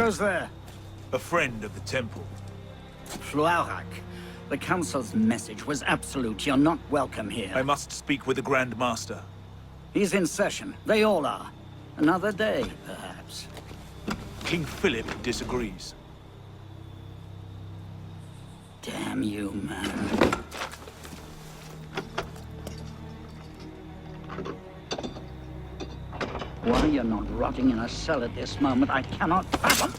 goes there? A friend of the temple. Fluarak. The Council's message was absolute. You're not welcome here. I must speak with the Grand Master. He's in session. They all are. Another day, perhaps. King Philip disagrees. Damn you, man. Why you're not rotting in a cell at this moment, I cannot fathom.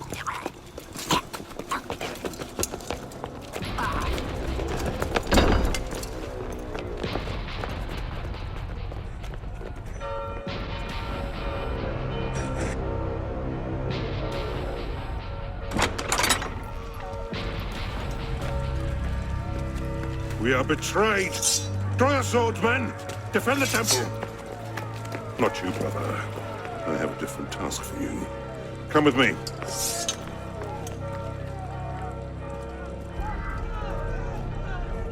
We are betrayed! Draw your swords, men! Defend the temple! Not you, brother. I have a different task for you. Come with me.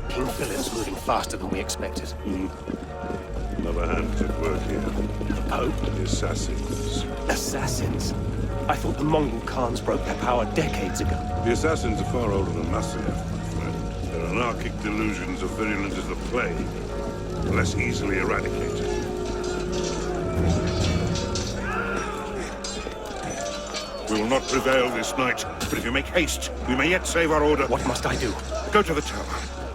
King Philip's moving faster than we expected. Another hand is at work here. Oh? The assassins. Assassins? I thought the Mongol Khans broke their power decades ago. The assassins are far older than Massif, my friend. Their anarchic delusions are virulent as the plague, less easily eradicated. We will not prevail this night, but if you make haste, we may yet save our order. What must I do? Go to the tower.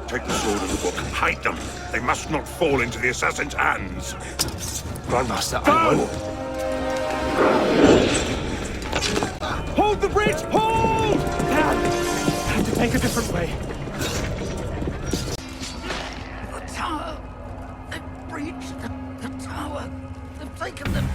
Take the sword and the book. Hide them. They must not fall into the assassin's hands. Grandmaster, I won't. Hold the bridge! Hold! I have to take a different way. The tower. They've breached the tower. They've taken them.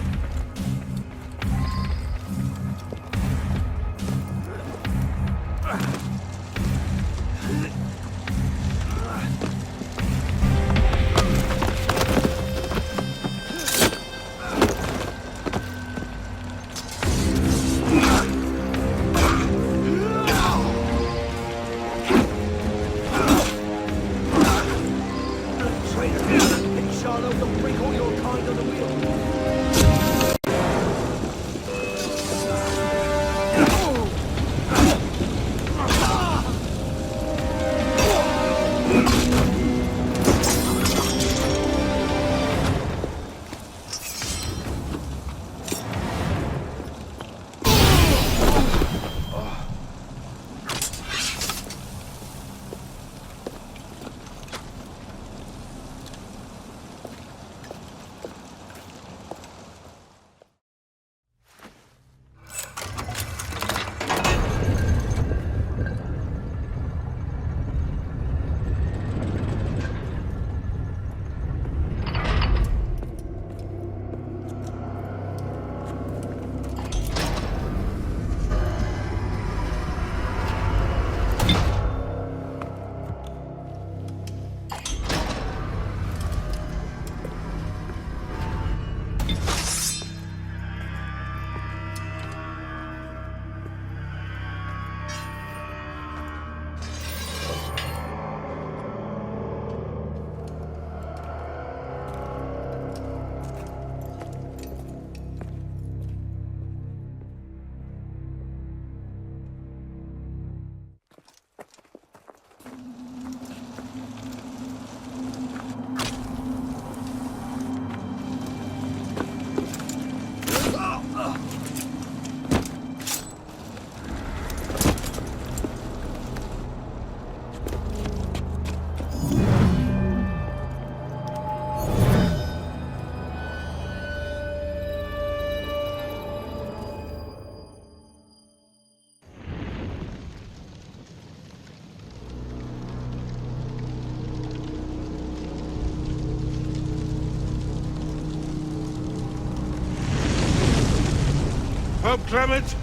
Pope Clement,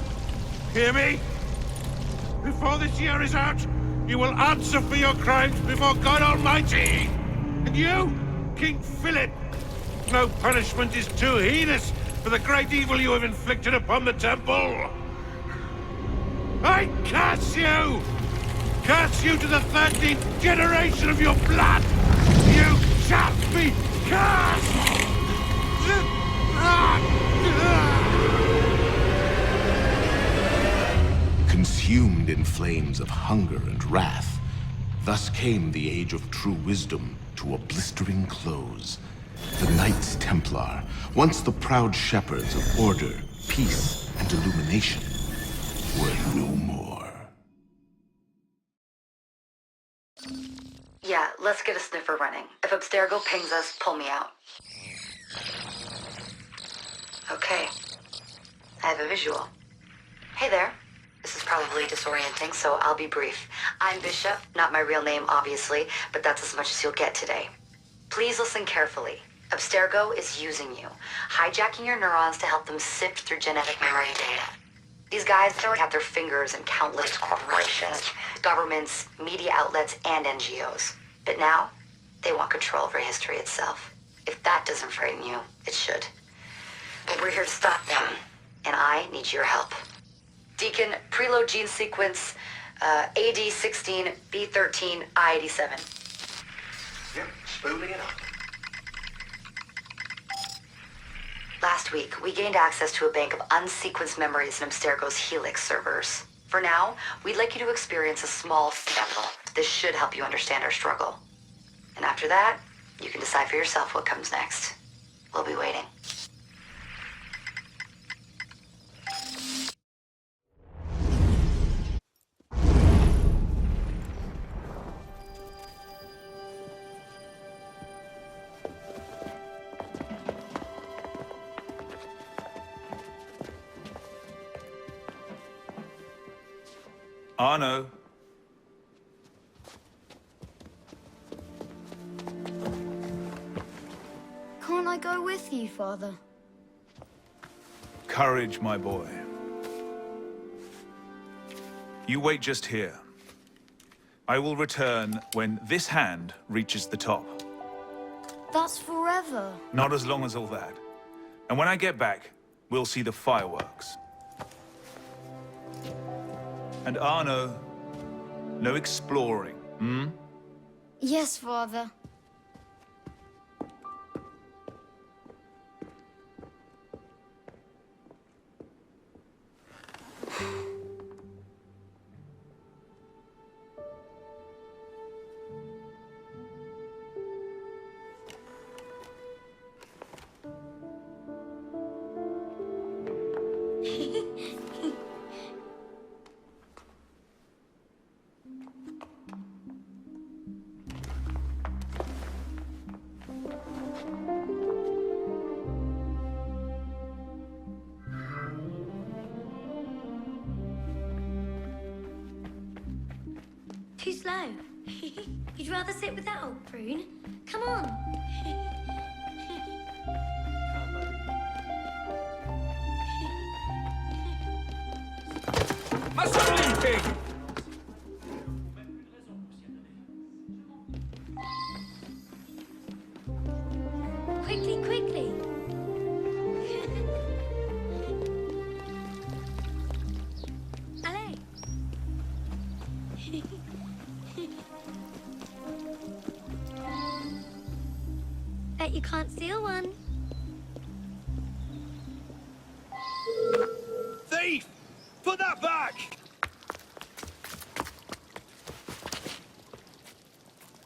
hear me? Before this year is out, you will answer for your crimes before God Almighty! And you, King Philip, no punishment is too heinous for the great evil you have inflicted upon the temple! I curse you! Curse you to the 13th generation of your blood! You shall be cursed! consumed in flames of hunger and wrath. Thus came the age of true wisdom to a blistering close. The Knights Templar, once the proud shepherds of order, peace, and illumination, were no more. Yeah, let's get a sniffer running. If Abstergo pings us, pull me out. Okay. I have a visual. Hey there. This is probably disorienting, so I'll be brief. I'm Bishop, not my real name, obviously, but that's as much as you'll get today. Please listen carefully. Abstergo is using you, hijacking your neurons to help them sift through genetic memory data. These guys have their fingers in countless corporations, governments, media outlets, and NGOs. But now, they want control over history itself. If that doesn't frighten you, it should. But we're here to stop them, and I need your help. Deacon, preload gene sequence, AD16, B13, I87. Yep, spooling it up. Last week, we gained access to a bank of unsequenced memories in Abstergo's Helix servers. For now, we'd like you to experience a small sample. This should help you understand our struggle. And after that, you can decide for yourself what comes next. We'll be waiting. Arno. Can't I go with you, Father? Courage, my boy. You wait just here. I will return when this hand reaches the top. That's forever. Not as long as all that. And when I get back, we'll see the fireworks. And Arno, no exploring, hmm? Yes, Father. Too slow. You'd rather sit with that old prune? Come on. Quickly, quickly. Alle. Bet you can't steal one. Thief! Put that back!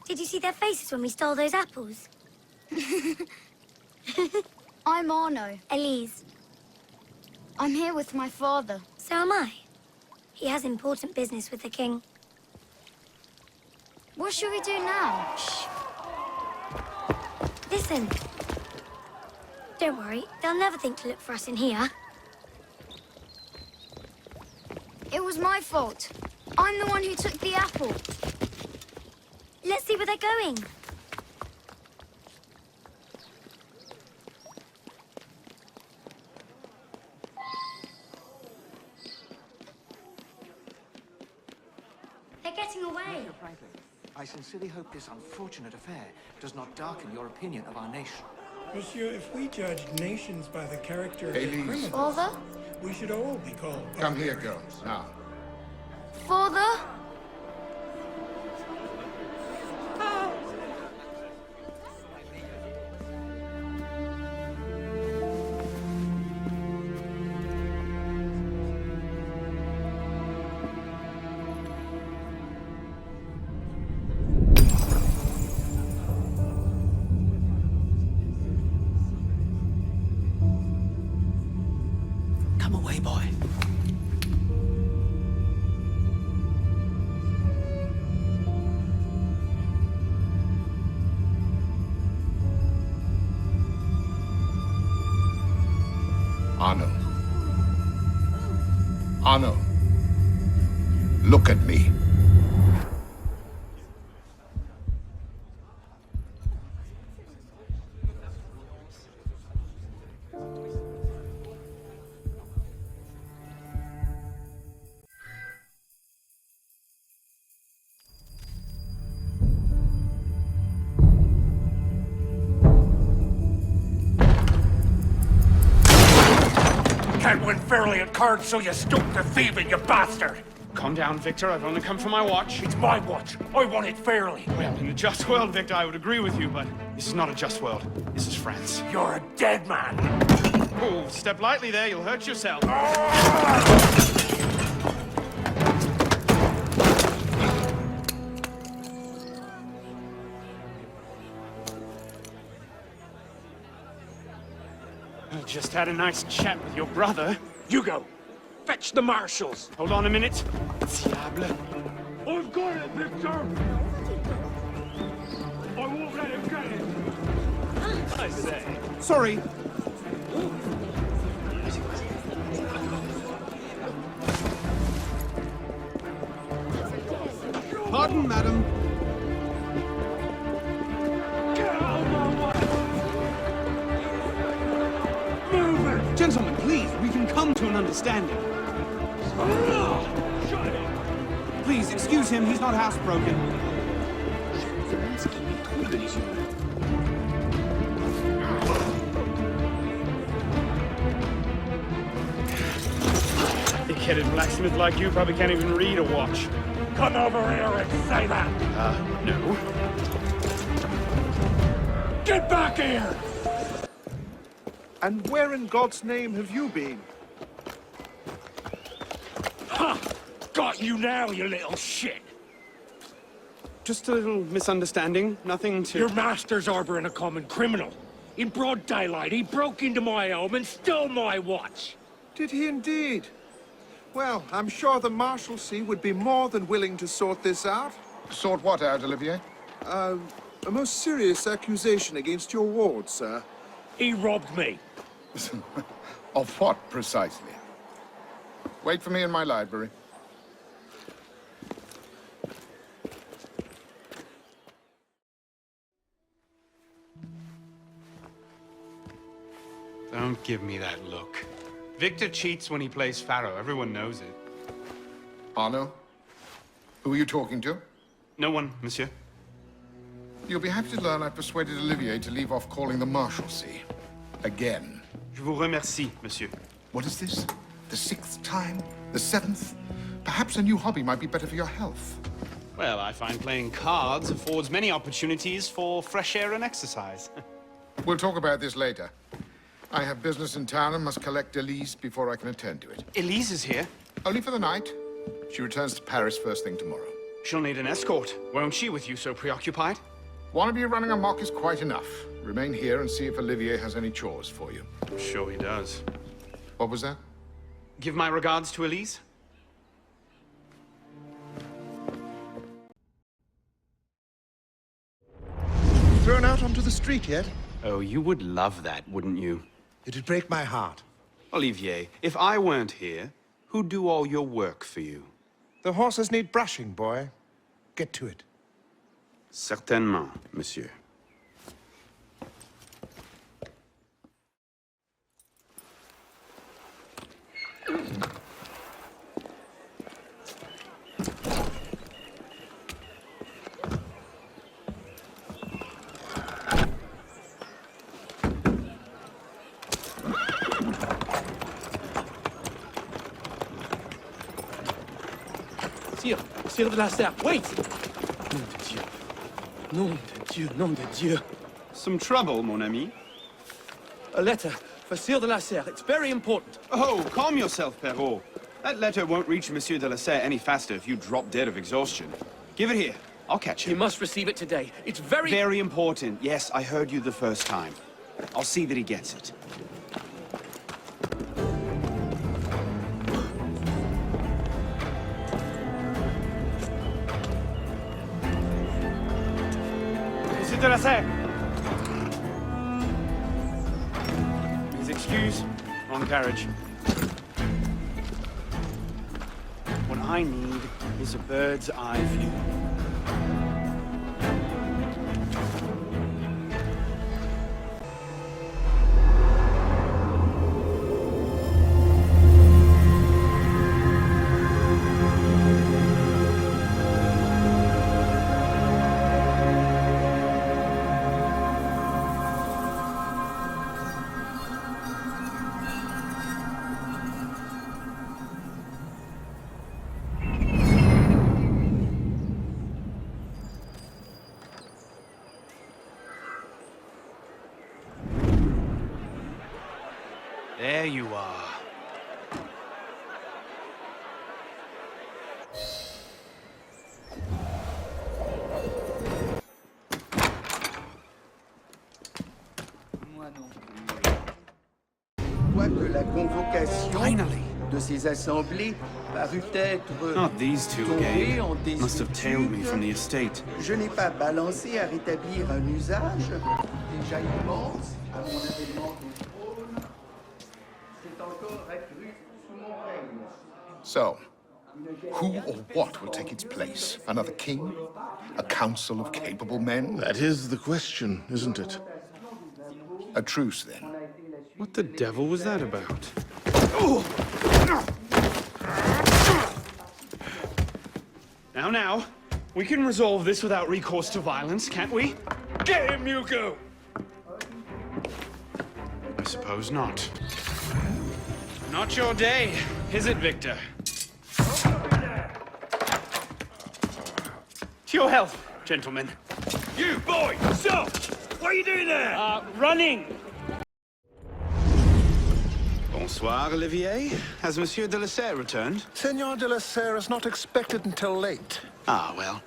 Did you see their faces when we stole those apples? I'm Arno. Elise. I'm here with my father. So am I. He has important business with the king. What should we do now? Shh. Listen. Don't worry, they'll never think to look for us in here. It was my fault. I'm the one who took the apple. Let's see where they're going. They're getting away. Major Franklin, I sincerely hope this unfortunate affair does not darken your opinion of our nation. Monsieur, if we judge nations by the character of the Elise. criminals, Father? we should all be called... Come here, girls, now. Father? way, boy. Arno. Arno. Look at me. Can't win fairly at cards, so you stoop to thieving, you bastard! Calm down, Victor. I've only come for my watch. It's my watch. I want it fairly. Well, in a just world, Victor, I would agree with you, but this is not a just world. This is France. You're a dead man. Oh, step lightly there. You'll hurt yourself. I just had a nice chat with your brother. You go. Fetch the marshals. Hold on a minute. Diable. I've got it, Victor. I won't let him get it. I say. Sorry. Pardon, madam. Get out of my way. Move it. Gentlemen, please, we can come to an understanding. Shut it. Please, excuse him, he's not housebroken. Thick-headed blacksmith like you probably can't even read a watch. Come over here and say that. No. Get back here. And where in God's name have you been? Ha! Got you now, you little shit. Just a little misunderstanding. Nothing to... Your master's harboring a common criminal. In broad daylight, he broke into my home and stole my watch. Did he indeed? Well, I'm sure the Marshalsea would be more than willing to sort this out. Sort what out, Olivier? A most serious accusation against your ward, sir. He robbed me. Of what, precisely? Wait for me in my library. Don't give me that look. Victor cheats when he plays Pharaoh. Everyone knows it. Arno? Who are you talking to? No one, monsieur. You'll be happy to learn I persuaded Olivier to leave off calling the Marshalsea. Again. Je vous remercie, monsieur. What is this? The 6th time? The 7th? Perhaps a new hobby might be better for your health. Well, I find playing cards affords many opportunities for fresh air and exercise. We'll talk about this later. I have business in town and must collect Elise before I can attend to it. Elise is here. Only for the night. She returns to Paris first thing tomorrow. She'll need an escort, won't she, with you so preoccupied? One of you running amok is quite enough. Remain here and see if Olivier has any chores for you. I'm sure he does. What was that? Give my regards to Elise. Thrown out onto the street yet? Oh, you would love that, wouldn't you? It'd break my heart. Olivier, if I weren't here, who'd do all your work for you? The horses need brushing, boy. Get to it. Certainement, monsieur. Sire de la Serre, wait! Nom de Dieu. Nom de Dieu, nom de Dieu. Some trouble, mon ami? A letter for Sire de la Serre. It's very important. Oh, calm yourself, Perrault. That letter won't reach Monsieur de la Serre any faster if you drop dead of exhaustion. Give it here. I'll catch He him. must receive it today. It's very... Very important. Yes, I heard you the first time. I'll see that he gets it. de la Serre. Mes excuses. Wrong carriage. What I need is a bird's eye view. There you are. Quoique la convocation de ces assemblées parut être Not these two tombée en again. Must have tailed me désuétude, from the estate. je n'ai pas balancé à rétablir un usage déjà immense à mon avènement au trône. C'est encore accru sous mon règne. So, who or what will take its place? Another king? A council of capable men? That is the question, isn't it? A truce, then. What the devil was that about? Now, we can resolve this without recourse to violence, can't we? Get him, Hugo! I suppose not. Not your day, is it, Victor? To your health, gentlemen. You, boy! Stop! What are you doing there? Running! Bonsoir, Olivier. Has Monsieur de la Serre returned? Senor de la Serre is not expected until late. Ah, well.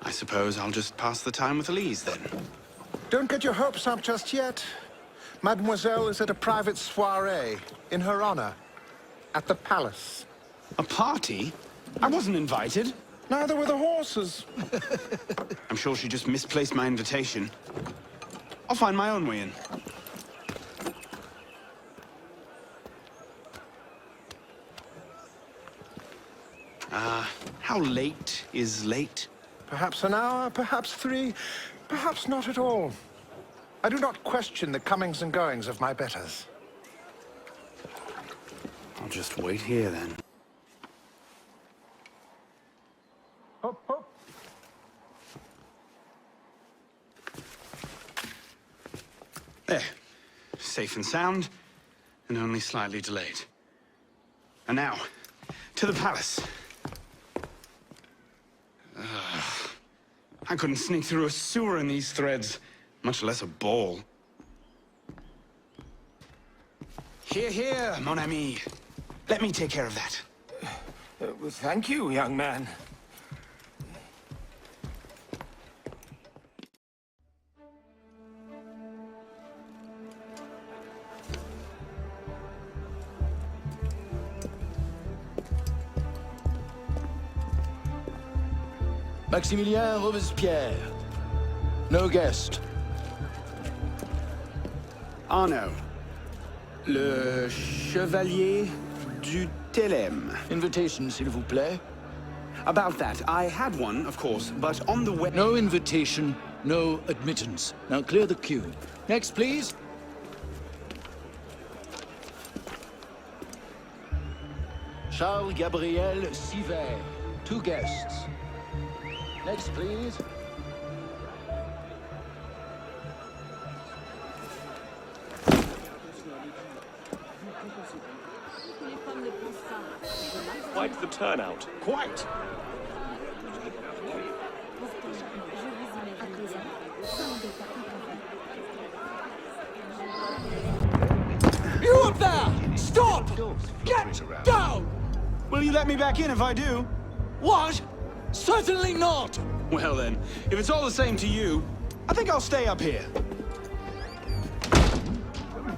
I suppose I'll just pass the time with Elise, then. Don't get your hopes up just yet. Mademoiselle is at a private soirée in her honor at the palace. A party? I wasn't invited. Neither were the horses. I'm sure she just misplaced my invitation. I'll find my own way in. How late is late? Perhaps an hour, perhaps 3, perhaps not at all. I do not question the comings and goings of my betters. I'll just wait here, then. Hop, hop. There. Safe and sound, and only slightly delayed. And now, to the palace. I couldn't sneak through a sewer in these threads, much less a ball. Here, here, mon ami. Let me take care of that. Thank you, young man. Maximilien Robespierre. No guest. Arno. Le Chevalier du Télème. Invitation, s'il vous plaît. About that, I had one, of course, but on the way... No invitation, no admittance. Now clear the queue. Next, please. Charles Gabriel Siver. 2 guests. Next, please. Quite the turnout. Quite! You up there! Stop! Get down! Will you let me back in if I do? What? Certainly not! Well then, if it's all the same to you, I think I'll stay up here.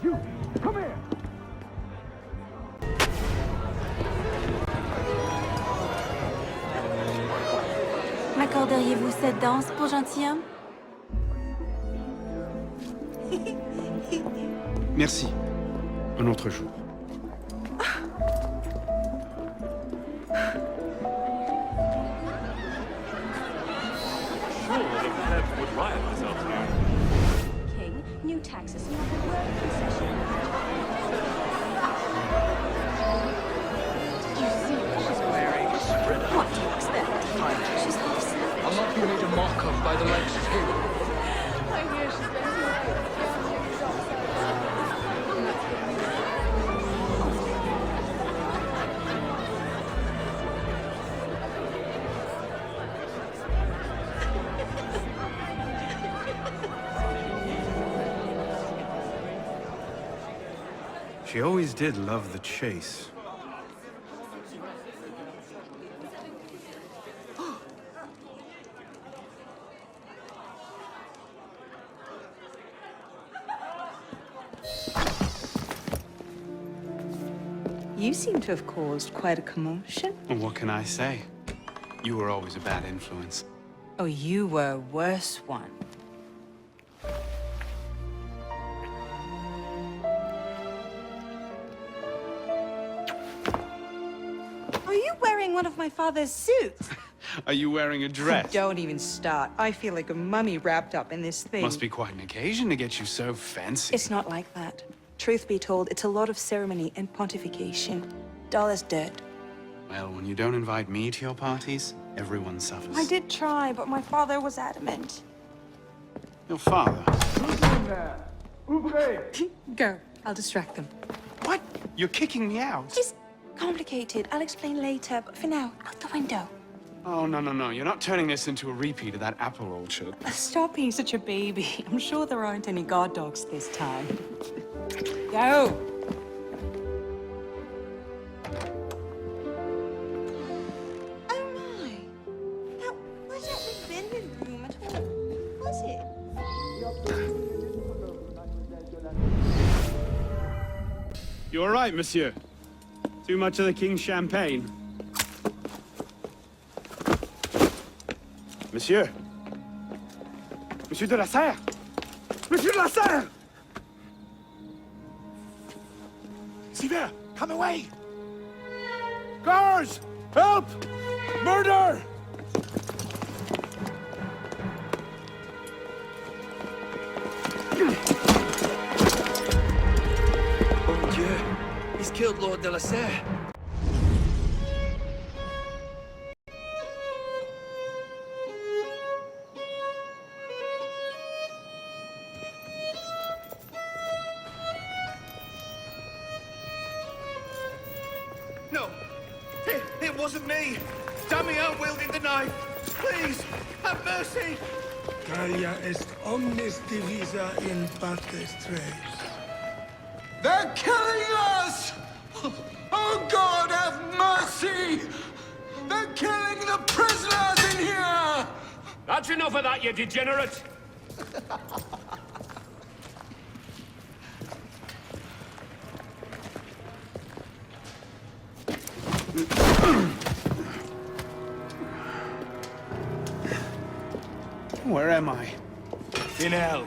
You, come here! M'accorderiez-vous cette danse pour gentilhomme? Merci. Un autre jour. King, new taxes and a work concession. Did you see what she's wearing? What do you expect? She's half savage. I'm not being made a mock of by the likes of him. I hear she's been She always did love the chase. You seem to have caused quite a commotion. Well, what can I say? You were always a bad influence. Oh, you were a worse one. Are you wearing one of my father's suits? Are you wearing a dress? Don't even start. I feel like a mummy wrapped up in this thing. Must be quite an occasion to get you so fancy. It's not like that. Truth be told, it's a lot of ceremony and pontification. Dull as dirt. Well, when you don't invite me to your parties, everyone suffers. I did try, but my father was adamant. Your father? Go. I'll distract them. What? You're kicking me out? It's complicated. I'll explain later, but for now, out the window. Oh, no. You're not turning this into a repeat of that Apfel orchard. Stop being such a baby. I'm sure there aren't any guard dogs this time. Go! Oh my! That wasn't the billiard room at all, was it? You all right, monsieur? Too much of the king's champagne? Monsieur? Monsieur de la Serre? Monsieur de la Serre! Sylvain, come away! Guards! Help! Murder! Mon Dieu, he's killed Lord de la Serre. No, it wasn't me. Damien wielding the knife. Please, have mercy. Talia est omnis divisa in partes tres. They're killing us! Oh God, have mercy! They're killing the prisoners in here! That's enough of that, you degenerate! Where am I? In hell.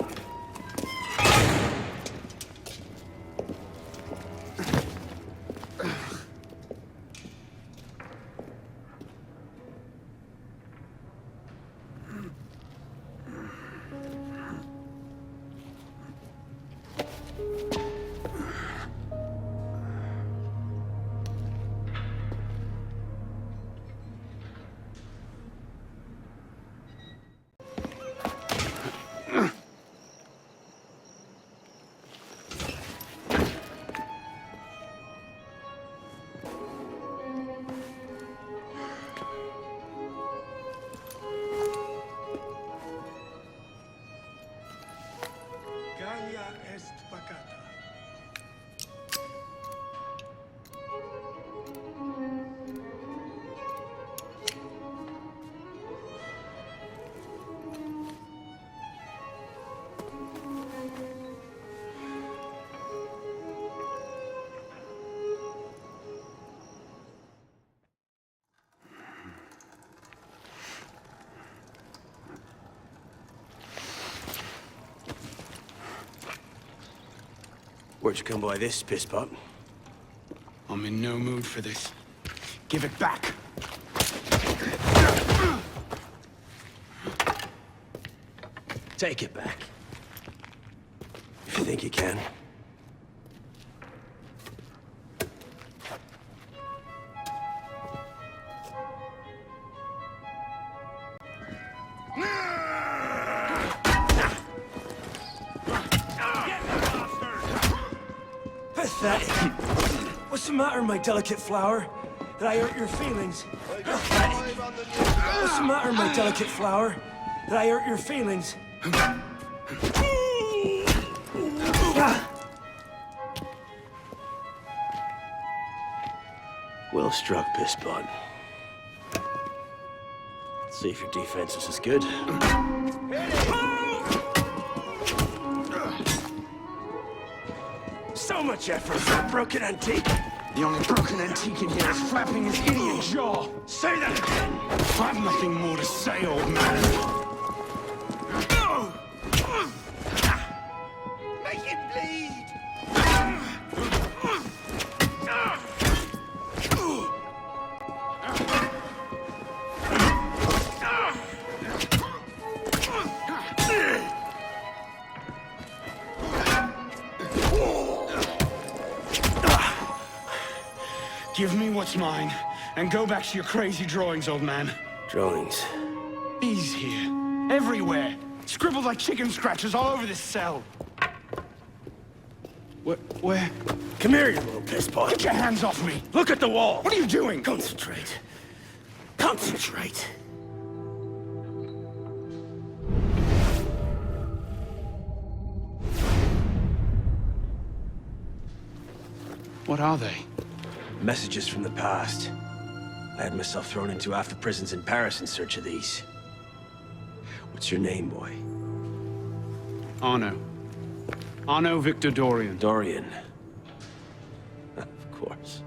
Where'd you come by this, pisspot? I'm in no mood for this. Give it back. Take it back. If you think you can. Pathetic. What's the matter, my delicate flower? Did I hurt your feelings? Pathetic. What's the matter, my delicate flower? Did I hurt your feelings? Well struck, pisspot. See if your defense is as good. So much effort for a broken antique. The only broken antique in here is flapping his idiot jaw. Say that again. I've nothing more to say, old man. Make it bleed. Give me what's mine, and go back to your crazy drawings, old man. Drawings? These here. Everywhere. Scribbled like chicken scratches all over this cell. Where? Come here, you little pisspot. Get your hands off me! Look at the wall! What are you doing? Concentrate. Concentrate. What are they? Messages from the past. I had myself thrown into half the prisons in Paris in search of these. What's your name, boy? Arno. Arno Victor Dorian. Dorian. Of course.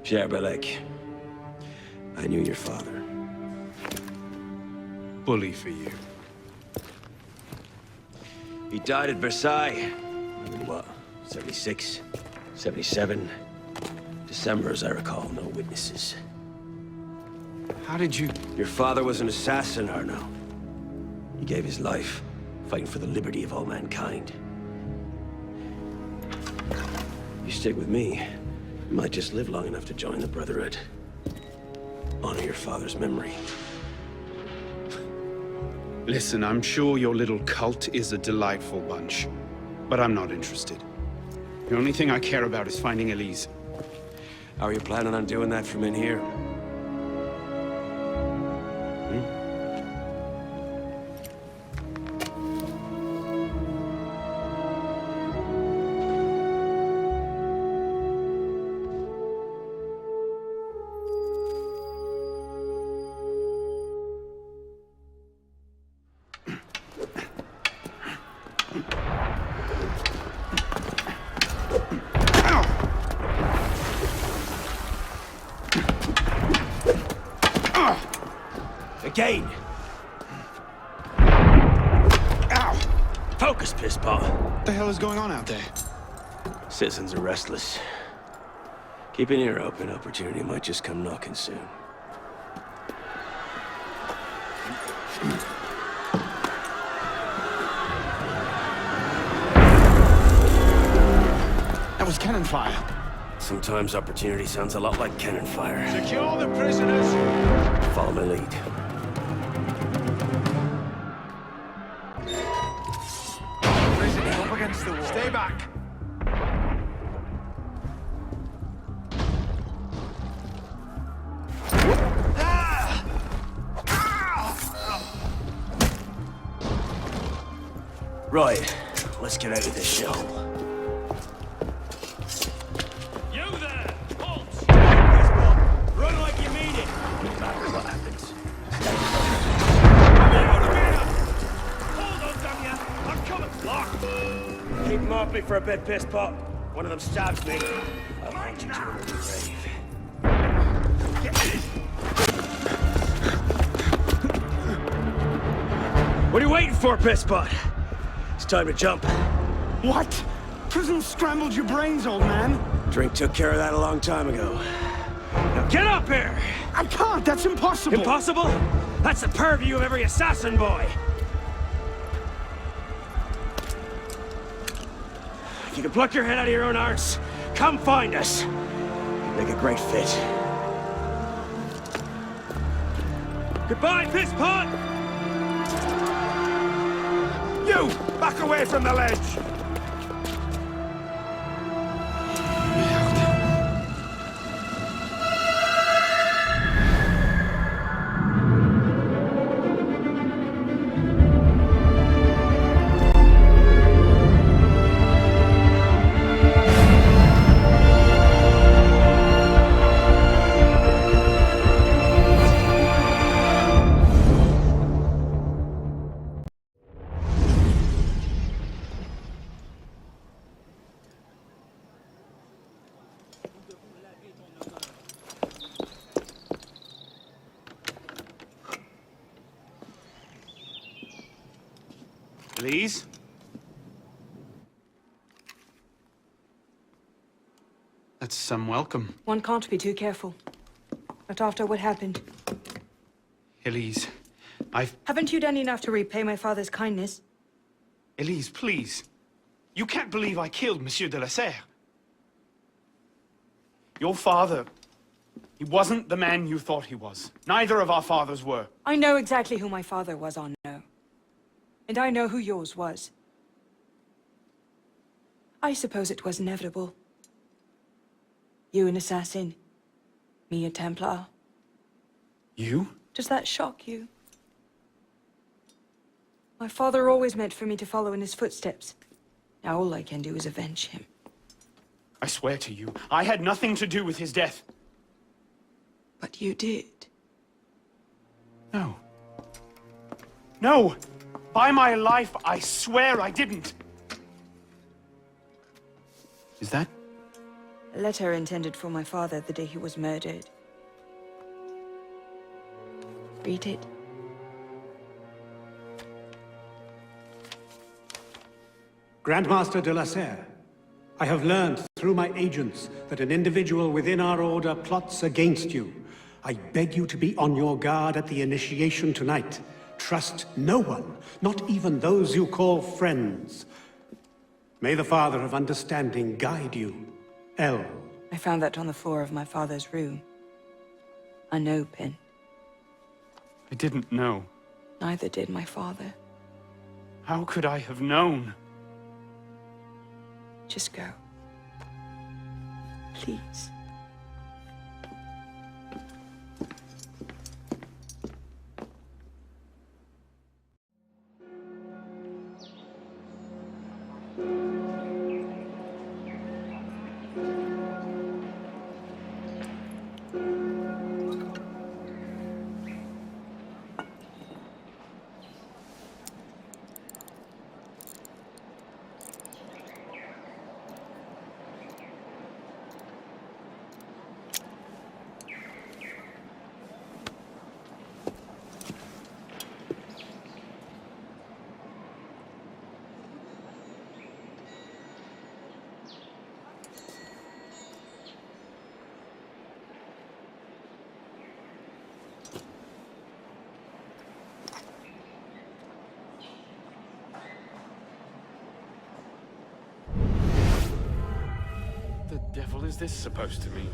Pierre Belec. I knew your father. Bully for you. He died at Versailles. In what? 76? 77? December, as I recall. No witnesses. How did you... Your father was an assassin, Arno. He gave his life, fighting for the liberty of all mankind. You stick with me, you might just live long enough to join the Brotherhood. Honor your father's memory. Listen, I'm sure your little cult is a delightful bunch, but I'm not interested. The only thing I care about is finding Elise. How are you planning on doing that from in here? Again! Ow! Focus, pisspot. What the hell is going on out there? Citizens are restless. Keep an ear open. Opportunity might just come knocking soon. That was cannon fire. Sometimes opportunity sounds a lot like cannon fire. Secure the prisoners! Follow my lead. Prisoner up against the wall. Stay back! Right, let's get out of this shell. You there! Halt! Run like you mean it! No matter what happens. Hold on, damn ya! I'm coming! Lock! Keep them off me for a bit, pisspot. One of them stabs me. I'll find you to the grave. What are you waiting for, pisspot? It's time to jump. What? Prison scrambled your brains, old man. Drink took care of that a long time ago. Now get up here! I can't, that's impossible! Impossible? That's the purview of every assassin boy! If you can pluck your head out of your own arse, come find us. You'd make a great fit. Goodbye, piss pot! You! Back away from the ledge! Please? That's some welcome. One can't be too careful. Not after what happened. Elise, Haven't you done enough to repay my father's kindness? Elise, please. You can't believe I killed Monsieur de la Serre. Your father, he wasn't the man you thought he was. Neither of our fathers were. I know exactly who my father was, I know. And I know who yours was. I suppose it was inevitable. You an assassin, me a Templar. You? Does that shock you? My father always meant for me to follow in his footsteps. Now all I can do is avenge him. I swear to you, I had nothing to do with his death. But you did. No. No! By my life, I swear I didn't. Is that? A letter intended for my father the day he was murdered. Read it. Grandmaster de la Serre, I have learned through my agents that an individual within our order plots against you. I beg you to be on your guard at the initiation tonight. Trust no one, not even those you call friends. May the Father of Understanding guide you. L. I found that on the floor of my father's room. Unopened. I didn't know. Neither did my father. How could I have known? Just go. Please. The devil is this supposed to mean?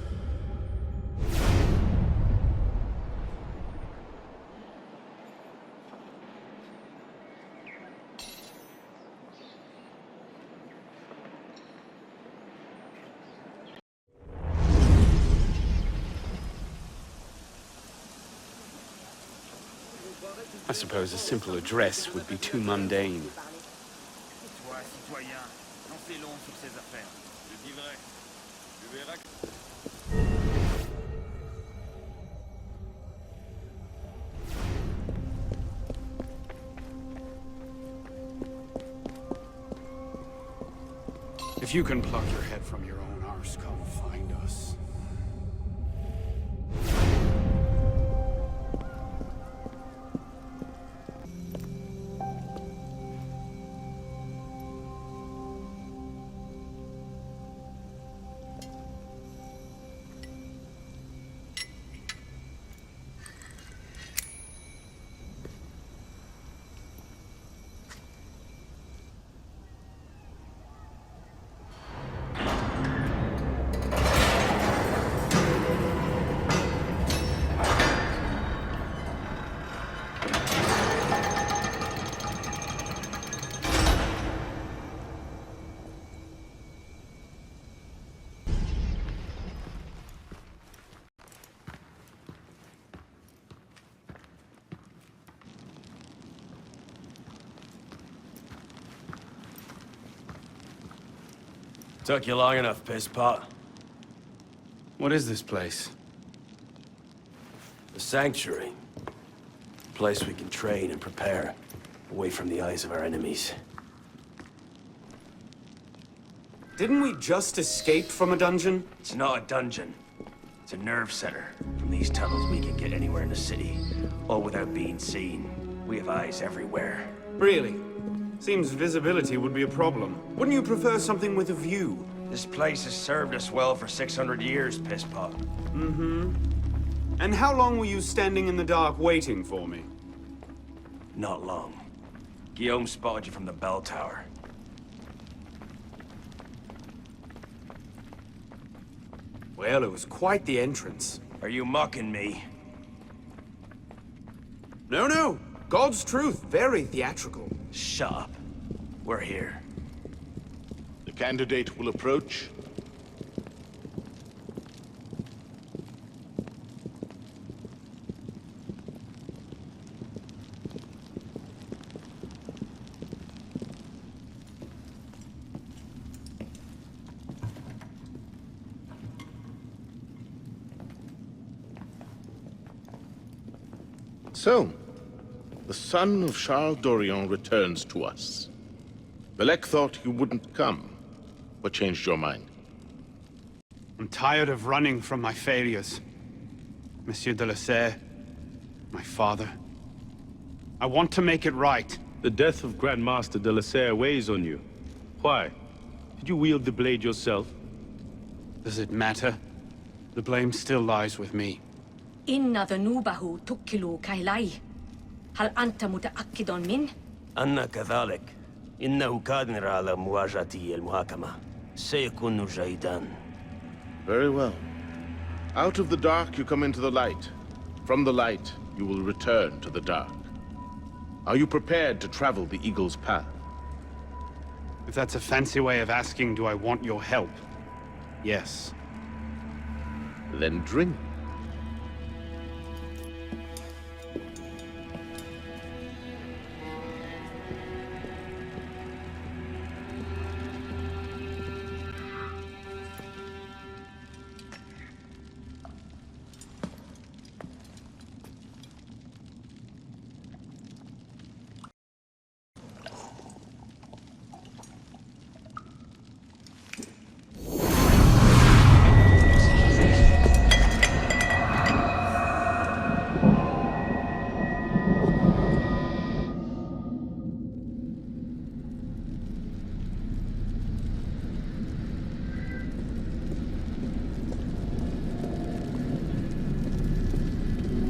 I suppose a simple address would be too mundane. If you can pluck your head from your own arse, come find us. Took you long enough, pisspot. What is this place? The Sanctuary. A place we can train and prepare, away from the eyes of our enemies. Didn't we just escape from a dungeon? It's not a dungeon. It's a nerve center. From these tunnels, we can get anywhere in the city, all without being seen. We have eyes everywhere. Really? Seems visibility would be a problem. Wouldn't you prefer something with a view? This place has served us well for 600 years, pisspot. Mm-hmm. And how long were you standing in the dark waiting for me? Not long. Guillaume spotted you from the bell tower. Well, it was quite the entrance. Are you mocking me? No, no. God's truth. Very theatrical. Shut up. We're here. The candidate will approach. So, the son of Charles Dorion returns to us. Belek thought you wouldn't come. What changed your mind? I'm tired of running from my failures. Monsieur de la Serre, my father. I want to make it right. The death of Grand Master de la Serre weighs on you. Why? Did you wield the blade yourself? Does it matter? The blame still lies with me. إن ذنوبه تكل كيلي. هل أنت متأكد من؟ أنا كذلك. إنه قادر على مواجهة المحاكمة. سيكون جيدا. Very well. Out of the dark you come into the light. From the light you will return to the dark. Are you prepared to travel the Eagle's path? If that's a fancy way of asking, do I want your help? Yes. Then drink.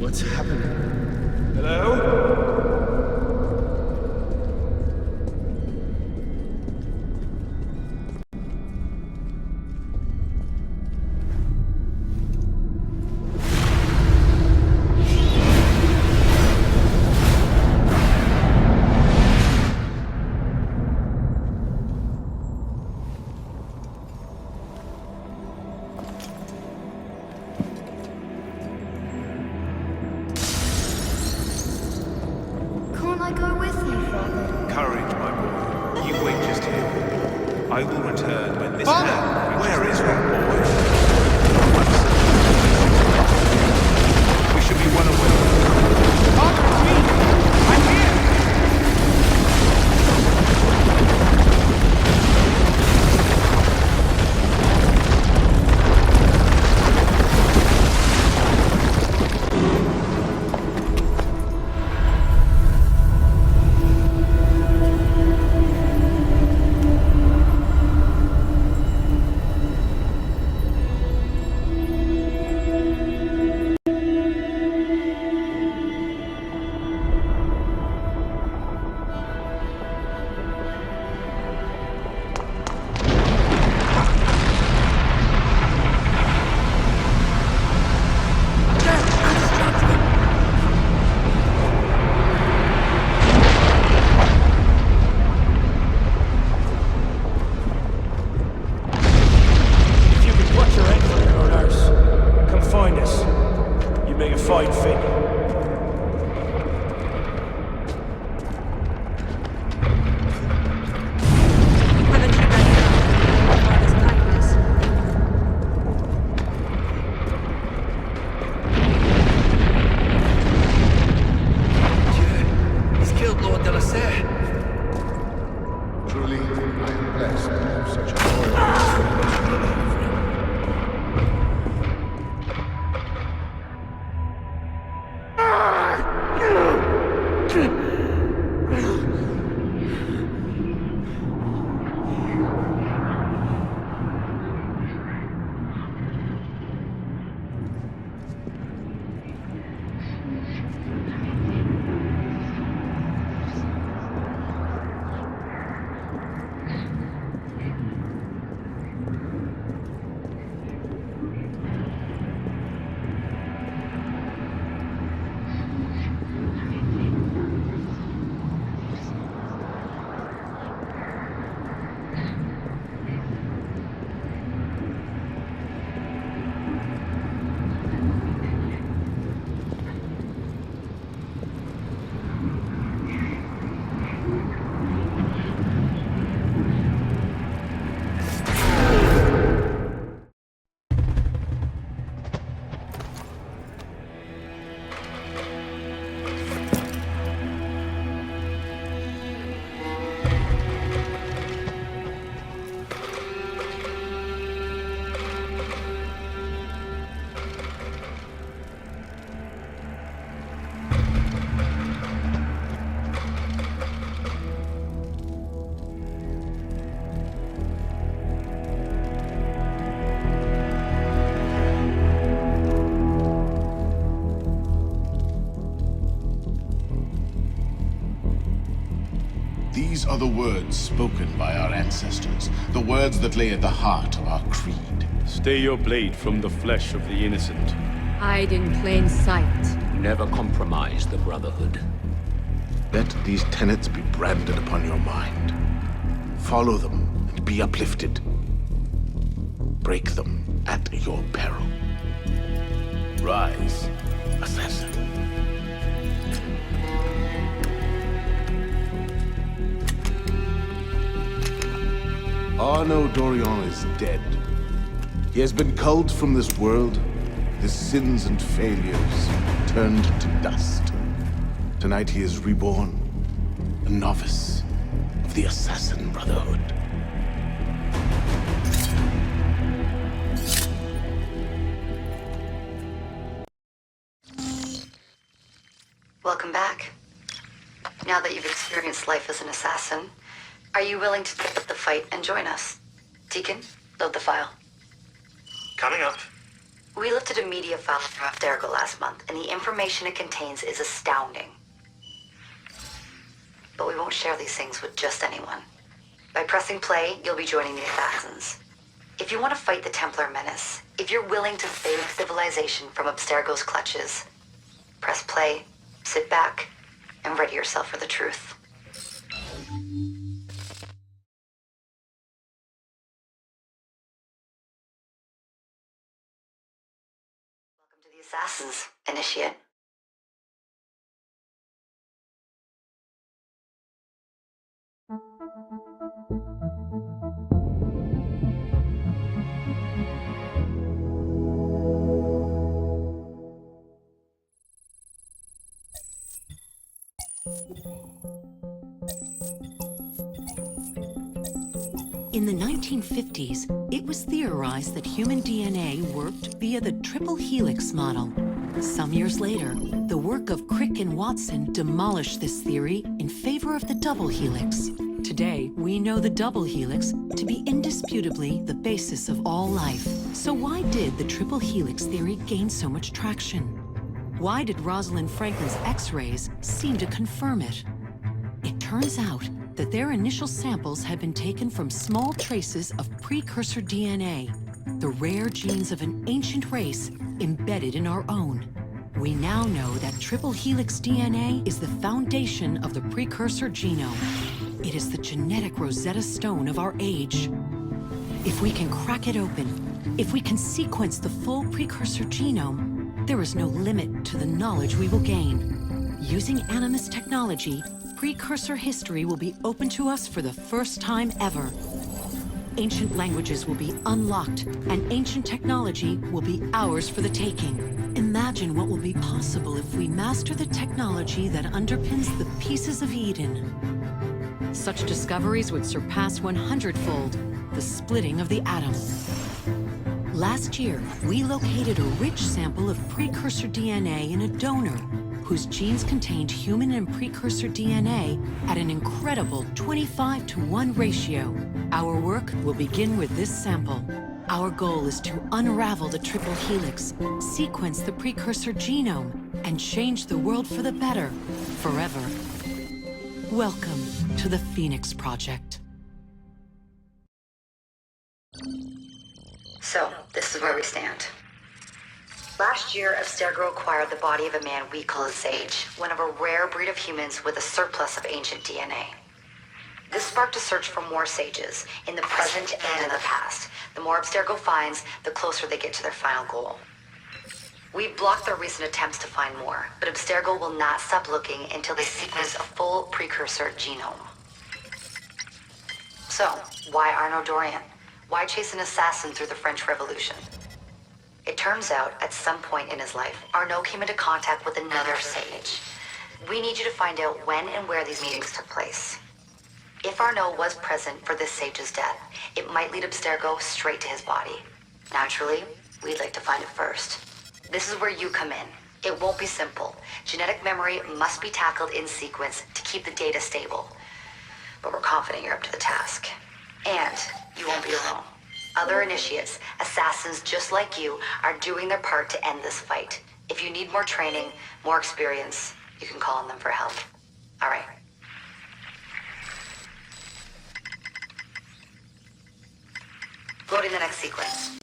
What's happening? Hello? I will return when this hand... Where is your boy? We should be one away. Father, it's me! I'm here! These are the words spoken by our ancestors, the words that lay at the heart of our creed. Stay your blade from the flesh of the innocent. Hide in plain sight. Never compromise the Brotherhood. Let these tenets be branded upon your mind. Follow them and be uplifted. Break them at your peril. Rise, assassin. Arno Dorian is dead. He has been culled from this world, his sins and failures turned to dust. Tonight he is reborn, a novice of the Assassin Brotherhood. Welcome back. Now that you've experienced life as an assassin, are you willing to take up the fight and join us? Deacon, load the file. Coming up. We lifted a media file from Abstergo last month, and the information it contains is astounding. But we won't share these things with just anyone. By pressing play, you'll be joining the assassins. If you want to fight the Templar menace, if you're willing to save civilization from Abstergo's clutches, press play, sit back, and ready yourself for the truth. Welcome to the Assassins, Initiate. In the 1950s, it was theorized that human DNA worked via the triple helix model. Some years later, the work of Crick and Watson demolished this theory in favor of the double helix. Today, we know the double helix to be indisputably the basis of all life. So why did the triple helix theory gain so much traction? Why did Rosalind Franklin's X-rays seem to confirm it? It turns out that their initial samples had been taken from small traces of precursor DNA, the rare genes of an ancient race embedded in our own. We now know that triple helix DNA is the foundation of the precursor genome. It is the genetic Rosetta Stone of our age. If we can crack it open, if we can sequence the full precursor genome, there is no limit to the knowledge we will gain. Using Animus technology, precursor history will be open to us for the first time ever. Ancient languages will be unlocked, and ancient technology will be ours for the taking. Imagine what will be possible if we master the technology that underpins the pieces of Eden. Such discoveries would surpass 100-fold the splitting of the atom. Last year, we located a rich sample of precursor DNA in a donor whose genes contained human and precursor DNA at an incredible 25-to-1 ratio. Our work will begin with this sample. Our goal is to unravel the triple helix, sequence the precursor genome, and change the world for the better, forever. Welcome to the Phoenix Project. So, this is where we stand. Last year, Abstergo acquired the body of a man we call a sage, one of a rare breed of humans with a surplus of ancient DNA. This sparked a search for more sages, in the present and in the past. The more Abstergo finds, the closer they get to their final goal. We've blocked their recent attempts to find more, but Abstergo will not stop looking until they sequence a full precursor genome. So, why Arno Dorian? Why chase an assassin through the French Revolution? It turns out, at some point in his life, Arno came into contact with another sage. We need you to find out when and where these meetings took place. If Arno was present for this sage's death, it might lead Abstergo straight to his body. Naturally, we'd like to find it first. This is where you come in. It won't be simple. Genetic memory must be tackled in sequence to keep the data stable. But we're confident you're up to the task. And you won't be alone. Other initiates, assassins just like you, are doing their part to end this fight. If you need more training, more experience, you can call on them for help. All right. Go to the next sequence.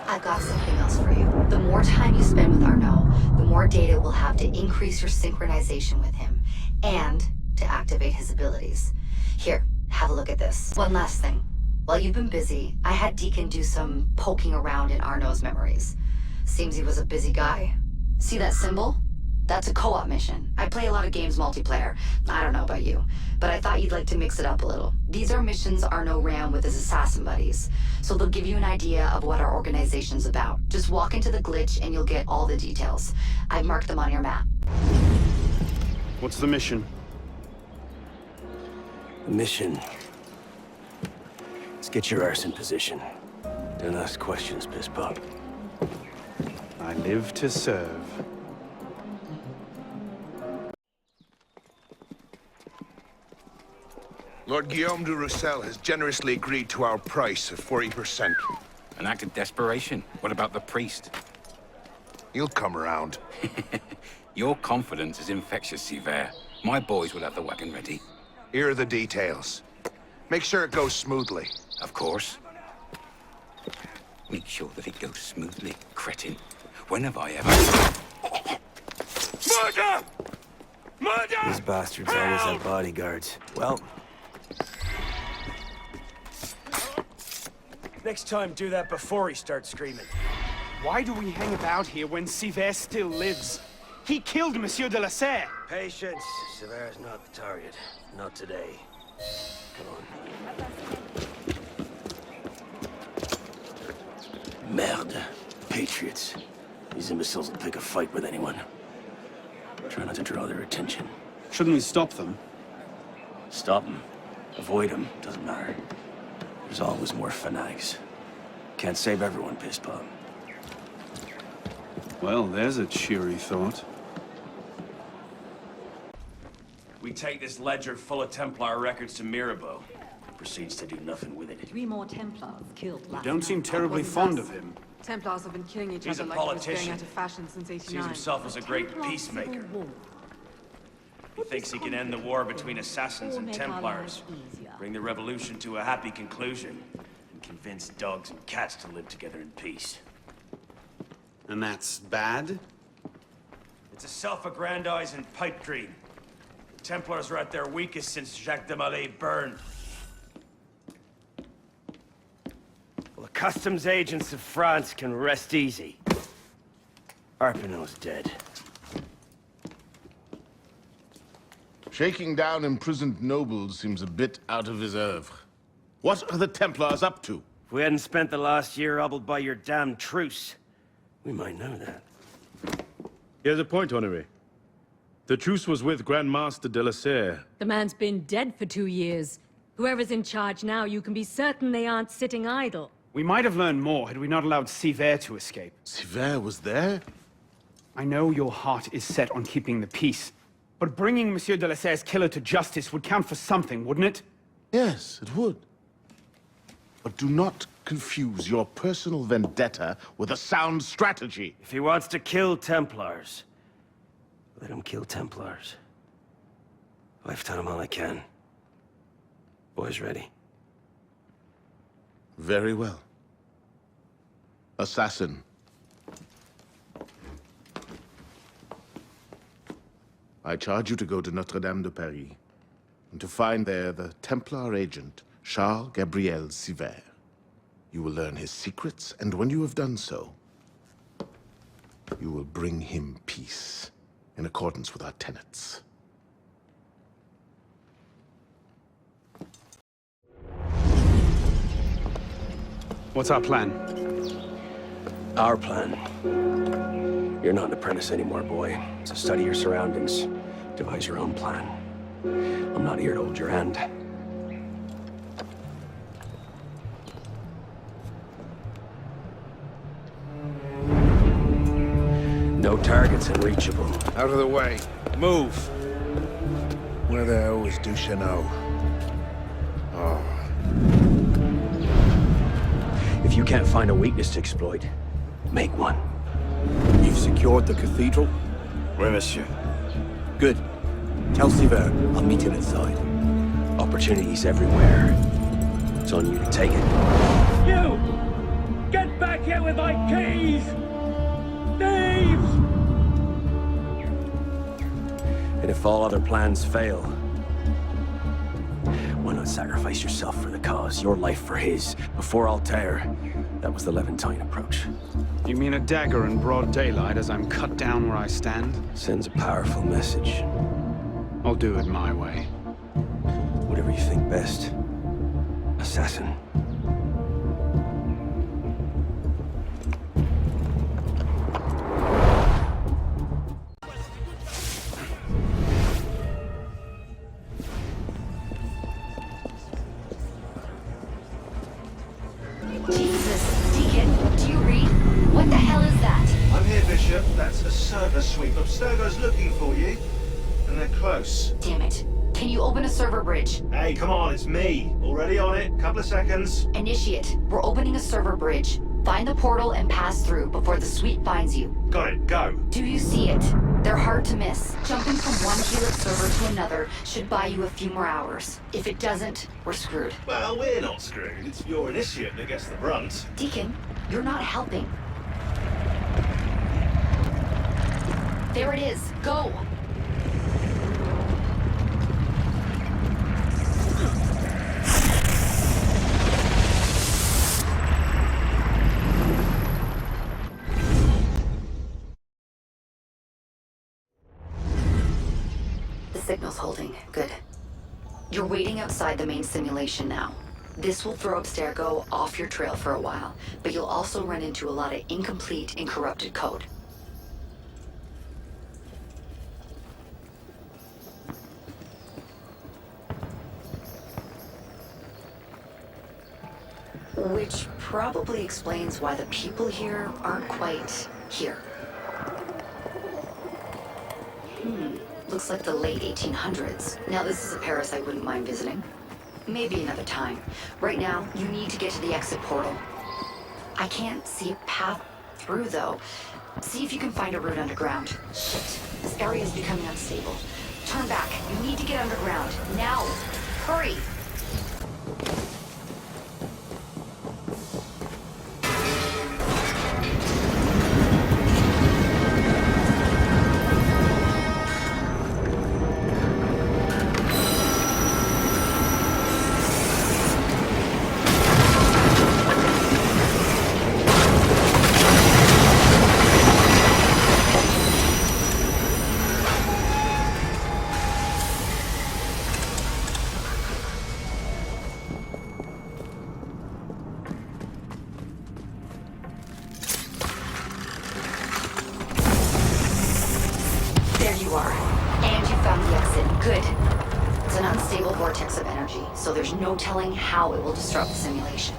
I've got something else for you. The more time you spend with Arnaud, the more data we'll have to increase your synchronization with him, and to activate his abilities. Here, have a look at this. One last thing. While you've been busy, I had Deacon do some poking around in Arnaud's memories. Seems he was a busy guy. See that symbol? That's a co-op mission. I play a lot of games multiplayer. I don't know about you, but I thought you'd like to mix it up a little. These are missions Arnaud ran with his assassin buddies, so they'll give you an idea of what our organization's about. Just walk into the glitch and you'll get all the details. I've marked them on your map. What's the mission? The mission. Let's get your arse in position. Don't ask questions, piss pop. I live to serve. Lord Guillaume de Roussel has generously agreed to our price of 40%. An act of desperation? What about the priest? He'll come around. Your confidence is infectious, Sivert. My boys will have the wagon ready. Here are the details. Make sure it goes smoothly. Of course. Make sure that it goes smoothly, cretin. When have I ever... Murder! Murder! These bastards always have bodyguards. Well... Next time, do that before he starts screaming. Why do we hang about here when Sivert still lives? He killed Monsieur de la Serre! Patience. Sever's not the target. Not today. Come on. Merde. Patriots. These imbeciles will pick a fight with anyone. Try not to draw their attention. Shouldn't we stop them? Stop them. Avoid them. Doesn't matter. There's always more fanatics. Can't save everyone, piss pop. Well, there's a cheery thought. We take this ledger full of Templar records to Mirabeau. Proceeds to do nothing with it. 3 more Templars killed last You don't seem terribly fond of him. Templars have been killing each He's other a like it was politician. going out of fashion since '89. Sees himself as a great peacemaker. He thinks he can end the war between assassins and Templars, bring the revolution to a happy conclusion, and convince dogs and cats to live together in peace. And that's bad? It's a self-aggrandizing pipe dream. The Templars are at their weakest since Jacques de Molay burned. Well, the customs agents of France can rest easy. Arpinot's dead. Shaking down imprisoned nobles seems a bit out of his oeuvre. What are the Templars up to? If we hadn't spent the last year hobbled by your damn truce, we might know that. He has a point, Honoré. The truce was with Grand Master de la Serre. The man's been dead for 2 years. Whoever's in charge now, you can be certain they aren't sitting idle. We might have learned more had we not allowed Sivert to escape. Sivert was there? I know your heart is set on keeping the peace, but bringing Monsieur de la Serre's killer to justice would count for something, wouldn't it? Yes, it would. But do not confuse your personal vendetta with a sound strategy. If he wants to kill Templars, let him kill Templars. I've done him all I can. Boys ready? Very well. Assassin. I charge you to go to Notre-Dame de Paris, and to find there the Templar agent, Charles Gabriel Sivert. You will learn his secrets, and when you have done so, you will bring him peace, in accordance with our tenets. What's our plan? Our plan? You're not an apprentice anymore, boy. So study your surroundings. Devise your own plan. I'm not here to hold your hand. No targets unreachable. Out of the way. Move. Where the hell is Duchesneau? Oh. If you can't find a weakness to exploit, make one. You've secured the cathedral? Oui, monsieur. Good. Tell Siver I'll meet him inside. Opportunities everywhere. It's on you to take it. You! Get back here with my keys! Thieves! And if all other plans fail, why not sacrifice yourself for the cause, your life for his? Before Altair, that was the Levantine approach. You mean a dagger in broad daylight as I'm cut down where I stand? Sends a powerful message. I'll do it my way. Whatever you think best, assassin. Jesus, Deacon, do you read? What the hell is that? I'm here, Bishop. That's a server sweep. Abstergo's looking for you. And they're close. Damn it. Can you open a server bridge? Hey, come on, it's me. Already on it. Couple of seconds. Initiate. We're opening a server bridge. Find the portal and pass through before the sweep finds you. Got it. Go. Do you see it? They're hard to miss. Jumping from one Helix server to another should buy you a few more hours. If it doesn't, we're screwed. Well, we're not screwed. It's your initiate that gets the brunt. Deacon, you're not helping. There it is. Go! The signal's holding. Good. You're waiting outside the main simulation now. This will throw Abstergo off your trail for a while, but you'll also run into a lot of incomplete and corrupted code. Which probably explains why the people here aren't quite here. Looks like the late 1800s. Now this is a Paris I wouldn't mind visiting. Maybe another time. Right now, you need to get to the exit portal. I can't see a path through though. See if you can find a route underground. Shit, this area is becoming unstable. Turn back, you need to get underground. Now, hurry! So there's no telling how it will disrupt the simulation.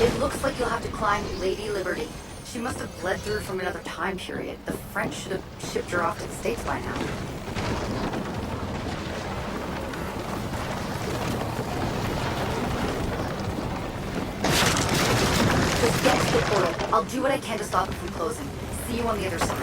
It looks like you'll have to climb Lady Liberty. She must have bled through from another time period. The French should have shipped her off to the States by now. Just get to the portal. I'll do what I can to stop it from closing. See you on the other side.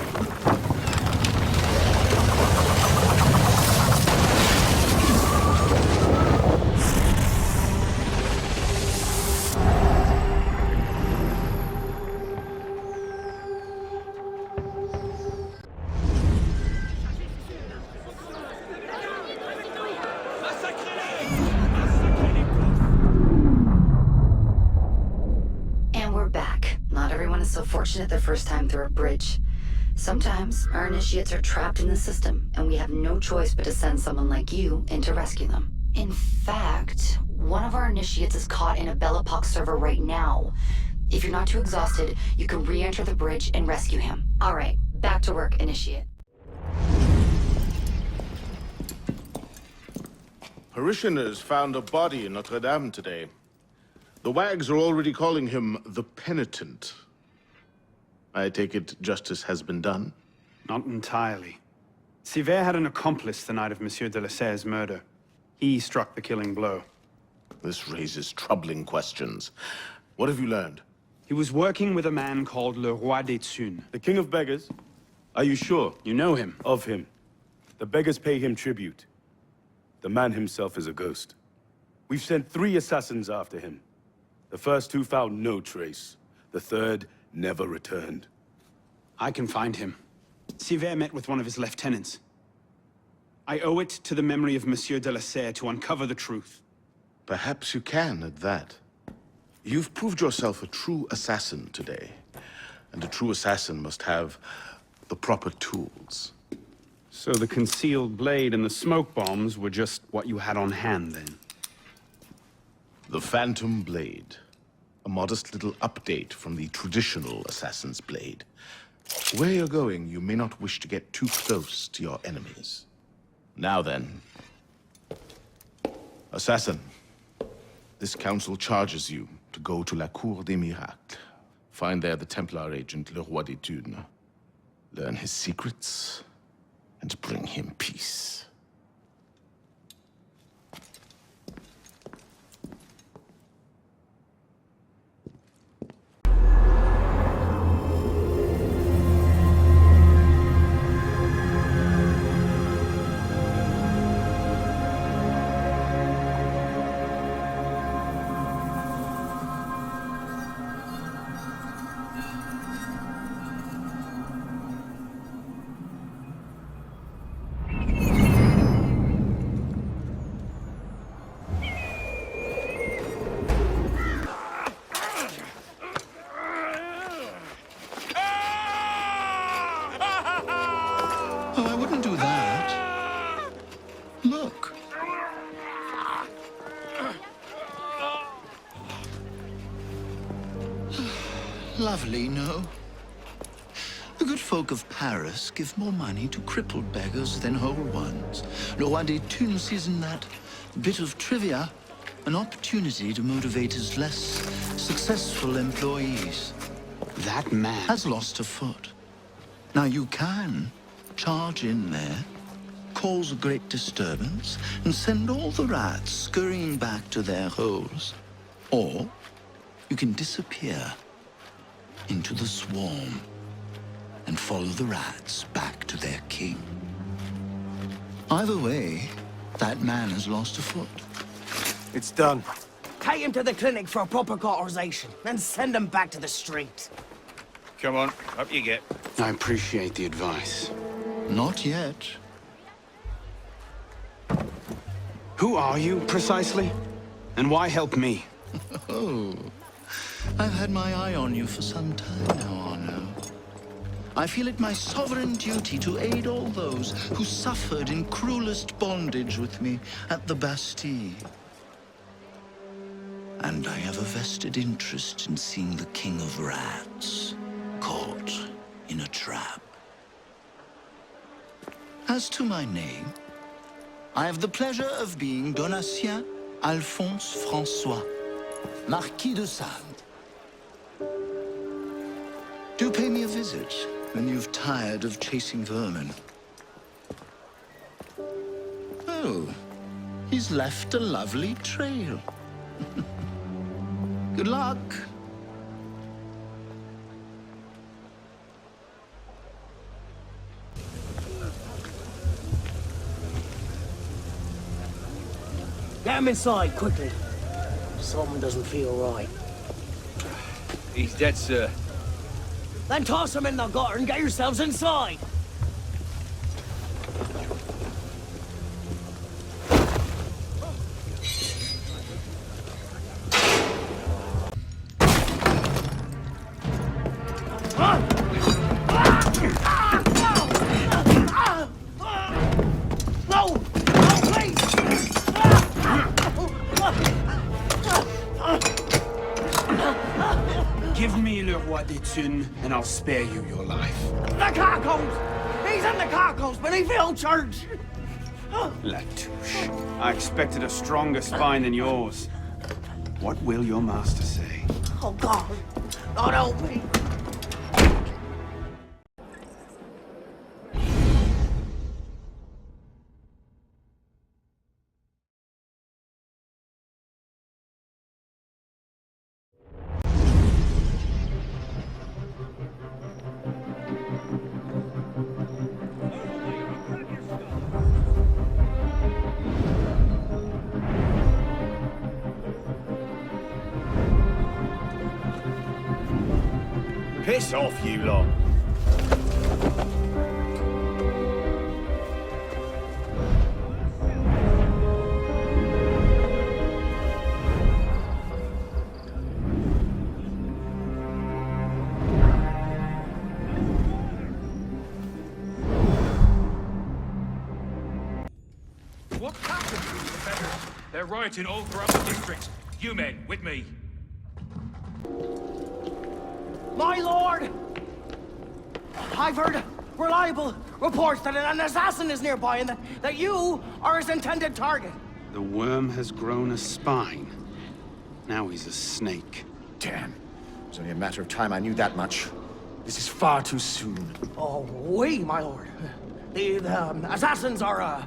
So fortunate their first time through a bridge. Sometimes our initiates are trapped in the system, and we have no choice but to send someone like you in to rescue them. In fact, one of our initiates is caught in a Bellapox server right now. If you're not too exhausted, you can re-enter the bridge and rescue him. All right, back to work, initiate. Parishioners found a body in Notre Dame today. The wags are already calling him the Penitent. I take it justice has been done? Not entirely. Sivert had an accomplice the night of Monsieur de la Serre's murder. He struck the killing blow. This raises troubling questions. What have you learned? He was working with a man called Le Roi des Thunes. The King of Beggars? Are you sure? You know him? Of him. The beggars pay him tribute. The man himself is a ghost. We've sent 3 assassins after him. The first 2 found no trace. The third never returned. I can find him. Sivert met with one of his lieutenants. I owe it to the memory of Monsieur de la Serre to uncover the truth. Perhaps you can at that. You've proved yourself a true assassin today. And a true assassin must have the proper tools. So the concealed blade and the smoke bombs were just what you had on hand, then? The Phantom Blade. A modest little update from the traditional assassin's blade. Where you're going, you may not wish to get too close to your enemies. Now then. Assassin. This council charges you to go to La Cour des Miracles. Find there the Templar agent, Le Roi des Thunes. Learn his secrets, and bring him peace. Lovely, no? The good folk of Paris give more money to crippled beggars than whole ones. Le Roi des Thunes sees in that bit of trivia an opportunity to motivate his less successful employees. That man has lost a foot. Now you can charge in there, cause a great disturbance, and send all the rats scurrying back to their holes. Or you can disappear into the swarm and follow the rats back to their king. Either way, that man has lost a foot. It's done. Take him to the clinic for a proper cauterization, then send him back to the street. Come on, up you get. I appreciate the advice. Not yet. Who are you, precisely? And why help me? Oh, I've had my eye on you for some time now, Arno. I feel it my sovereign duty to aid all those who suffered in cruelest bondage with me at the Bastille. And I have a vested interest in seeing the King of Rats caught in a trap. As to my name, I have the pleasure of being Donatien Alphonse François, Marquis de Sade. Do pay me a visit when you've tired of chasing vermin. Oh, he's left a lovely trail. Good luck. Get him inside, quickly. Something doesn't feel right. He's dead, sir. Then toss him in the gutter and get yourselves inside. No! No, please! Give me Le Roi des Thunes, and I'll spare you your life. The carcos! He's in the carcos beneath the old church! Latouche, I expected a stronger spine than yours. What will your master say? Oh, God. God help me. Piss off, you lot. What happened to the defenders? They're rioting all throughout the district. You men, with me. My lord! I've heard reliable reports that an assassin is nearby and that you are his intended target. The worm has grown a spine. Now he's a snake. Damn. It's only a matter of time I knew that much. This is far too soon. Oh, oui, my lord. The assassins are,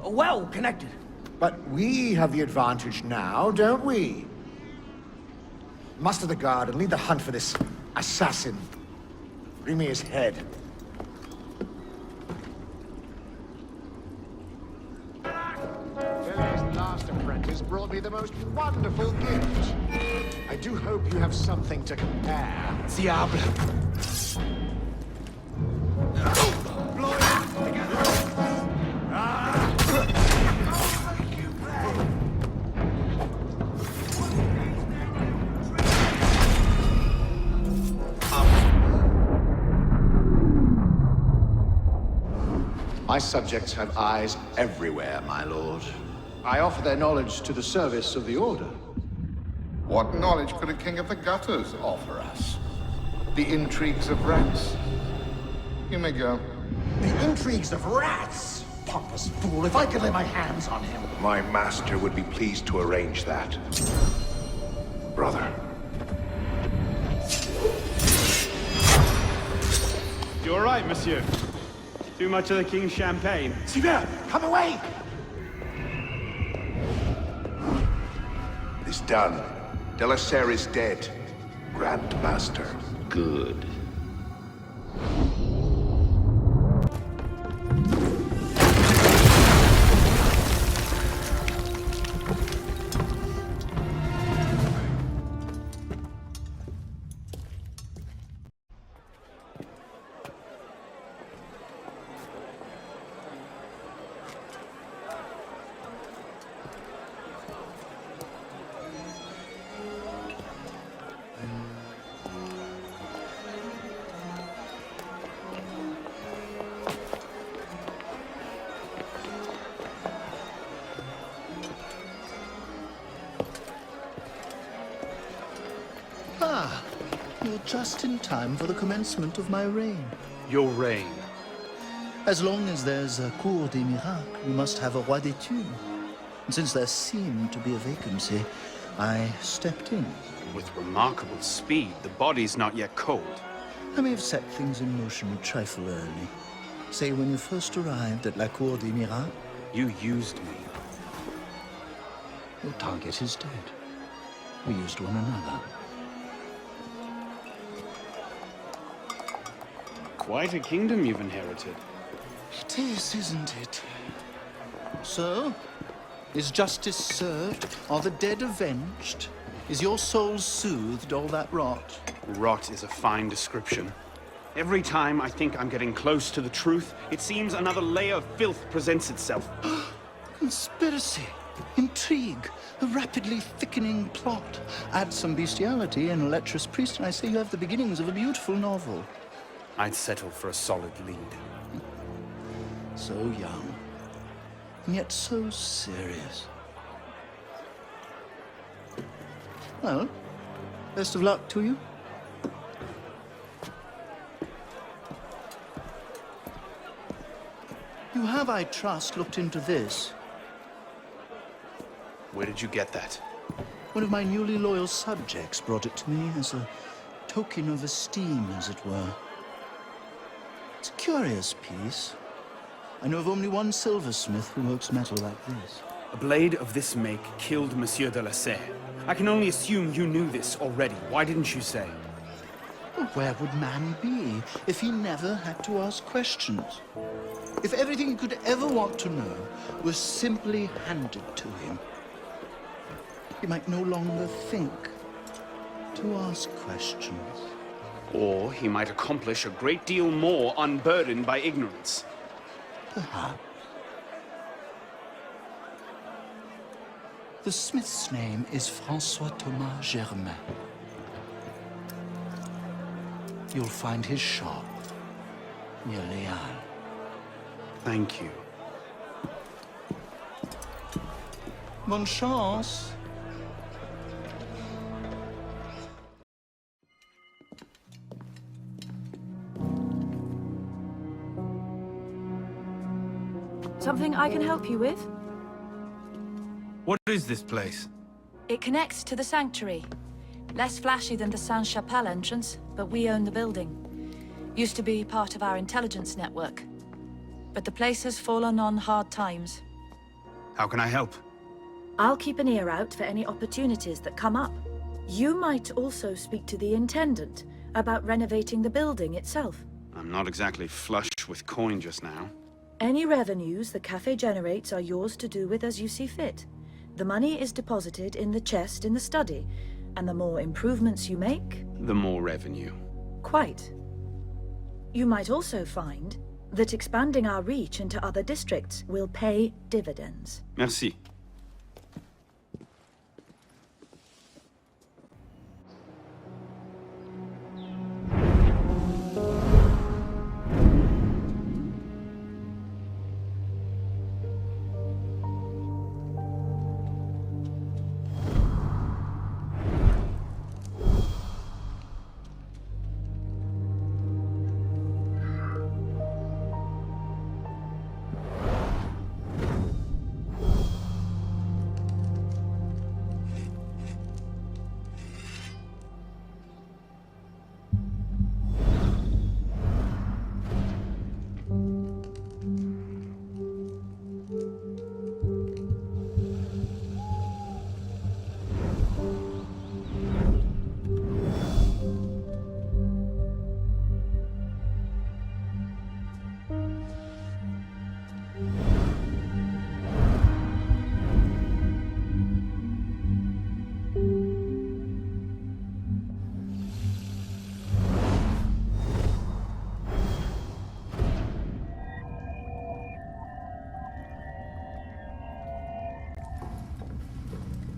well connected. But we have the advantage now, don't we? Muster the guard and lead the hunt for this assassin. Bring me his head. Billy's last apprentice brought me the most wonderful gift. I do hope you have something to compare. Diable. My subjects have eyes everywhere, my lord. I offer their knowledge to the service of the Order. What knowledge could a king of the gutters offer us? The intrigues of rats? You may go. The intrigues of rats? Pompous fool, if I could lay my hands on him. My master would be pleased to arrange that. Brother. You all right, monsieur? Too much of the king's champagne? Sylvain, come away! It's done. De la Serre is dead. Grand Master. Good. Ah, you're just in time for the commencement of my reign. Your reign? As long as there's a Cour des Miracles, we must have a Roi des Tunes. And since there seemed to be a vacancy, I stepped in. With remarkable speed, the body's not yet cold. I may have set things in motion a trifle early. Say, when you first arrived at la Cour des Miracles... You used me. Your target is dead. We used one another. Quite a kingdom you've inherited. It is, isn't it? So, is justice served? Are the dead avenged? Is your soul soothed, all that rot? Rot is a fine description. Every time I think I'm getting close to the truth, it seems another layer of filth presents itself. Conspiracy, intrigue, a rapidly thickening plot. Add some bestiality and a lecherous priest, and I say you have the beginnings of a beautiful novel. I'd settle for a solid lead. So young, and yet so serious. Well, best of luck to you. You have, I trust, looked into this. Where did you get that? One of my newly loyal subjects brought it to me as a token of esteem, as it were. It's a curious piece. I know of only one silversmith who works metal like this. A blade of this make killed Monsieur de la Serre. I can only assume you knew this already. Why didn't you say? Well, where would man be if he never had to ask questions? If everything he could ever want to know was simply handed to him, he might no longer think to ask questions. Or he might accomplish a great deal more unburdened by ignorance. Perhaps. The smith's name is François Thomas Germain. You'll find his shop near Leal. Thank you. Bonne chance. Something I can help you with? What is this place? It connects to the sanctuary. Less flashy than the Sainte-Chapelle entrance, but we own the building. Used to be part of our intelligence network. But the place has fallen on hard times. How can I help? I'll keep an ear out for any opportunities that come up. You might also speak to the Intendant about renovating the building itself. I'm not exactly flush with coin just now. Any revenues the cafe generates are yours to do with as you see fit. The money is deposited in the chest in the study, and the more improvements you make... The more revenue. Quite. You might also find that expanding our reach into other districts will pay dividends. Merci.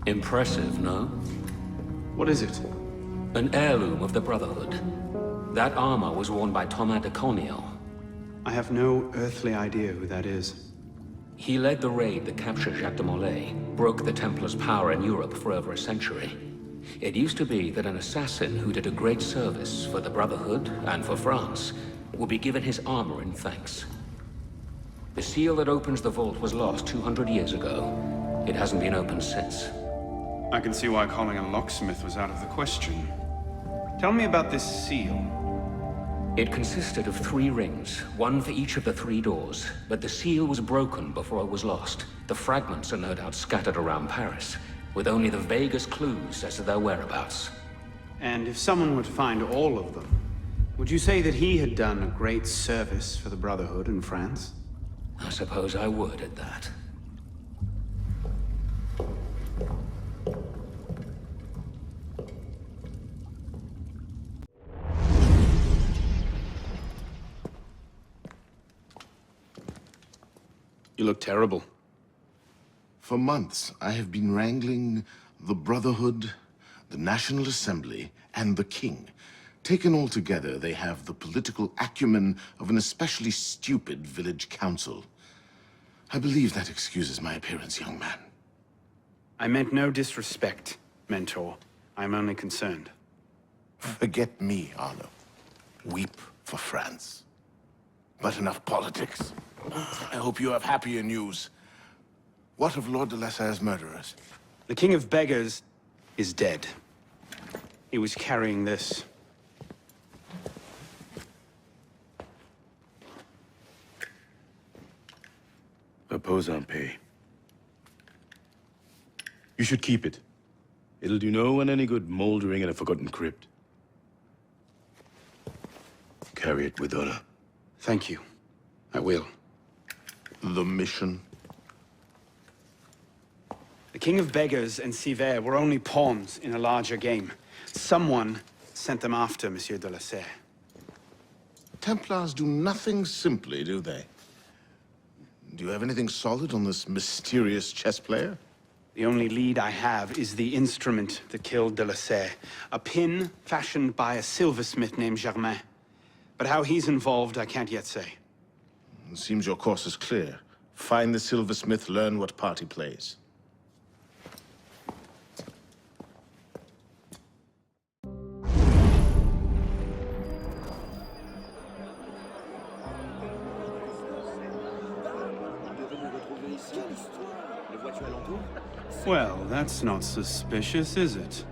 Impressive, no? What is it? An heirloom of the Brotherhood. That armor was worn by Thomas de Corniel. I have no earthly idea who that is. He led the raid that captured Jacques de Molay, broke the Templars' power in Europe for over a century. It used to be that an assassin who did a great service for the Brotherhood and for France would be given his armor in thanks. The seal that opens the vault was lost 200 years ago. It hasn't been opened since. I can see why calling a locksmith was out of the question. Tell me about this seal. It consisted of 3 rings, one for each of the 3 doors, but the seal was broken before it was lost. The fragments are no doubt scattered around Paris, with only the vaguest clues as to their whereabouts. And if someone would find all of them, would you say that he had done a great service for the Brotherhood in France? I suppose I would at that. You look terrible. For months, I have been wrangling the Brotherhood, the National Assembly, and the King. Taken all together, they have the political acumen of an especially stupid village council. I believe that excuses my appearance, young man. I meant no disrespect, Mentor. I'm only concerned. Forget me, Arlo. Weep for France. But enough politics. I hope you have happier news. What of Lord de Lasserre's murderers? The King of Beggars is dead. He was carrying this. Repose en paix. You should keep it. It'll do no one any good moldering in a forgotten crypt. Carry it with honor. Thank you. I will. The mission? The King of Beggars and Sivert were only pawns in a larger game. Someone sent them after Monsieur de la Serre. Templars do nothing simply, do they? Do you have anything solid on this mysterious chess player? The only lead I have is the instrument that killed de la Serre. A pin fashioned by a silversmith named Germain. But how he's involved, I can't yet say. It seems your course is clear. Find the silversmith, learn what part he plays. Well, that's not suspicious, is it?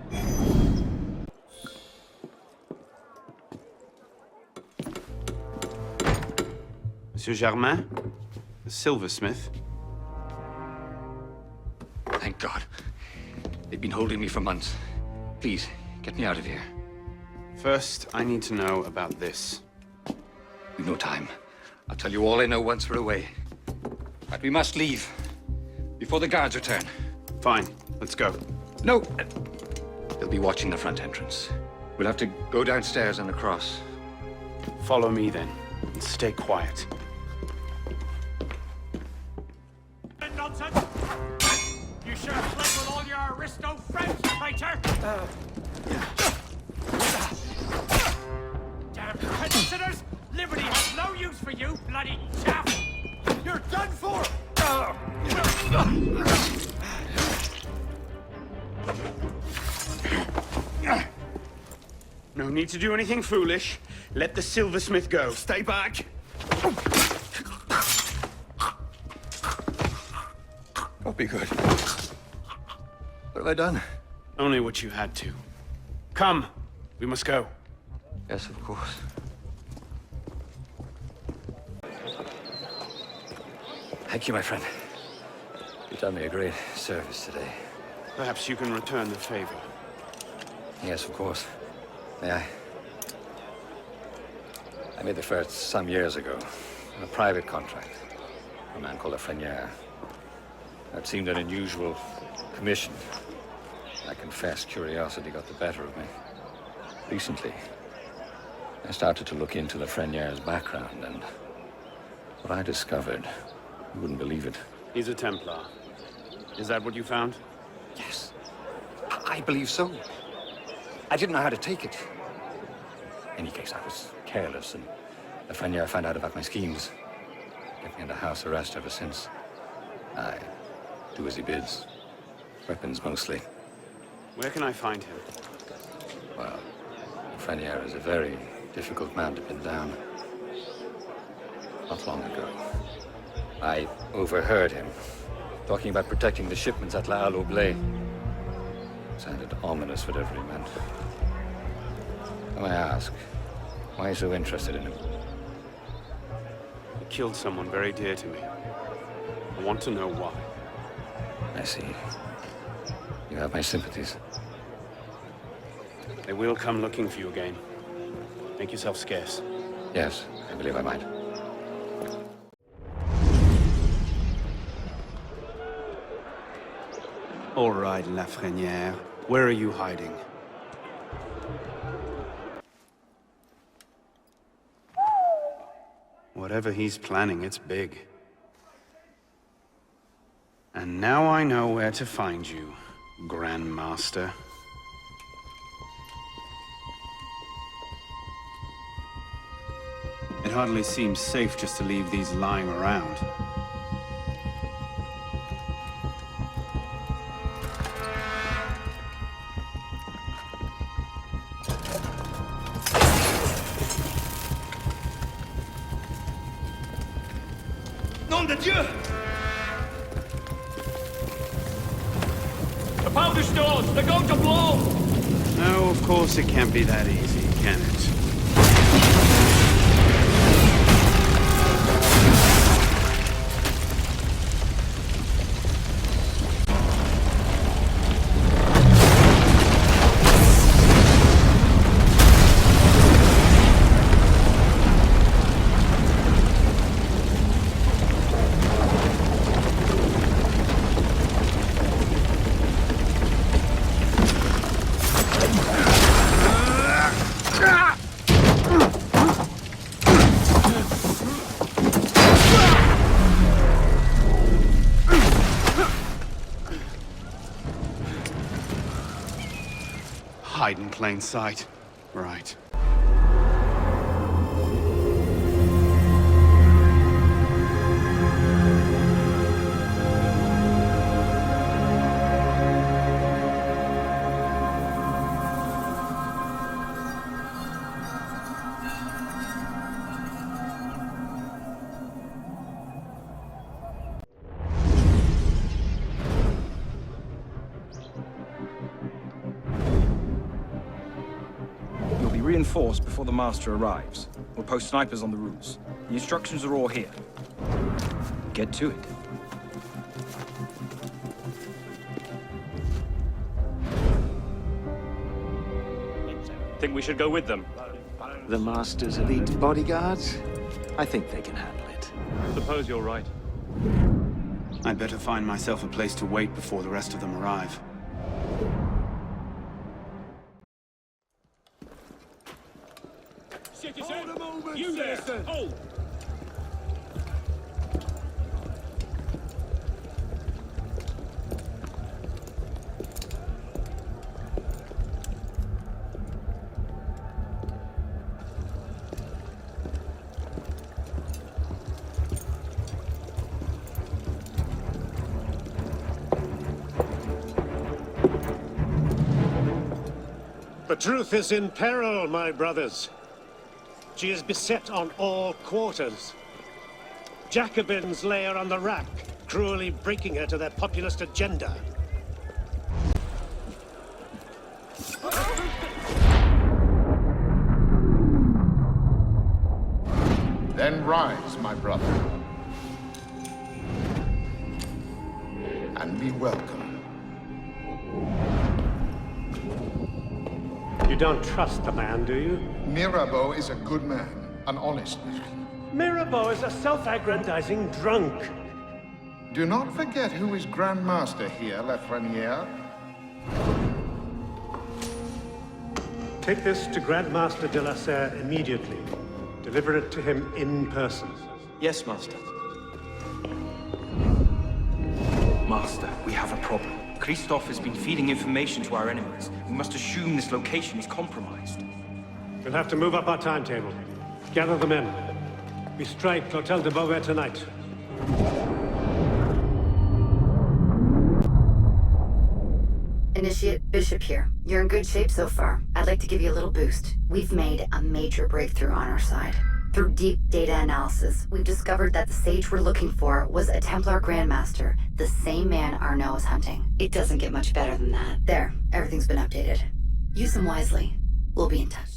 Monsieur Germain? The silversmith? Thank God. They've been holding me for months. Please, get me out of here. First, I need to know about this. We've no time. I'll tell you all I know once we're away. But we must leave. Before the guards return. Fine. Let's go. No! They'll be watching the front entrance. We'll have to go downstairs and across. Follow me, then. And stay quiet. Nonsense! You should have played with all your aristo friends, traitor! Damn pensioners! Liberty has no use for you, bloody chaff! You're done for! No need to do anything foolish. Let the silversmith go. Stay back. Don't be good. What have I done? Only what you had to. Come. We must go. Yes, of course. Thank you, my friend. You've done me a great service today. Perhaps you can return the favor. Yes, of course. May I? I made the first some years ago, on a private contract. A man called a Frenier. That seemed an unusual commission. I confess curiosity got the better of me. Recently, I started to look into the Frenier's background, and what I discovered, you wouldn't believe it. He's a Templar. Is that what you found? Yes. I believe so. I didn't know how to take it. In any case, I was careless, and the Frenier found out about my schemes. Kept me under house arrest ever since. I do as he bids. Weapons, mostly. Where can I find him? Well, the Frenier is a very difficult man to pin down. Not long ago, I overheard him talking about protecting the shipments at La Halle. Sounded ominous, whatever he meant. So I ask, why are you so interested in him? He killed someone very dear to me. I want to know why. I see. You have my sympathies. They will come looking for you again. Make yourself scarce. Yes, I believe I might. All right, Lafrenière. Where are you hiding? Whatever he's planning, it's big. And now I know where to find you, Grand Master. It hardly seems safe just to leave these lying around. Nom de Dieu! The powder stores! They're going to blow! No, of course it can't be that easy, can it? Hide in plain sight. Right. Reinforced before the Master arrives. We'll post snipers on the roofs. The instructions are all here. Get to it. Think we should go with them? The Master's elite bodyguards? I think they can handle it. Suppose you're right. I'd better find myself a place to wait before the rest of them arrive. Hold a moment, you listen. Hold. The truth is in peril, my brothers. She is beset on all quarters. Jacobins lay her on the rack, cruelly breaking her to their populist agenda. Then rise, my brother. And be welcome. You don't trust the man, do you? Mirabeau is a good man, an honest man. Mirabeau is a self-aggrandizing drunk. Do not forget who is Grand Master here, Lafreniere. Take this to Grand Master de la Serre immediately. Deliver it to him in person. Yes, Master. Master, we have a problem. Christoph has been feeding information to our enemies. We must assume this location is compromised. We'll have to move up our timetable. Gather the men. We strike L'Hotel de Beauvais tonight. Initiate Bishop here. You're in good shape so far. I'd like to give you a little boost. We've made a major breakthrough on our side. Through deep data analysis, we've discovered that the sage we're looking for was a Templar Grandmaster, the same man Arnaud is hunting. It doesn't get much better than that. There, everything's been updated. Use them wisely. We'll be in touch.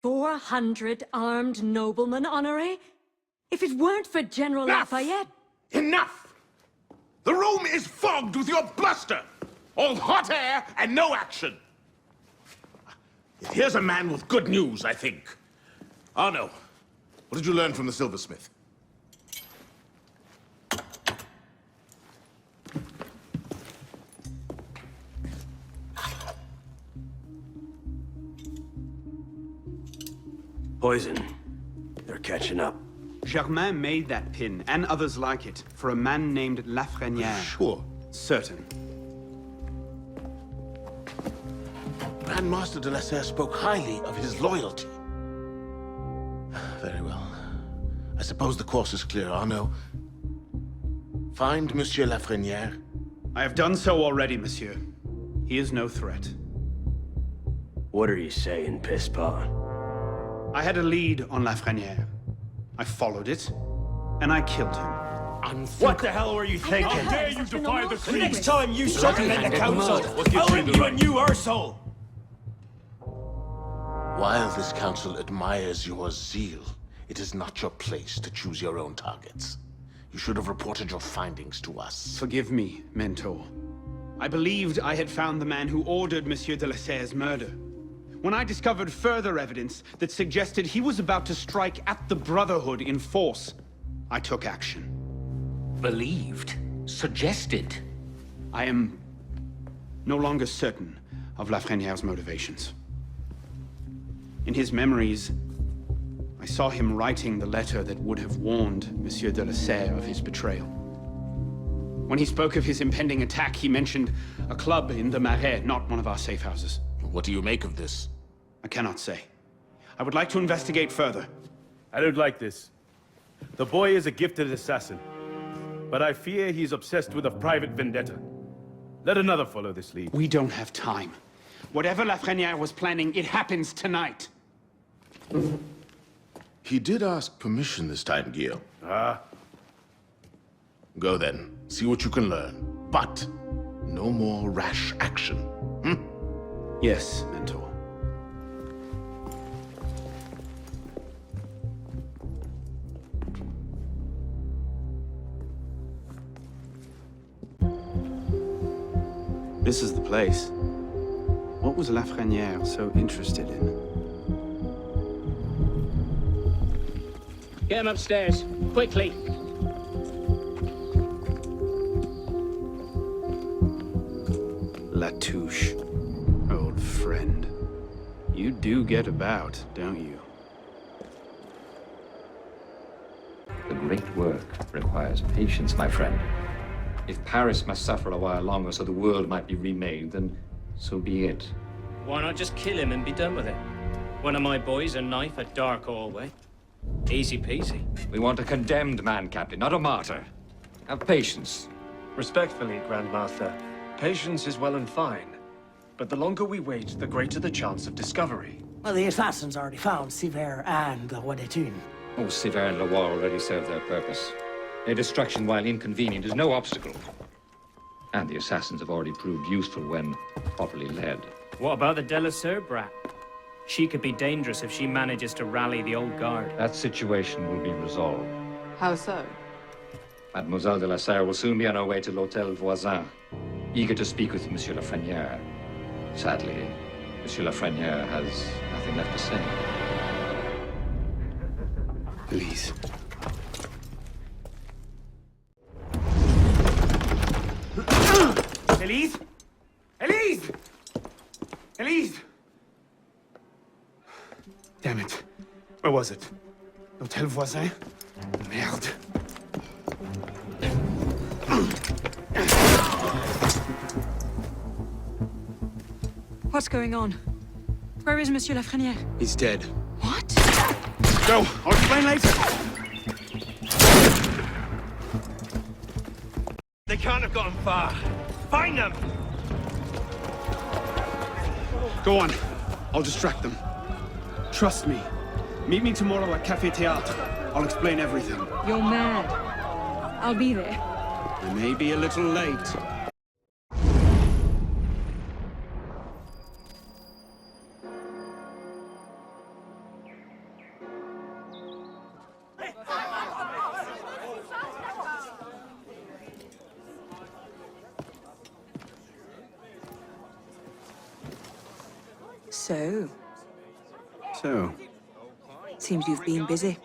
"400 armed noblemen, Honoré? If it weren't for General Lafayette..." Enough! The room is fogged with your bluster! All hot air and no action! Here's a man with good news, I think. Arnaud, what did you learn from the silversmith? Poison. They're catching up. Germain made that pin, and others like it, for a man named Lafreniere. Sure. Certain. Grand Master de la Serre spoke highly of his loyalty. Very well. I suppose the course is clear, Arnaud. Find Monsieur Lafreniere. I have done so already, monsieur. He is no threat. What are you saying, Pisspon? I had a lead on Lafreniere. I followed it, and I killed him. What the hell were you thinking? How dare you defy the The Queen? next time you circumvent the council, I'll rip you a new arsehole! While this council admires your zeal, it is not your place to choose your own targets. You should have reported your findings to us. Forgive me, Mentor. I believed I had found the man who ordered Monsieur de la Serre's murder. When I discovered further evidence that suggested he was about to strike at the Brotherhood in force, I took action. Believed? Suggested? I am no longer certain of Lafreniere's motivations. In his memories, I saw him writing the letter that would have warned Monsieur de la Serre of his betrayal. When he spoke of his impending attack, he mentioned a club in the Marais, not one of our safe houses. What do you make of this? I cannot say. I would like to investigate further. I don't like this. The boy is a gifted assassin, but I fear he's obsessed with a private vendetta. Let another follow this lead. We don't have time. Whatever Lafreniere was planning, it happens tonight. He did ask permission this time, Guillaume. Ah. Go then. See what you can learn. But no more rash action. Hmm? Yes, Mentor. This is the place. What was Lafreniere so interested in? Get him upstairs, quickly. Latouche, old friend. You do get about, don't you? The great work requires patience, my friend. If Paris must suffer a while longer so the world might be remade, then so be it. Why not just kill him and be done with it? One of my boys, a knife, a dark hallway. Easy peasy. We want a condemned man, Captain, not a martyr. Have patience. Respectfully, Grandmaster, patience is well and fine. But the longer we wait, the greater the chance of discovery. Well, the assassins already found Siver and the Wurde. Oh, Siver and Leroy already served their purpose. Their destruction, while inconvenient, is no obstacle. And the assassins have already proved useful when properly led. What about the De La Serre brat? She could be dangerous if she manages to rally the old guard. That situation will be resolved. How so? Mademoiselle de la Serre will soon be on her way to l'Hôtel Voisin, eager to speak with Monsieur Lafreniere. Sadly, Monsieur Lafreniere has nothing left to say. Please. Elise? Elise! Elise! Damn it. Where was it? L'Hôtel Voisin? Merde. What's going on? Where is Monsieur Lafreniere? He's dead. What? Go! I'll explain later! They can't have gotten far. Find them! Go on. I'll distract them. Trust me. Meet me tomorrow at Café Théâtre. I'll explain everything. You're mad. I'll be there. I may be a little late. So, seems you've been busy.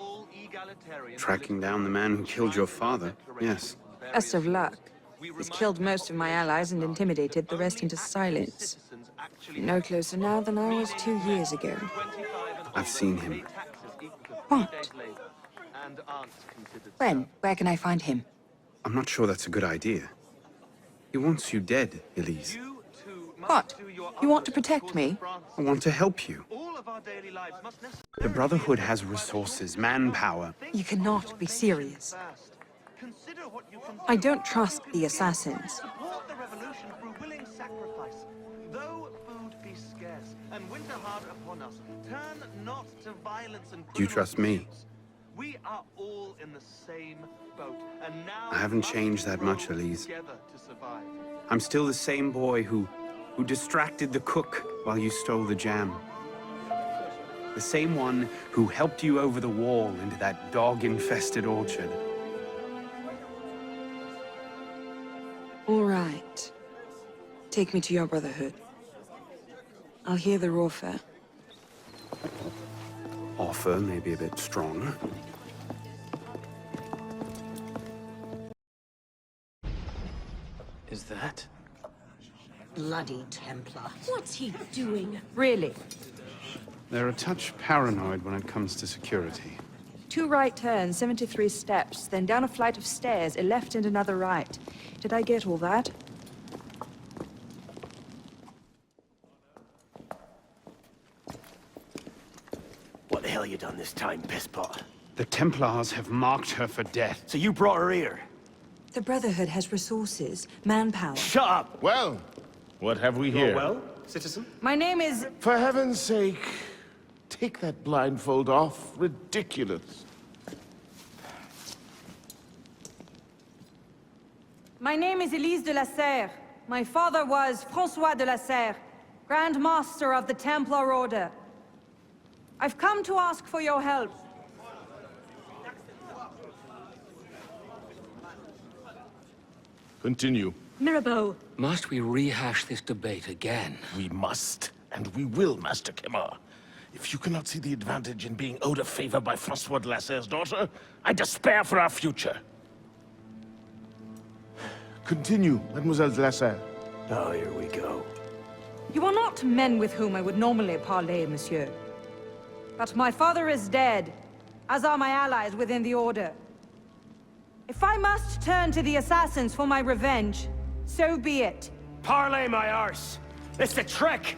Tracking down the man who killed your father, yes. Best of luck. He's killed most of my allies and intimidated the rest into silence. No closer now than I was 2 years ago. I've seen him. What? When? Where can I find him? I'm not sure that's a good idea. He wants you dead, Elise. What? You want to protect me? I want to help you. The Brotherhood has resources, manpower. You cannot be serious. I don't trust the assassins. Do you trust me? We are all in the same boat, and now I haven't changed that much, Elise. I'm still the same boy who distracted the cook while you stole the jam. The same one who helped you over the wall into that dog-infested orchard. All right. Take me to your Brotherhood. I'll hear their offer. Offer may be a bit strong. Is that? Bloody Templar. What's he doing? Really? They're a touch paranoid when it comes to security. 2 right turns, 73 steps, then down a flight of stairs, a left and another right. Did I get all that? What the hell you done this time, pisspot? The Templars have marked her for death. So you brought her here? The Brotherhood has resources, manpower. Shut up! Well, what have we here? Well, citizen? My name is... For heaven's sake, take that blindfold off. Ridiculous. My name is Elise de la Serre. My father was François de la Serre, Grand Master of the Templar Order. I've come to ask for your help. Continue. Mirabeau. Must we rehash this debate again? We must, and we will, Master Kemar. If you cannot see the advantage in being owed a favor by François de la Serre's daughter, I despair for our future. Continue, Mademoiselle de la Serre. Oh, here we go. You are not men with whom I would normally parley, monsieur. But my father is dead, as are my allies within the Order. If I must turn to the assassins for my revenge, so be it. Parley, my arse! It's a trick!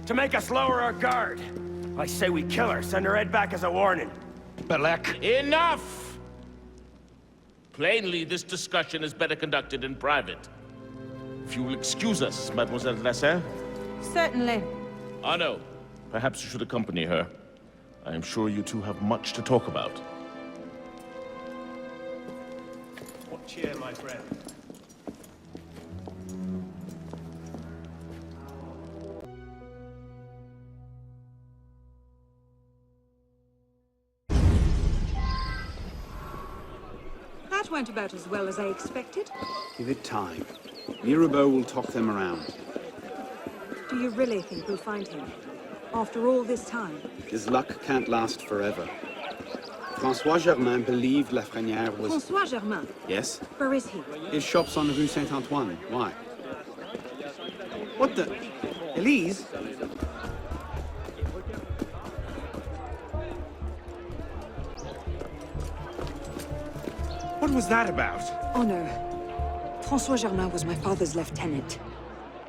To make us lower our guard. I say we kill her, send her head back as a warning. Balek. Enough! Plainly, this discussion is better conducted in private. If you will excuse us, Mademoiselle de la Serre. Certainly. Arno, perhaps you should accompany her. I am sure you two have much to talk about. What cheer, my friend? That went about as well as I expected. Give it time. Mirabeau will talk them around. Do you really think we'll find him? After all this time? His luck can't last forever. François Germain believed Lafrenière was... François Germain? Yes? Where is he? His shop's on Rue Saint-Antoine. Why? What the... Elise? What was that about? Oh no. François Germain was my father's lieutenant.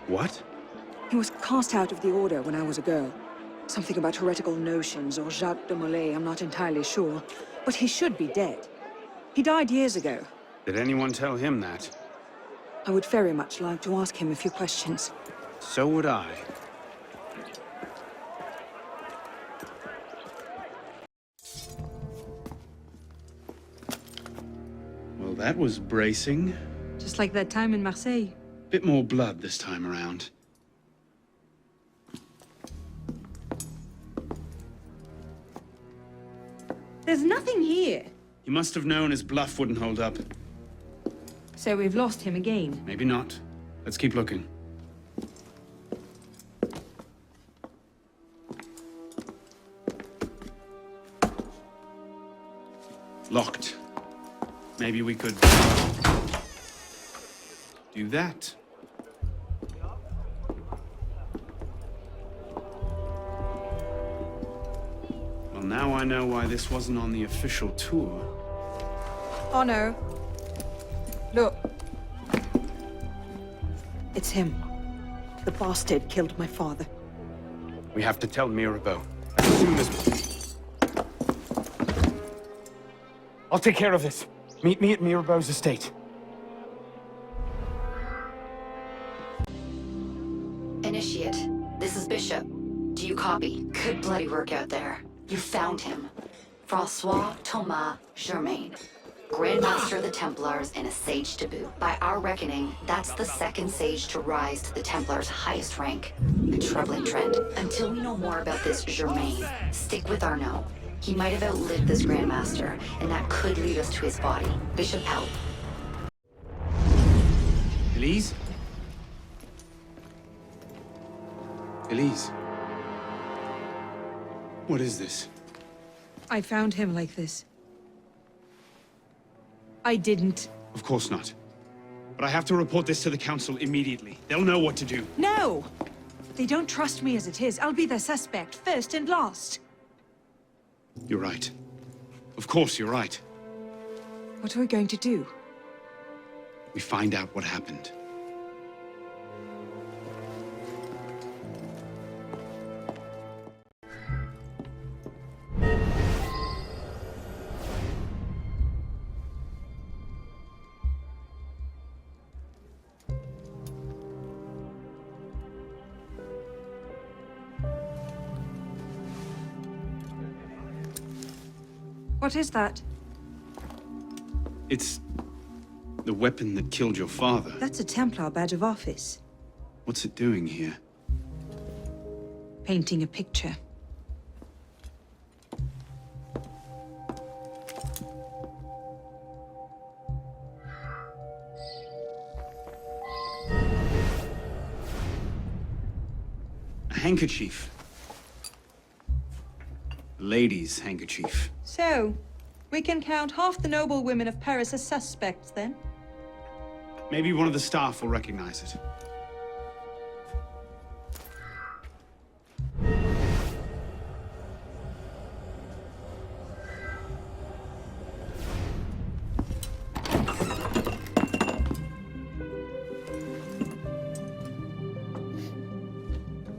What? He was cast out of the Order when I was a girl. Something about heretical notions or Jacques de Molay, I'm not entirely sure. But he should be dead. He died years ago. Did anyone tell him that? I would very much like to ask him a few questions. So would I. Well, that was bracing. Just like that time in Marseille. Bit more blood this time around. There's nothing here. He must have known his bluff wouldn't hold up. So we've lost him again. Maybe not. Let's keep looking. Locked. Maybe we could... do that. Well, now I know why this wasn't on the official tour. Oh no. Look. It's him. The bastard killed my father. We have to tell Mirabeau. As soon as... I'll take care of this. Meet me at Mirabeau's estate. Initiate, this is Bishop. Do you copy? Good bloody work out there. You found him. François Thomas Germain, Grand Master of the Templars and a sage to boot. By our reckoning, that's the second sage to rise to the Templars' highest rank. A troubling trend. Until we know more about this Germain, stick with Arnaud. He might have outlived this Grand Master, and that could lead us to his body. Bishop, help. Elise? Elise? What is this? I found him like this. I didn't. Of course not. But I have to report this to the Council immediately. They'll know what to do. No! They don't trust me as it is. I'll be their suspect, first and last. You're right. Of course you're right. What are we going to do? We find out what happened. What is that? It's the weapon that killed your father. That's a Templar badge of office. What's it doing here? Painting a picture. A handkerchief. A lady's handkerchief. So, we can count half the noble women of Paris as suspects, then? Maybe one of the staff will recognize it.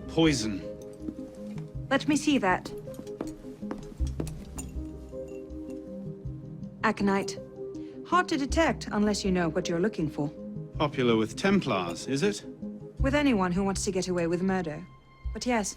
Poison. Let me see that. Aconite. Hard to detect unless you know what you're looking for. Popular with Templars, is it? With anyone who wants to get away with murder. But yes.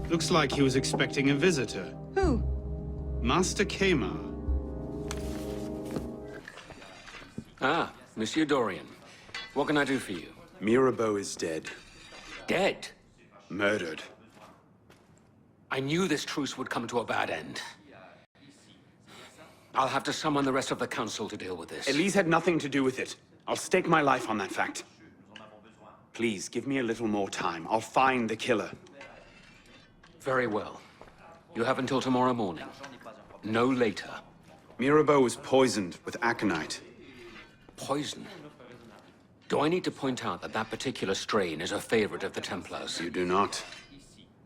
Looks like he was expecting a visitor. Who? Master Kemar. Ah, Monsieur Dorian. What can I do for you? Mirabeau is dead. Dead? Murdered. I knew this truce would come to a bad end. I'll have to summon the rest of the council to deal with this. Elise had nothing to do with it. I'll stake my life on that fact. Please, give me a little more time. I'll find the killer. Very well. You have until tomorrow morning. No later. Mirabeau was poisoned with aconite. Poison? Do I need to point out that that particular strain is a favorite of the Templars? You do not.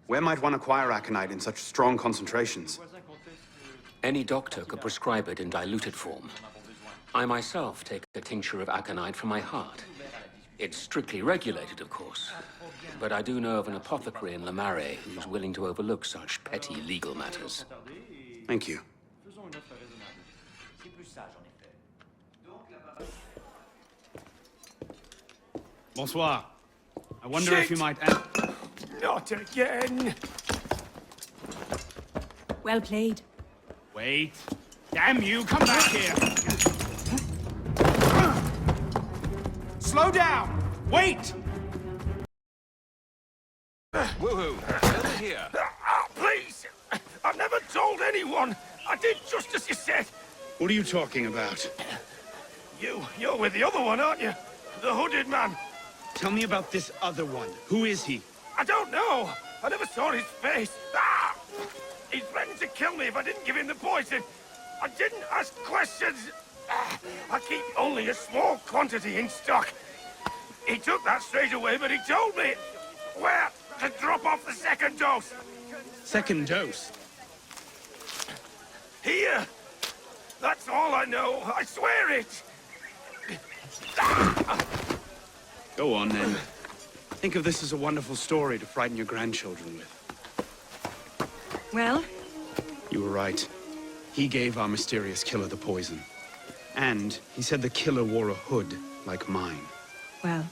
Where might one acquire aconite in such strong concentrations? Any doctor could prescribe it in diluted form. I myself take a tincture of aconite for my heart. It's strictly regulated, of course. But I do know of an apothecary in Le Marais who's willing to overlook such petty legal matters. Thank you. Bonsoir. I wonder if you might... Not again! Well played. Wait. Damn you, come back here! Slow down! Wait! Woohoo! Over here. Please! I've never told anyone! I did just as you said! What are you talking about? You're with the other one, aren't you? The hooded man. Tell me about this other one. Who is he? I don't know. I never saw his face. Ah! He threatened to kill me if I didn't give him the poison. I didn't ask questions. Ah! I keep only a small quantity in stock. He took that straight away, but he told me where to drop off the second dose. Second dose? Here. That's all I know. I swear it. Go on, then. Think of this as a wonderful story to frighten your grandchildren with. Well? You were right. He gave our mysterious killer the poison. And he said the killer wore a hood like mine. Well,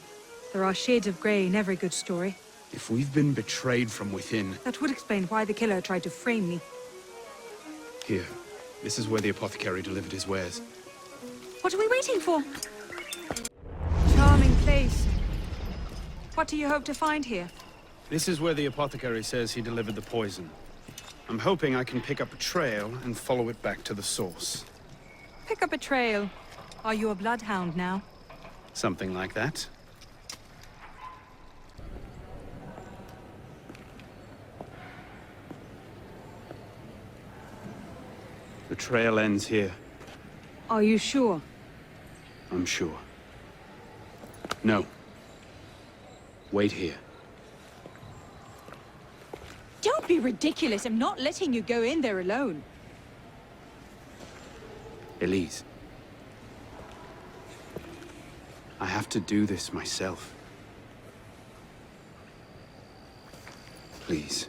there are shades of grey in every good story. If we've been betrayed from within... That would explain why the killer tried to frame me. Here. This is where the apothecary delivered his wares. What are we waiting for? Charming place. What do you hope to find here? This is where the apothecary says he delivered the poison. I'm hoping I can pick up a trail and follow it back to the source. Pick up a trail. Are you a bloodhound now? Something like that. The trail ends here. Are you sure? I'm sure. No. Wait here. Don't be ridiculous. I'm not letting you go in there alone. Elise. I have to do this myself. Please.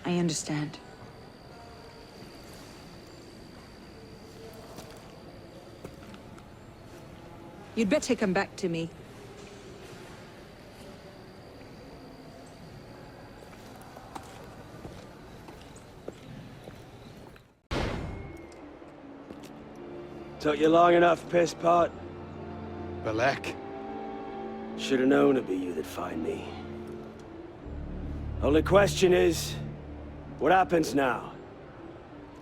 I understand. You'd better come back to me. Took you long enough, piss pot. Belek. Should've known it'd be you that'd find me. Only question is, what happens now?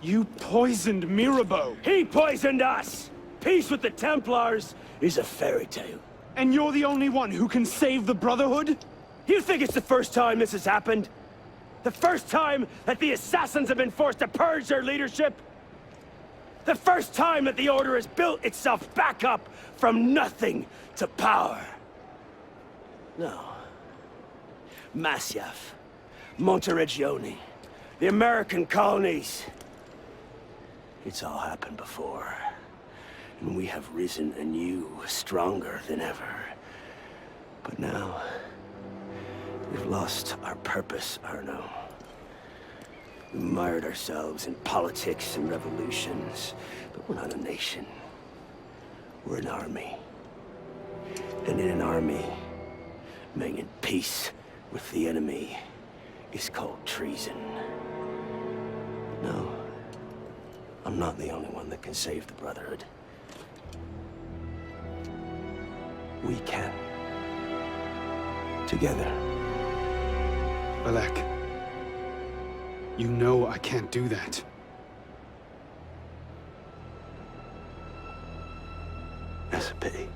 You poisoned Mirabeau! He poisoned us! Peace with the Templars is a fairy tale. And you're the only one who can save the Brotherhood? You think it's the first time this has happened? The first time that the Assassins have been forced to purge their leadership? The first time that the Order has built itself back up from nothing to power? No. Masyaf, Monteregione, the American colonies. It's all happened before. And we have risen anew, stronger than ever. But now, we've lost our purpose, Arno. We mired ourselves in politics and revolutions, but we're not a nation. We're an army. And in an army, making peace with the enemy is called treason. No, I'm not the only one that can save the Brotherhood. We can. Together. Belek. You know I can't do that. That's a pity.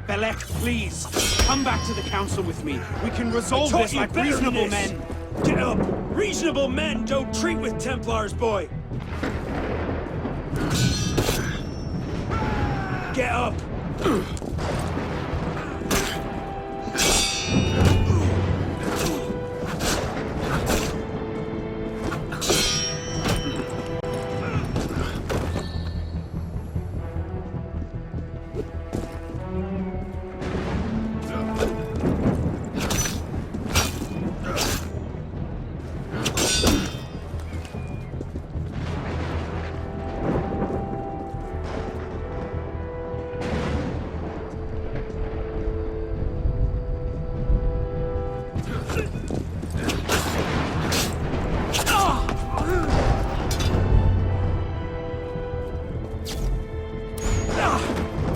Belek, please. Come back to the council with me. We can resolve this like reasonable men. Get up! Reasonable men don't treat with Templars, boy! Get up!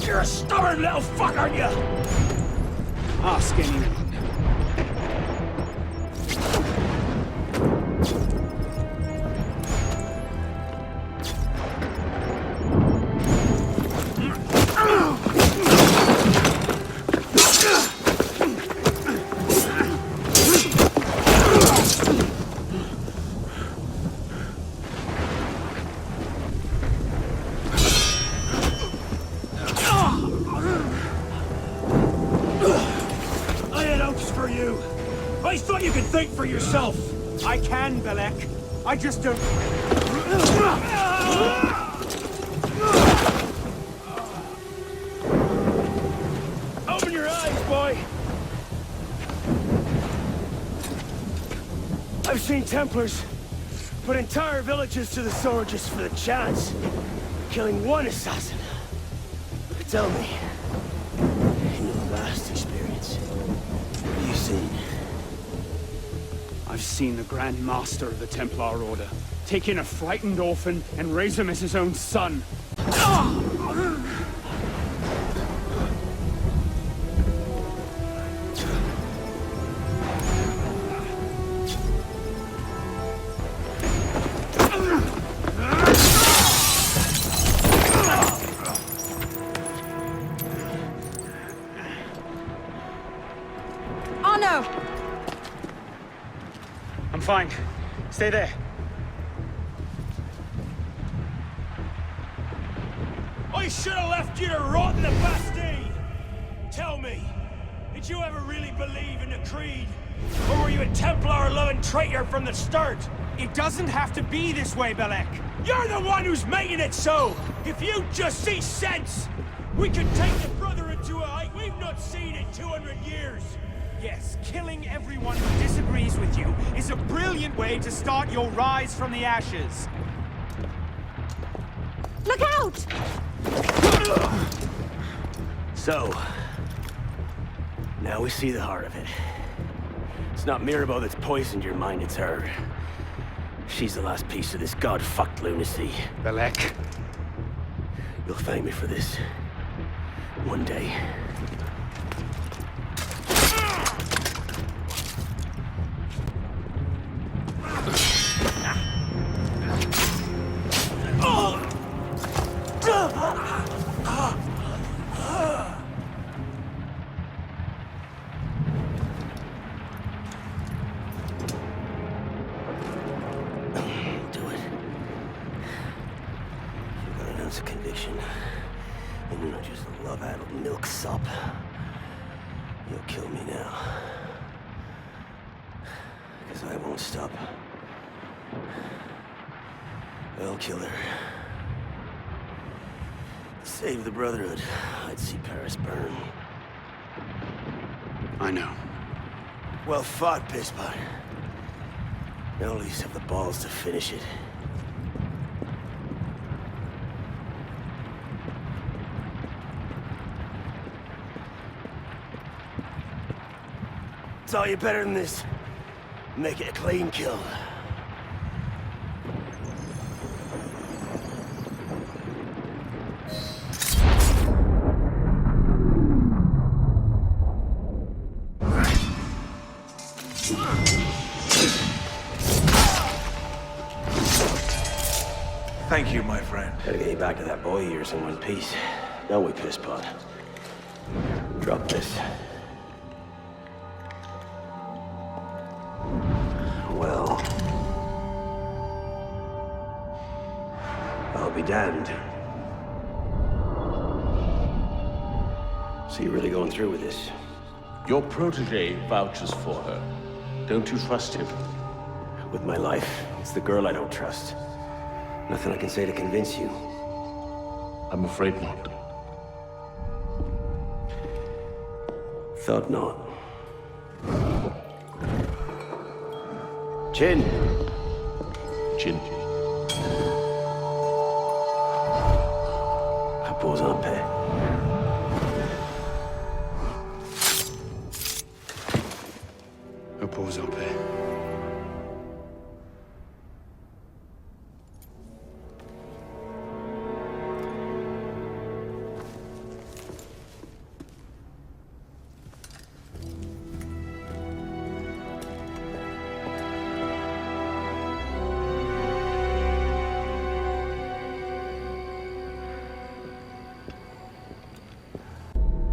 You're a stubborn little fuck, aren't you? Ask anyone. I thought you could think for yourself! I can, Belek. I just don't... Open your eyes, boy! I've seen Templars put entire villages to the sword just for the chance of killing one assassin. But tell me, in your last experience, what have you seen? I've seen the Grand Master of the Templar Order take in a frightened orphan and raise him as his own son. no! I'm fine. Stay there. I should have left you to rot in the Bastille! Tell me, did you ever really believe in the Creed? Or were you a Templar-loving traitor from the start? It doesn't have to be this way, Belek. You're the one who's making it so! If you just see sense, we could take the Brotherhood to a height we've not seen in 200 years! Yes, killing everyone who disagrees with you is a brilliant way to start your rise from the ashes. Look out! So, now we see the heart of it. It's not Mirabelle that's poisoned your mind, it's her. She's the last piece of this god-fucked lunacy. Belek. You'll thank me for this. One day. Conviction, and you're not just a love-addled milksop. You'll kill me now, because I won't stop. I'll kill her. Save the Brotherhood. I'd see Paris burn. I know. Well fought, Pisspot. Now at least have the balls to finish it. Saw you better than this. Make it a clean kill. Thank you, my friend. Gotta get you back to that boy of yours in one piece. Don't we, Pisspot? Drop this. Well, I'll be damned. So you're really going through with this? Your protege vouches for her. Don't you trust him? With my life, it's the girl I don't trust. Nothing I can say to convince you. I'm afraid not. Thought not. Chin. Chin. Repose en paix. Repose en paix.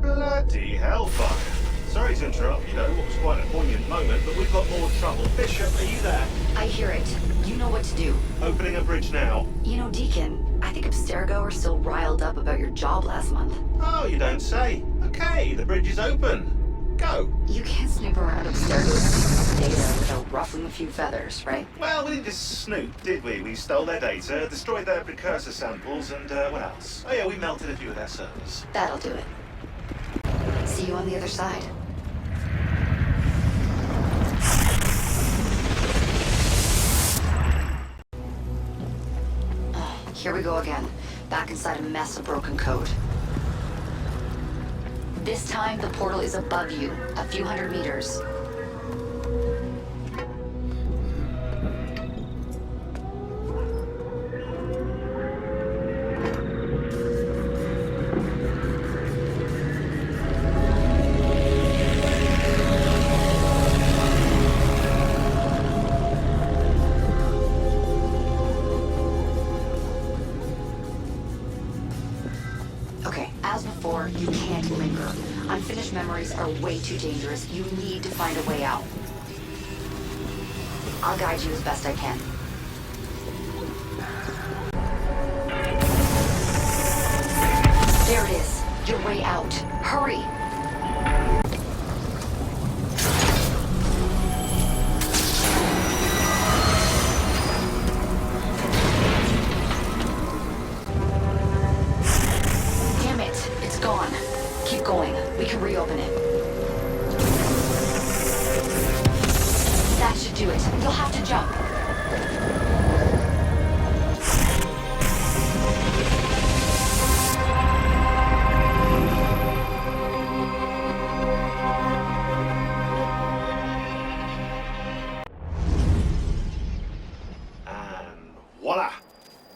Bloody hellfire. Sorry to interrupt, what was quite a poignant moment, but we've got more trouble. Bishop, are you there? I hear it. You know what to do. Opening a bridge now. You know, Deacon, I think Abstergo are still riled up about your job last month. Oh, you don't say. Okay, the bridge is open. Go. You can't snoop around Abstergo's data without ruffling a few feathers, right? Well, we didn't just snoop, did we? We stole their data, destroyed their precursor samples, and what else? Oh yeah, we melted a few of their servers. That'll do it. See you on the other side. Here we go again. Back inside a mess of broken code. This time, the portal is above you, a few hundred meters. memories are way too dangerous. You need to find a way out. I'll guide you as best I can. There it is. Your way out. Hurry! Damn it. It's gone. Keep going. We can reopen it. That should do it. You'll have to jump. Voila!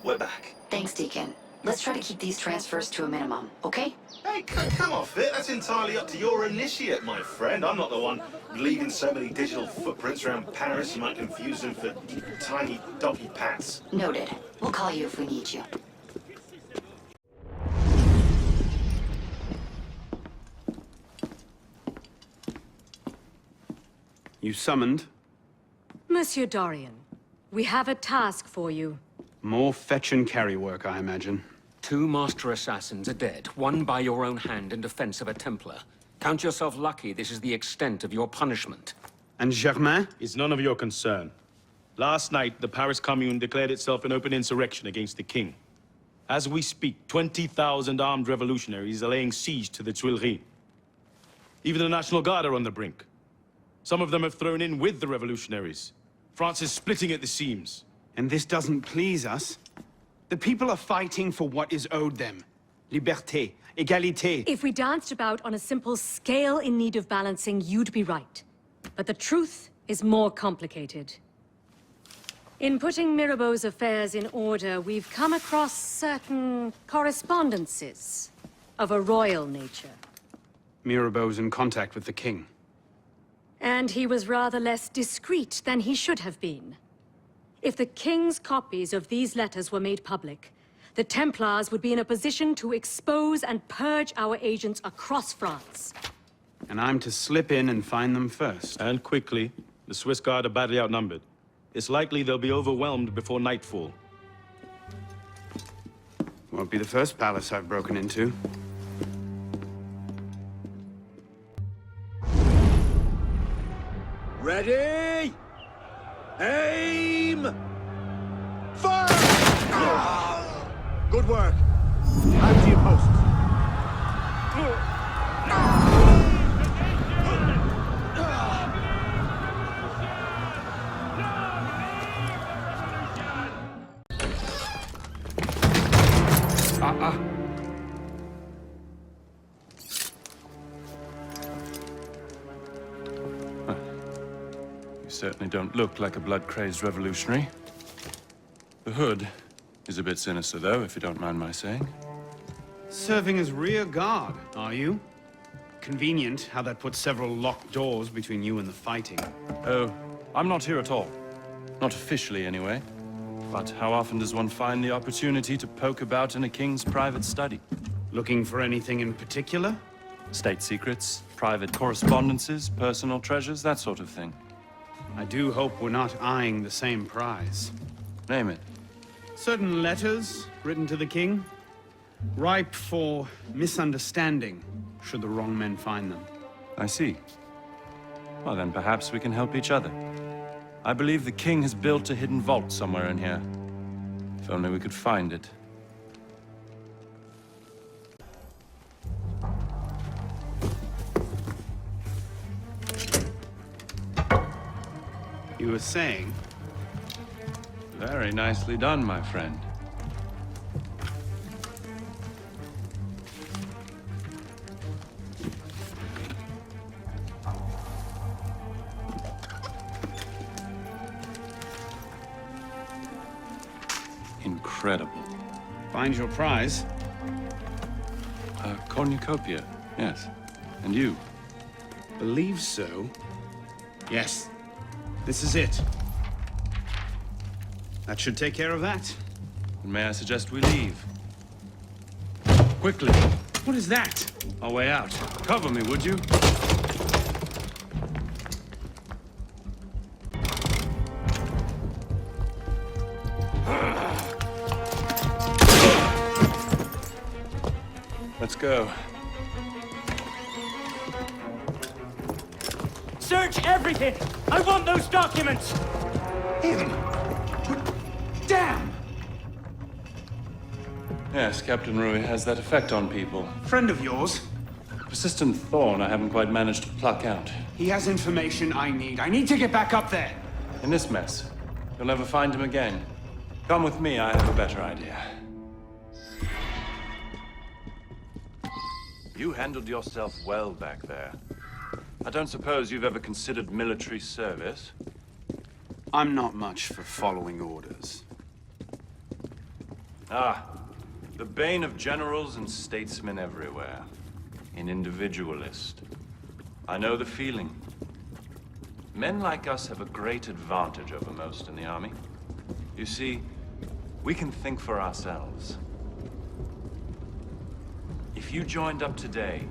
We're back. Thanks, Deacon. Let's try to keep these transfers to a minimum, okay? Hey, come off it. That's entirely up to your initiate, my friend. I'm not the one leaving so many digital footprints around Paris you might confuse them for tiny doggy pats. Noted. We'll call you if we need you. You summoned? Monsieur Dorian, we have a task for you. More fetch and carry work, I imagine. 2 master assassins are dead, one by your own hand in defense of a Templar. Count yourself lucky this is the extent of your punishment. And Germain? It's none of your concern. Last night, the Paris Commune declared itself an open insurrection against the king. As we speak, 20,000 armed revolutionaries are laying siege to the Tuileries. Even the National Guard are on the brink. Some of them have thrown in with the revolutionaries. France is splitting at the seams. And this doesn't please us? The people are fighting for what is owed them. Liberté, égalité. If we danced about on a simple scale in need of balancing, you'd be right. But the truth is more complicated. In putting Mirabeau's affairs in order, we've come across certain correspondences of a royal nature. Mirabeau's in contact with the king. And he was rather less discreet than he should have been. If the king's copies of these letters were made public, the Templars would be in a position to expose and purge our agents across France. And I'm to slip in and find them first. And quickly. The Swiss Guard are badly outnumbered. It's likely they'll be overwhelmed before nightfall. Won't be the first palace I've broken into. Ready? Aim! Fire! Good work. Out to your posts. You certainly don't look like a blood-crazed revolutionary. The hood is a bit sinister, though, if you don't mind my saying. Serving as rear guard, are you? Convenient how that puts several locked doors between you and the fighting. Oh, I'm not here at all. Not officially, anyway. But how often does one find the opportunity to poke about in a king's private study? Looking for anything in particular? State secrets, private correspondences, personal treasures, that sort of thing. I do hope we're not eyeing the same prize. Name it. Certain letters written to the king, ripe for misunderstanding, should the wrong men find them. I see. Well, then perhaps we can help each other. I believe the king has built a hidden vault somewhere in here. If only we could find it. You were saying? Very nicely done, my friend. Incredible. Find your prize? A cornucopia, yes. And you? Believe so. Yes. This is it. That should take care of that. May I suggest we leave? Quickly. What is that? Our way out. Cover me, would you? Let's go. Search everything! I want those documents! Him? Damn! Yes, Captain Rui has that effect on people. Friend of yours? Persistent thorn I haven't quite managed to pluck out. He has information I need. I need to get back up there. In this mess, you'll never find him again. Come with me, I have a better idea. You handled yourself well back there. I don't suppose you've ever considered military service? I'm not much for following orders. Ah, the bane of generals and statesmen everywhere. An individualist. I know the feeling. Men like us have a great advantage over most in the army. You see, we can think for ourselves. If you joined up today,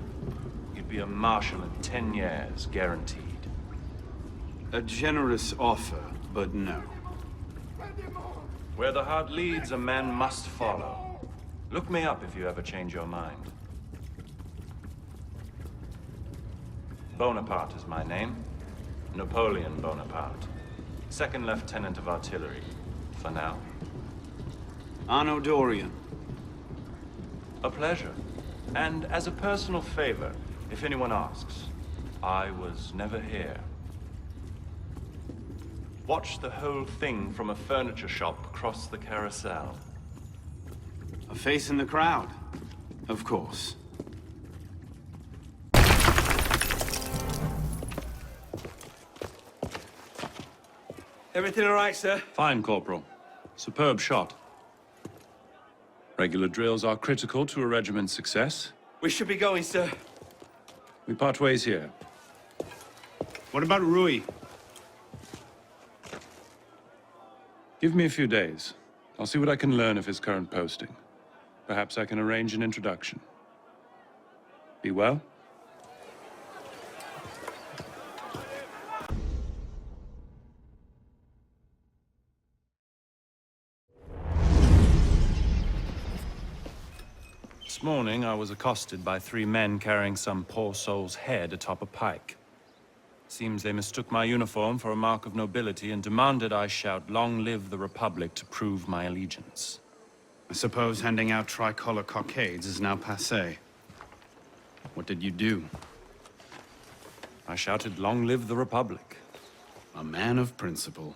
you'd be a marshal in 10 years, guaranteed. A generous offer, but no. Where the heart leads, a man must follow. Look me up if you ever change your mind. Bonaparte is my name. Napoleon Bonaparte. Second Lieutenant of Artillery, for now. Anno Dorian. A pleasure. And as a personal favor, if anyone asks, I was never here. Watch the whole thing from a furniture shop across the carousel. A face in the crowd. Of course. Everything all right, sir? Fine, Corporal. Superb shot. Regular drills are critical to a regiment's success. We should be going, sir. We part ways here. What about Rui? Give me a few days. I'll see what I can learn of his current posting. Perhaps I can arrange an introduction. Be well? This morning, I was accosted by 3 men carrying some poor soul's head atop a pike. Seems they mistook my uniform for a mark of nobility and demanded I shout, "Long live the Republic," to prove my allegiance. I suppose handing out tricolor cockades is now passé. What did you do? I shouted, "Long live the Republic." A man of principle.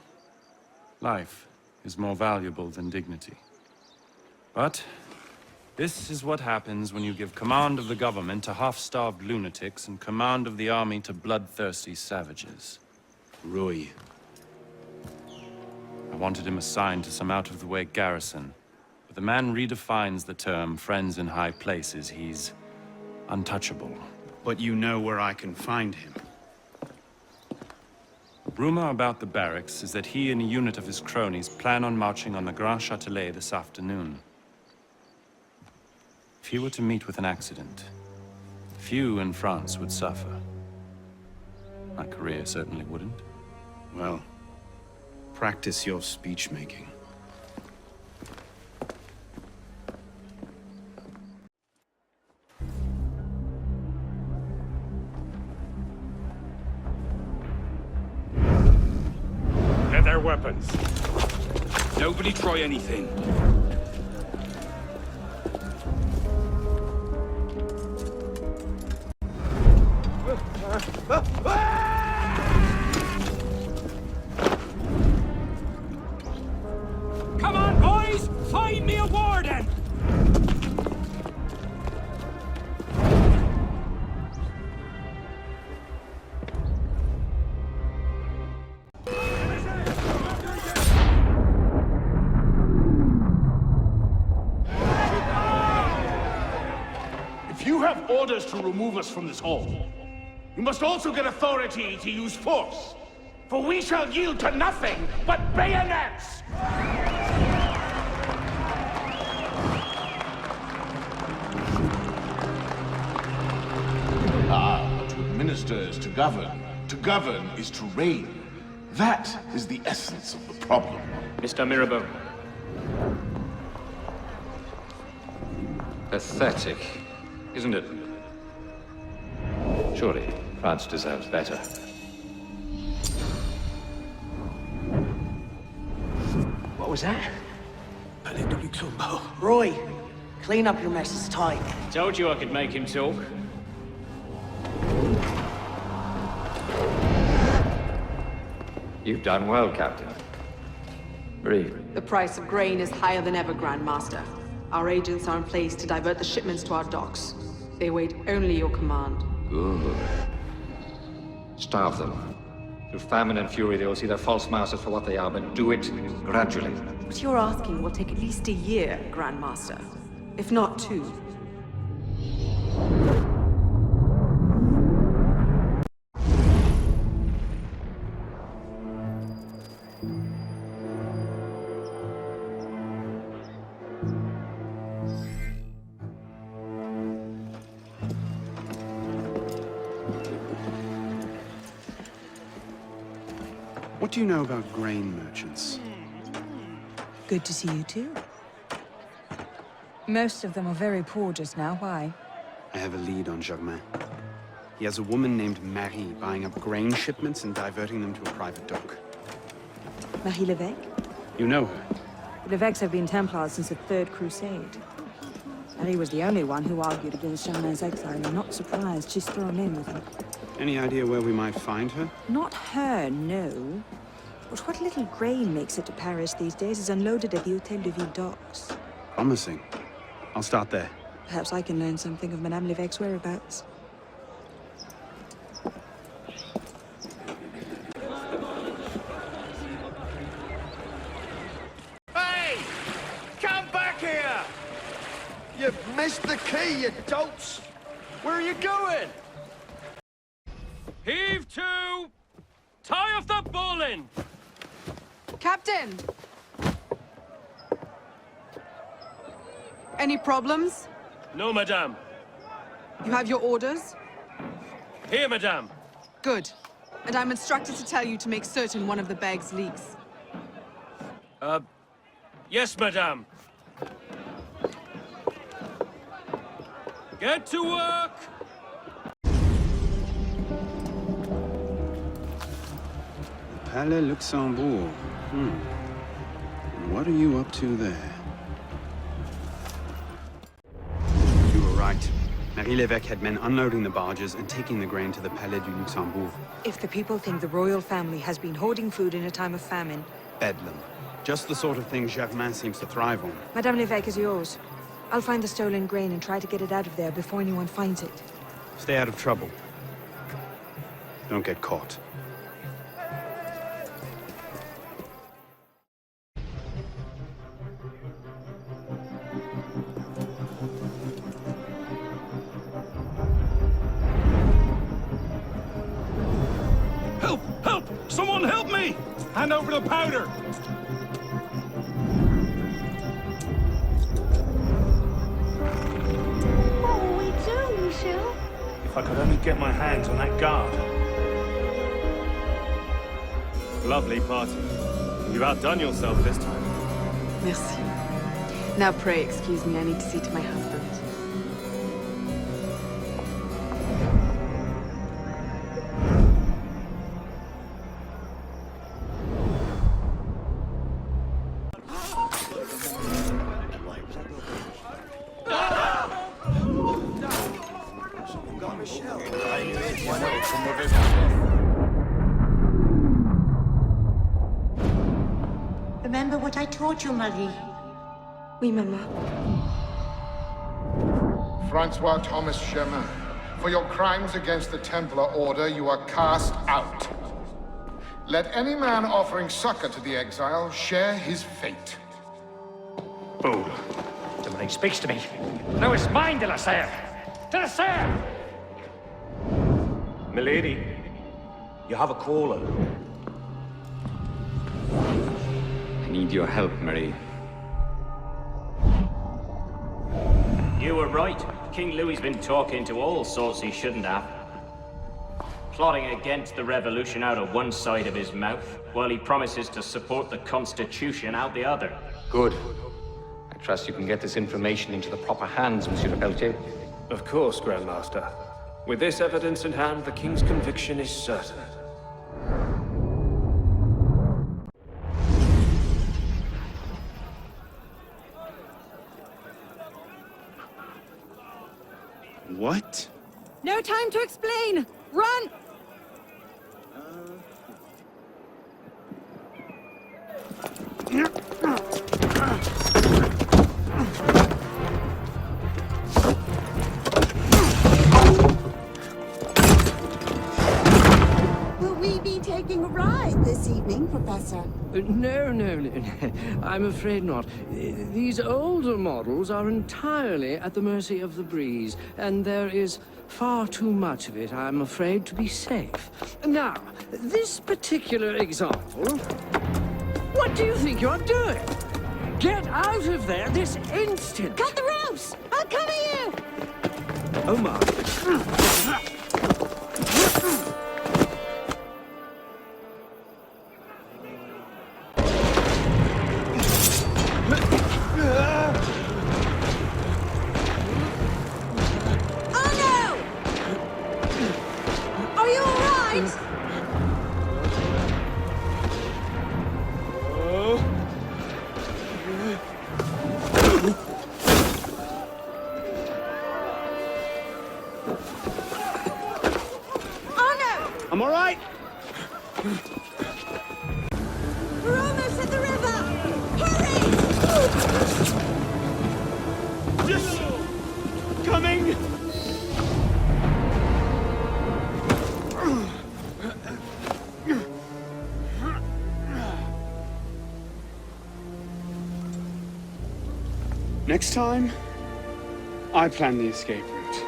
Life is more valuable than dignity. But this is what happens when you give command of the government to half-starved lunatics and command of the army to bloodthirsty savages. Rui. I wanted him assigned to some out-of-the-way garrison, but the man redefines the term friends in high places. He's untouchable. But you know where I can find him. Rumor about the barracks is that he and a unit of his cronies plan on marching on the Grand Châtelet this afternoon. If he were to meet with an accident, few in France would suffer. My career certainly wouldn't. Well, practice your speech-making. Get their weapons. Nobody try anything. Come on, boys! Find me a warden! If you have orders to remove us from this hall, you must also get authority to use force, for we shall yield to nothing but bayonets! ministers to govern. To govern is to reign. That is the essence of the problem. Mr. Mirabeau. Pathetic, isn't it? Surely France deserves better. What was that? Roy, clean up your mess, it's time. Told you I could make him talk. You've done well, Captain. Marie. The price of grain is higher than ever, Grand Master. Our agents are in place to divert the shipments to our docks. They await only your command. Good. Starve them. Through famine and fury, they will see their false masters for what they are, but do it gradually. What you're asking will take at least a year, Grand Master. If not 2. What do you know about grain merchants? Good to see you too. Most of them are very poor just now. Why? I have a lead on Germain. He has a woman named Marie buying up grain shipments and diverting them to a private dock. Marie Levesque? You know her? The Levesques have been Templars since the Third Crusade. Marie was the only one who argued against Germain's exile. I'm not surprised she's thrown in with him. Any idea where we might find her? Not her, no. But what little grain makes it to Paris these days is unloaded at the Hôtel de Ville docks. Promising. I'll start there. Perhaps I can learn something of Madame Levesque's whereabouts. Hey! Come back here! You've missed the key, you dolts! Where are you going? Heave to! Tie off the bowline! Captain! Any problems? No, madame. You have your orders? Here, madame. Good. And I'm instructed to tell you to make certain one of the bags leaks. Yes, madame. Get to work! Palais Luxembourg. And what are you up to there? You were right. Marie Levesque had men unloading the barges and taking the grain to the Palais du Luxembourg. If the people think the royal family has been hoarding food in a time of famine... Bedlam. Just the sort of thing Germain seems to thrive on. Madame Levesque is yours. I'll find the stolen grain and try to get it out of there before anyone finds it. Stay out of trouble. Don't get caught. Help! Help! Someone help me! Hand over the powder! What will we do, Michel? If I could only get my hands on that guard. Lovely party. You've outdone yourself this time. Merci. Now pray excuse me, I need to see to my husband. Remember what I taught you, Marie? Oui, Mama. Francois Thomas Germain, for your crimes against the Templar Order, you are cast out. Let any man offering succor to the exile share his fate. Fool. Somebody speaks to me. No, it's mine, de la Serre! De la Serre! Milady, you have a caller. I need your help, Marie. You were right. King Louis's been talking to all sorts he shouldn't have. plotting against the revolution out of one side of his mouth, while he promises to support the Constitution out the other. Good. I trust you can get this information into the proper hands, Monsieur le Pelletier. Of course, Grandmaster. With this evidence in hand, the King's conviction is certain. What? No time to explain! Run! Will we be taking a ride this evening, Professor? No. I'm afraid not. These older models are entirely at the mercy of the breeze, and there is far too much of it, I'm afraid, to be safe. Now, this particular example... What do you think you're doing? Get out of there this instant! Cut the ropes! I'll cover you! Oh my. I'm all right. We're almost at the river! Hurry! Just coming. Next time, I plan the escape route.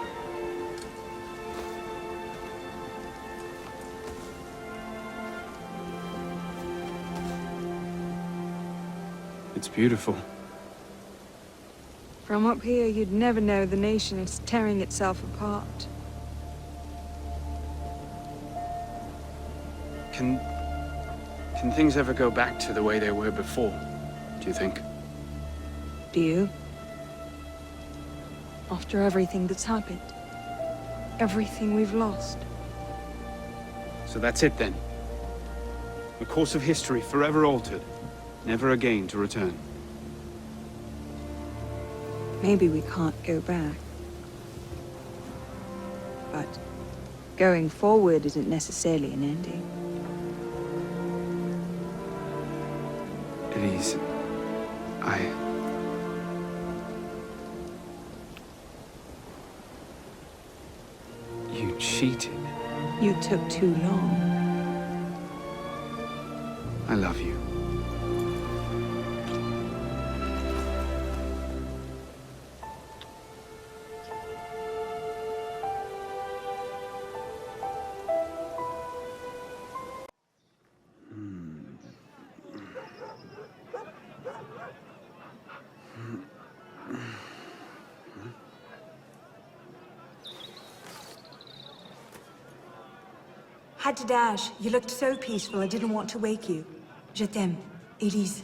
It's beautiful. From up here, you'd never know the nation is tearing itself apart. Can things ever go back to the way they were before, do you think? Do you? After everything that's happened. Everything we've lost. So that's it then. The course of history forever altered, never again to return. Maybe we can't go back. But going forward isn't necessarily an ending. Elise, You cheated. You took too long. I love you. Had to dash. You looked so peaceful, I didn't want to wake you. Je t'aime, Elise.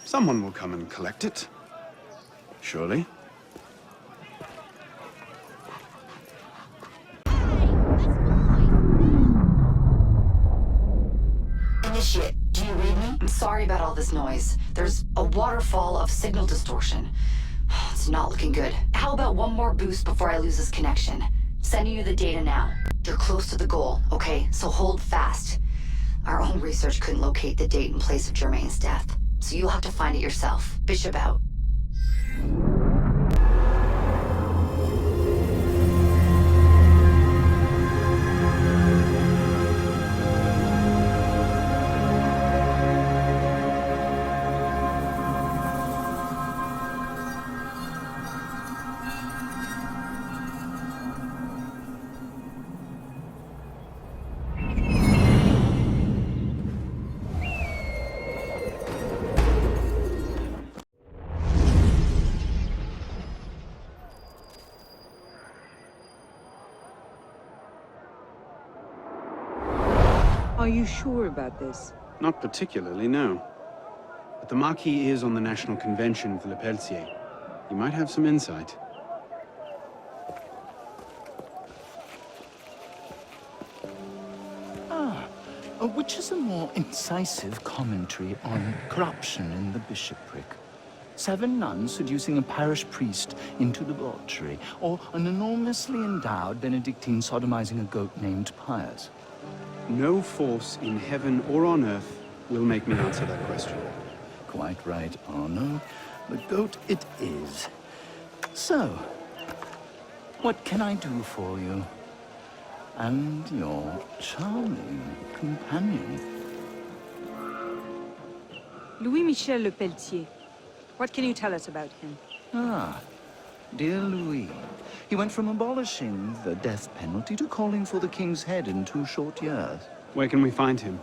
Someone will come and collect it. Surely. Initiate. Do you read me? I'm sorry about all this noise. There's a waterfall of signal distortion. It's not looking good. How about one more boost before I lose this connection? Sending you the data now. You're close to the goal, okay? So hold fast. Our own research couldn't locate the date and place of Germain's death, so you'll have to find it yourself. Bishop out. Are you sure about this? Not particularly, no. But the Marquis is on the National Convention for Le Pelletier. He might have some insight. Which is a more incisive commentary on corruption in the bishopric? 7 nuns seducing a parish priest into debauchery, or an enormously endowed Benedictine sodomizing a goat named Pius? No force in heaven or on earth will make me answer that question. Quite right, Arno. The goat it is. So, what can I do for you? And your charming companion. Louis-Michel Le Pelletier. What can you tell us about him? Ah, dear Louis. He went from abolishing the death penalty to calling for the king's head in 2 short years. Where can we find him?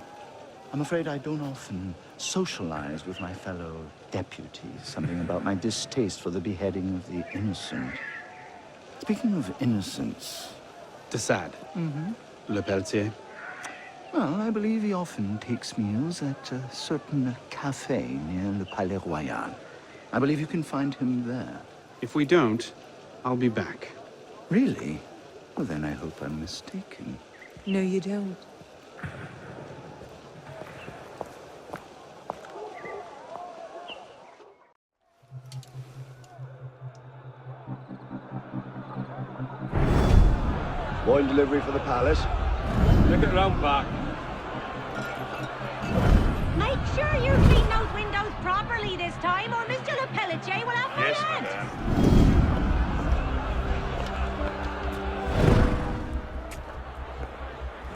I'm afraid I don't often socialize with my fellow deputies. Something about my distaste for the beheading of the innocent. Speaking of innocence... De Sade. Le Pelletier. Well, I believe he often takes meals at a certain cafe near Le Palais Royal. I believe you can find him there. If we don't, I'll be back. Really? Well, then I hope I'm mistaken. No, you don't. Wine delivery for the palace. Look it round back. Make sure you clean those windows properly this time, or Mr. Le Pelletier will have my hand.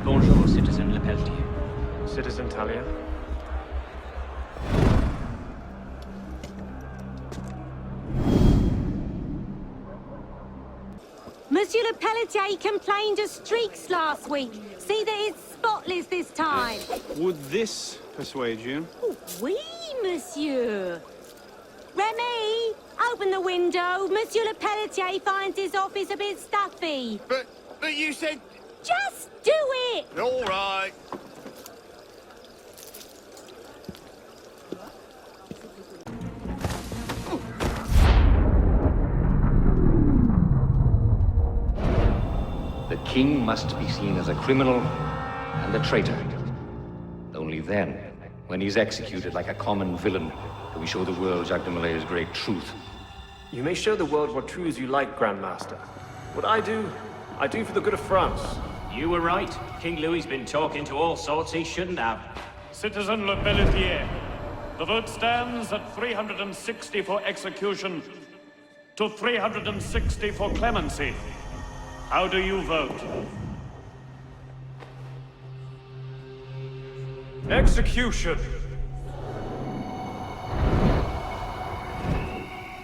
Bonjour, Citizen Le Pelletier. Citizen Talia. Monsieur Le Pelletier complained of streaks last week. See that it's spotless this time. Would this persuade you? Oh, oui, monsieur. Remy, open the window. Monsieur Le Pelletier finds his office a bit stuffy. But you said... Just do it! All right. The king must be seen as a criminal and a traitor. Only then, when he's executed like a common villain, do we show the world Jacques de Malay's great truth. You may show the world what truths you like, Grandmaster. What I do for the good of France. You were right. King Louis's been talking to all sorts he shouldn't have. Citizen Le Pelletier, the vote stands at 360 for execution to 360 for clemency. How do you vote? Execution!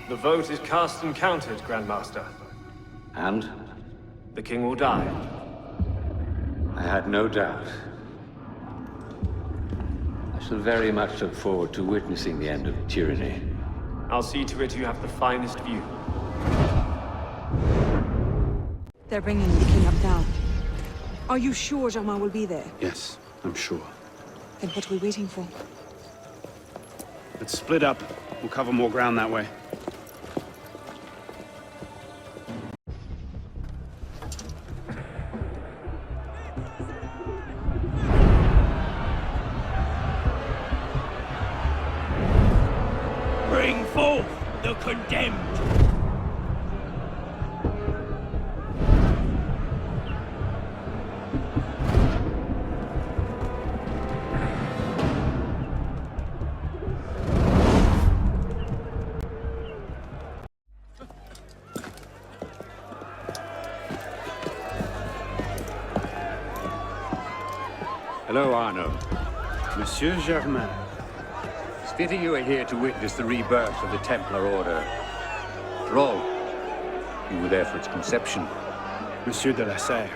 The vote is cast and counted, Grandmaster. And? The king will die. I had no doubt. I shall very much look forward to witnessing the end of tyranny. I'll see to it you have the finest view. They're bringing the king up now. Are you sure Germain will be there? Yes, I'm sure. Then what are we waiting for? Let's split up. We'll cover more ground that way. Bring forth the condemned! Hello, Arno. Monsieur Germain. It's fitting you are here to witness the rebirth of the Templar Order. After all, you were there for its conception. Monsieur de la Serre.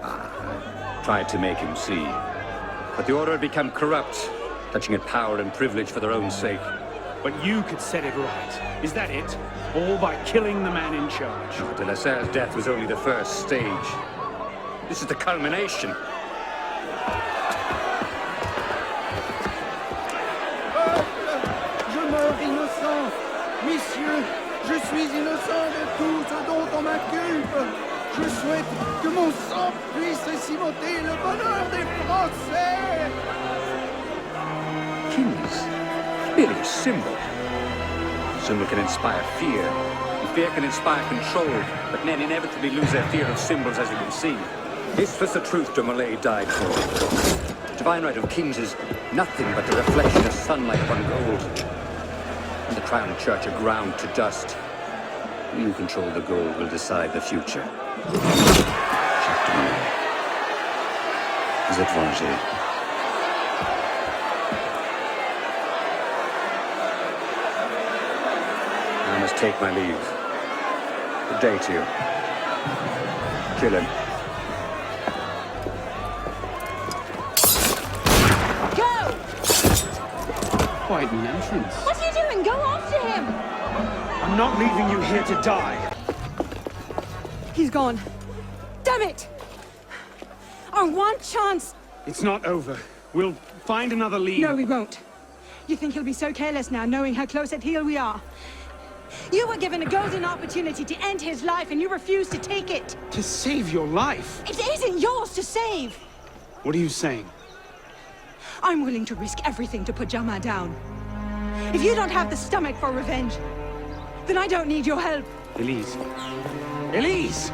I tried to make him see. But the Order had become corrupt, touching at power and privilege for their own sake. But you could set it right. Is that it? All by killing the man in charge. De la Serre's death was only the first stage. This is the culmination. innocent. Messieurs, je suis innocent de tout ce dont on m'inculpe. Je souhaite que mon sang puisse cimenter le bonheur des Français. Kings? Merely a symbol. A symbol can inspire fear, and fear can inspire control, but men inevitably lose their fear of symbols, as you can see. This was the truth de Molay died for. The divine right of kings is nothing but the reflection of sunlight upon gold. And the crown and church are ground to dust. You control the gold will decide the future. Jacques de Molay. Vous êtes vengé. I must take my leave. Good day to you. Kill him. Go! Quite an entrance. What are you doing? Go after him! I'm not leaving you here to die. He's gone. Damn it! Our one chance! It's not over. We'll find another lead. No, we won't. You think he'll be so careless now, knowing how close at heel we are? You were given a golden opportunity to end his life, and you refused to take it. To save your life? It isn't yours to save. What are you saying? I'm willing to risk everything to put Germain down. If you don't have the stomach for revenge, then I don't need your help. Elise. Elise!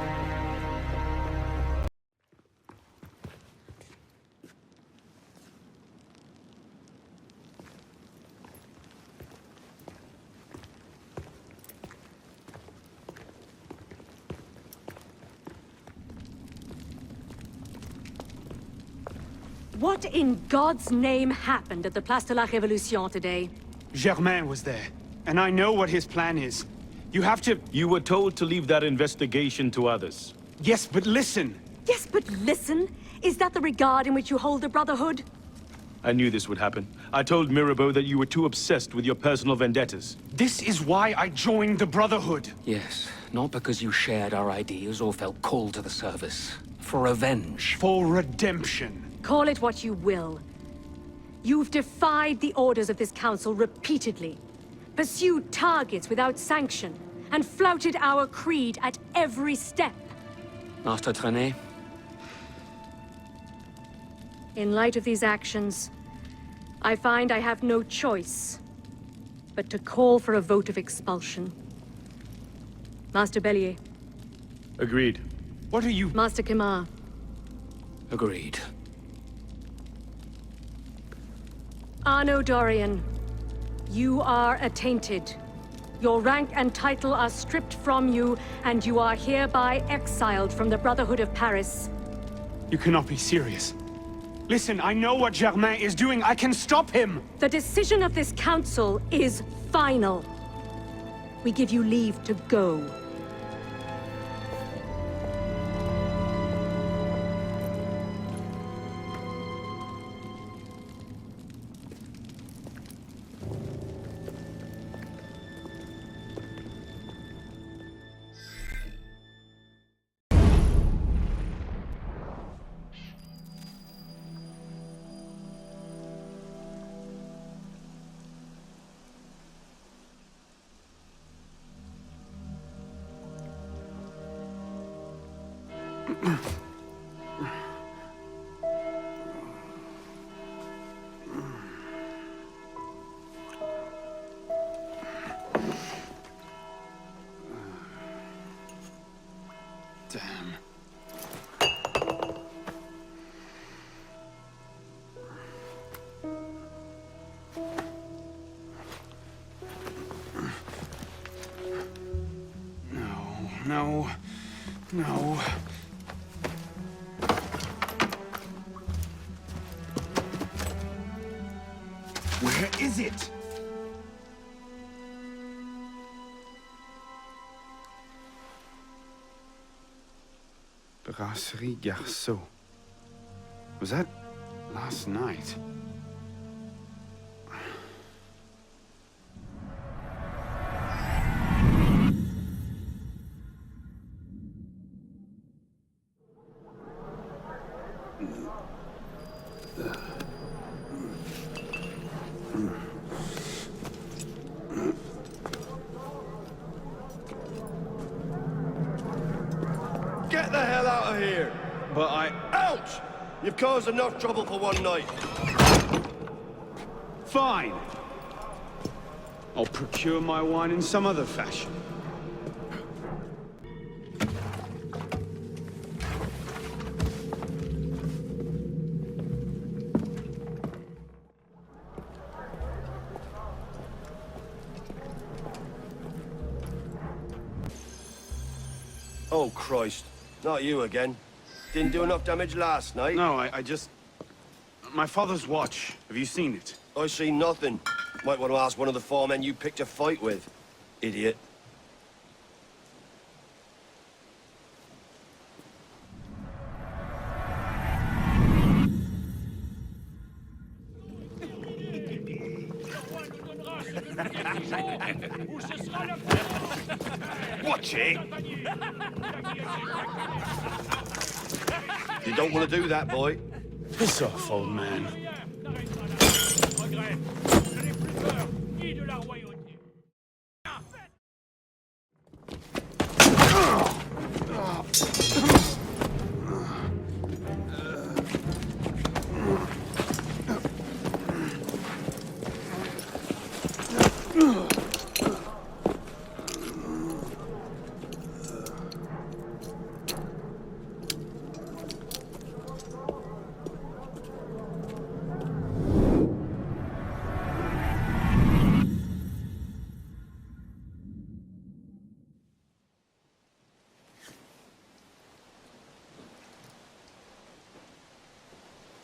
What in God's name happened at the Place de la Révolution today? Germain was there, and I know what his plan is. You have to... You were told to leave that investigation to others. Yes, but listen! Yes, but listen. Is that the regard in which you hold the Brotherhood? I knew this would happen. I told Mirabeau that you were too obsessed with your personal vendettas. This is why I joined the Brotherhood. Yes, not because you shared our ideas or felt called to the service. For revenge. For redemption. Call it what you will. You've defied the orders of this council repeatedly, pursued targets without sanction, and flouted our creed at every step. Master Trenet? In light of these actions, I find I have no choice but to call for a vote of expulsion. Master Bellier. Agreed. What are you... Master Kimar. Agreed. Arno Dorian, you are attainted. Your rank and title are stripped from you, and you are hereby exiled from the Brotherhood of Paris. You cannot be serious. Listen, I know what Germain is doing. I can stop him! The decision of this council is final. We give you leave to go. Damn. No. No. Where is it? Brasserie Garceau. Was that last night? but I... Ouch! You've caused enough trouble for one night. Fine. I'll procure my wine in some other fashion. Oh, Christ. Not you again. Didn't do enough damage last night. No, I just... My father's watch. Have you seen it? I see nothing. Might want to ask one of the four men you picked a fight with. Idiot. Watch it! You don't want to do that, boy. Piss off, old man.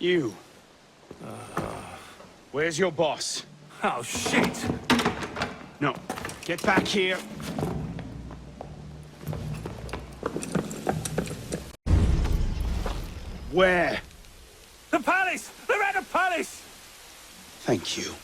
You. Where's your boss? Oh, shit! No. Get back here. Where? The palace! They're at the palace! Thank you.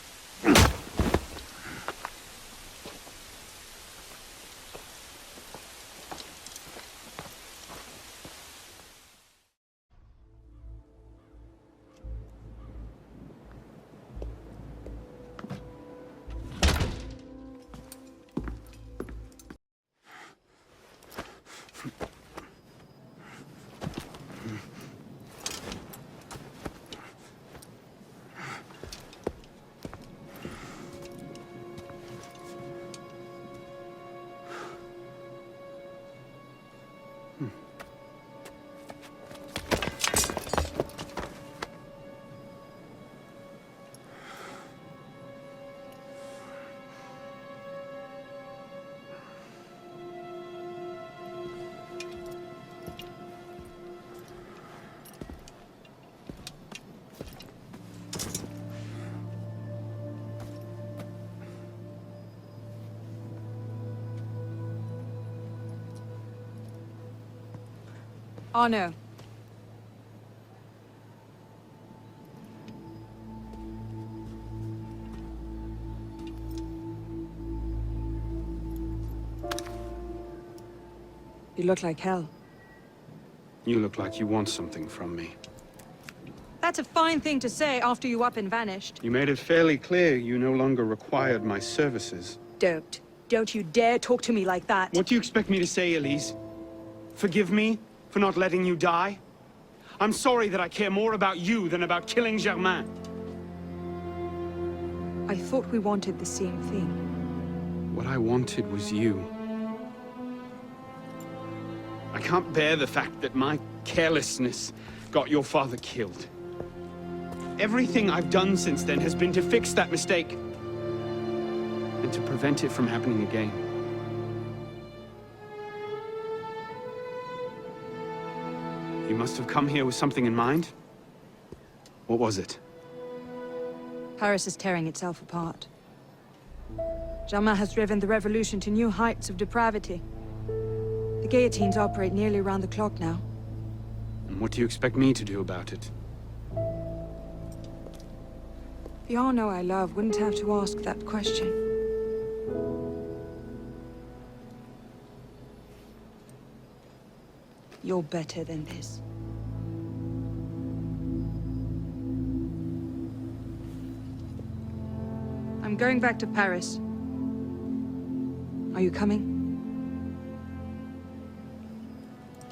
Arno. You look like hell. You look like you want something from me. That's a fine thing to say after you up and vanished. You made it fairly clear you no longer required my services. Don't. Don't you dare talk to me like that. What do you expect me to say, Elise? Forgive me for not letting you die? I'm sorry that I care more about you than about killing Germain. I thought we wanted the same thing. What I wanted was you. I can't bear the fact that my carelessness got your father killed. Everything I've done since then has been to fix that mistake and to prevent it from happening again. You must have come here with something in mind. What was it? Paris is tearing itself apart. Germain has driven the revolution to new heights of depravity. The guillotines operate nearly around the clock now. And what do you expect me to do about it? The Arno I love wouldn't have to ask that question. You're better than this. I'm going back to Paris. Are you coming?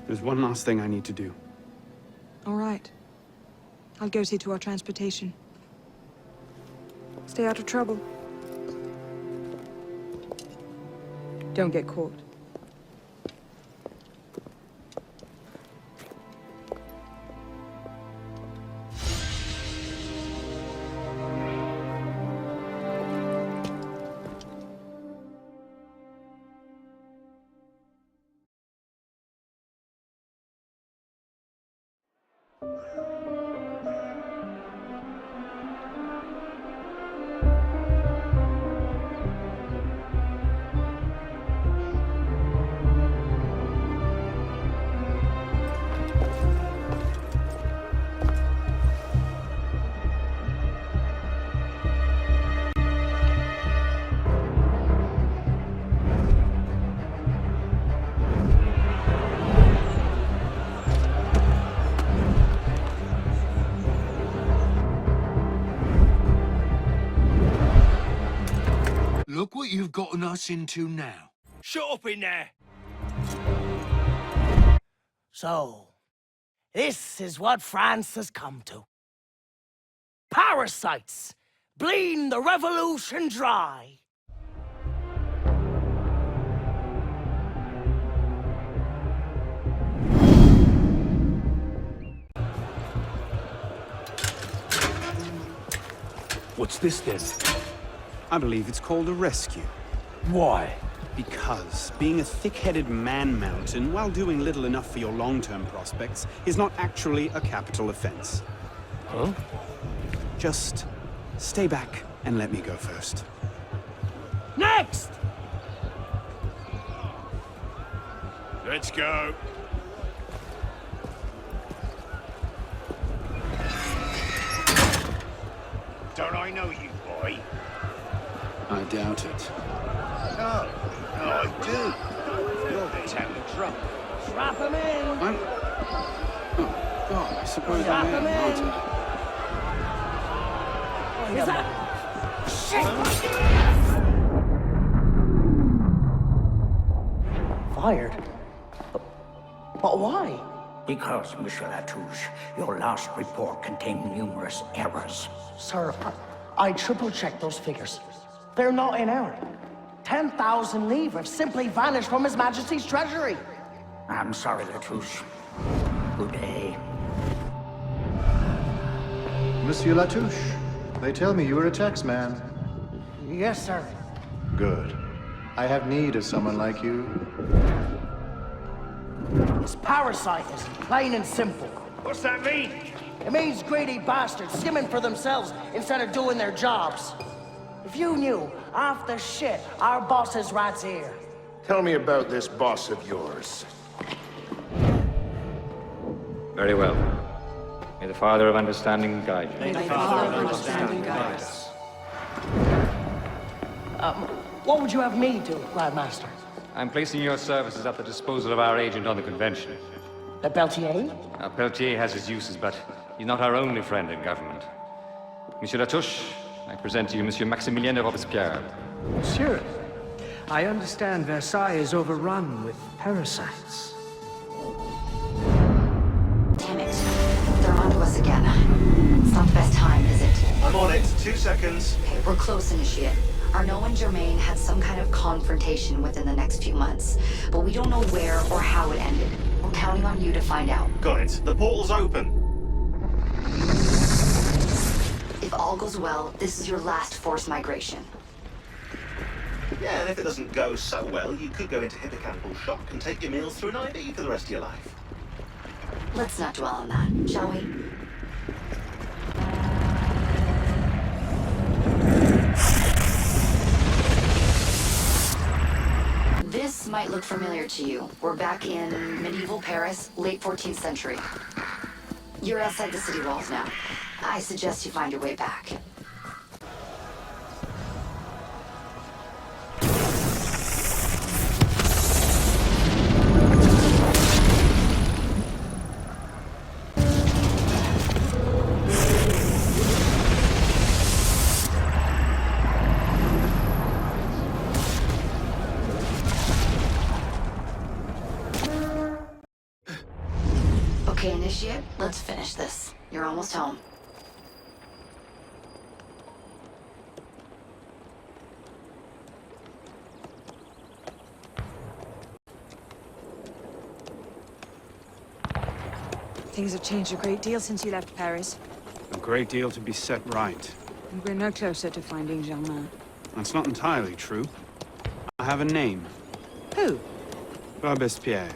There's one last thing I need to do. All right. I'll go see to our transportation. Stay out of trouble. Don't get caught. Look what you've gotten us into now. Shut up in there! So, this is what France has come to. Parasites, bleeding the revolution dry. What's this then? I believe it's called a rescue. Why? Because being a thick-headed man-mountain while doing little enough for your long-term prospects is not actually a capital offense. Huh? Just stay back and let me go first. Next! Let's go. Don't I know you, boy? I doubt it. No, I do. You're the town drunk. Strap him in! Oh, God, I suppose Strap I am, him aren't in! I? Is that... Shit! Fired? But why? Because, Monsieur Latouche, your last report contained numerous errors. Sir, I triple-checked those figures. They're not in error. 10,000 livres simply vanished from His Majesty's treasury. I'm sorry, Latouche. Good day. Monsieur Latouche, they tell me you are a tax man. Yes, sir. Good. I have need of someone like you. It's parasitism, plain and simple. What's that mean? It means greedy bastards skimming for themselves instead of doing their jobs. If you knew half the shit our bosses rats here. Tell me about this boss of yours. Very well. May the Father of Understanding guide you. May the Father of Understanding guide us. What would you have me do, Grandmaster? I'm placing your services at the disposal of our agent on the convention. Le Peltier? Now, Peltier has his uses, but he's not our only friend in government. Monsieur Latouche, I present to you Monsieur Maximilien de Robespierre. Monsieur, I understand Versailles is overrun with parasites. Damn it. They're onto us again. It's not the best time, is it? I'm on it. 2 seconds. Okay, we're close, Initiate. Arnaud and Germain had some kind of confrontation within the next few months, but we don't know where or how it ended. We're counting on you to find out. Got it. The portal's open. If all goes well, this is your last forced migration. Yeah, and if it doesn't go so well, you could go into hippocampal shock and take your meals through an IV for the rest of your life. Let's not dwell on that, shall we? This might look familiar to you. We're back in medieval Paris, late 14th century. You're outside the city walls now. I suggest you find your way back. Okay, Initiate, let's finish this. You're almost home. Things have changed a great deal since you left Paris. A great deal to be set right. And we're no closer to finding Germain. That's not entirely true. I have a name. Who? Robespierre.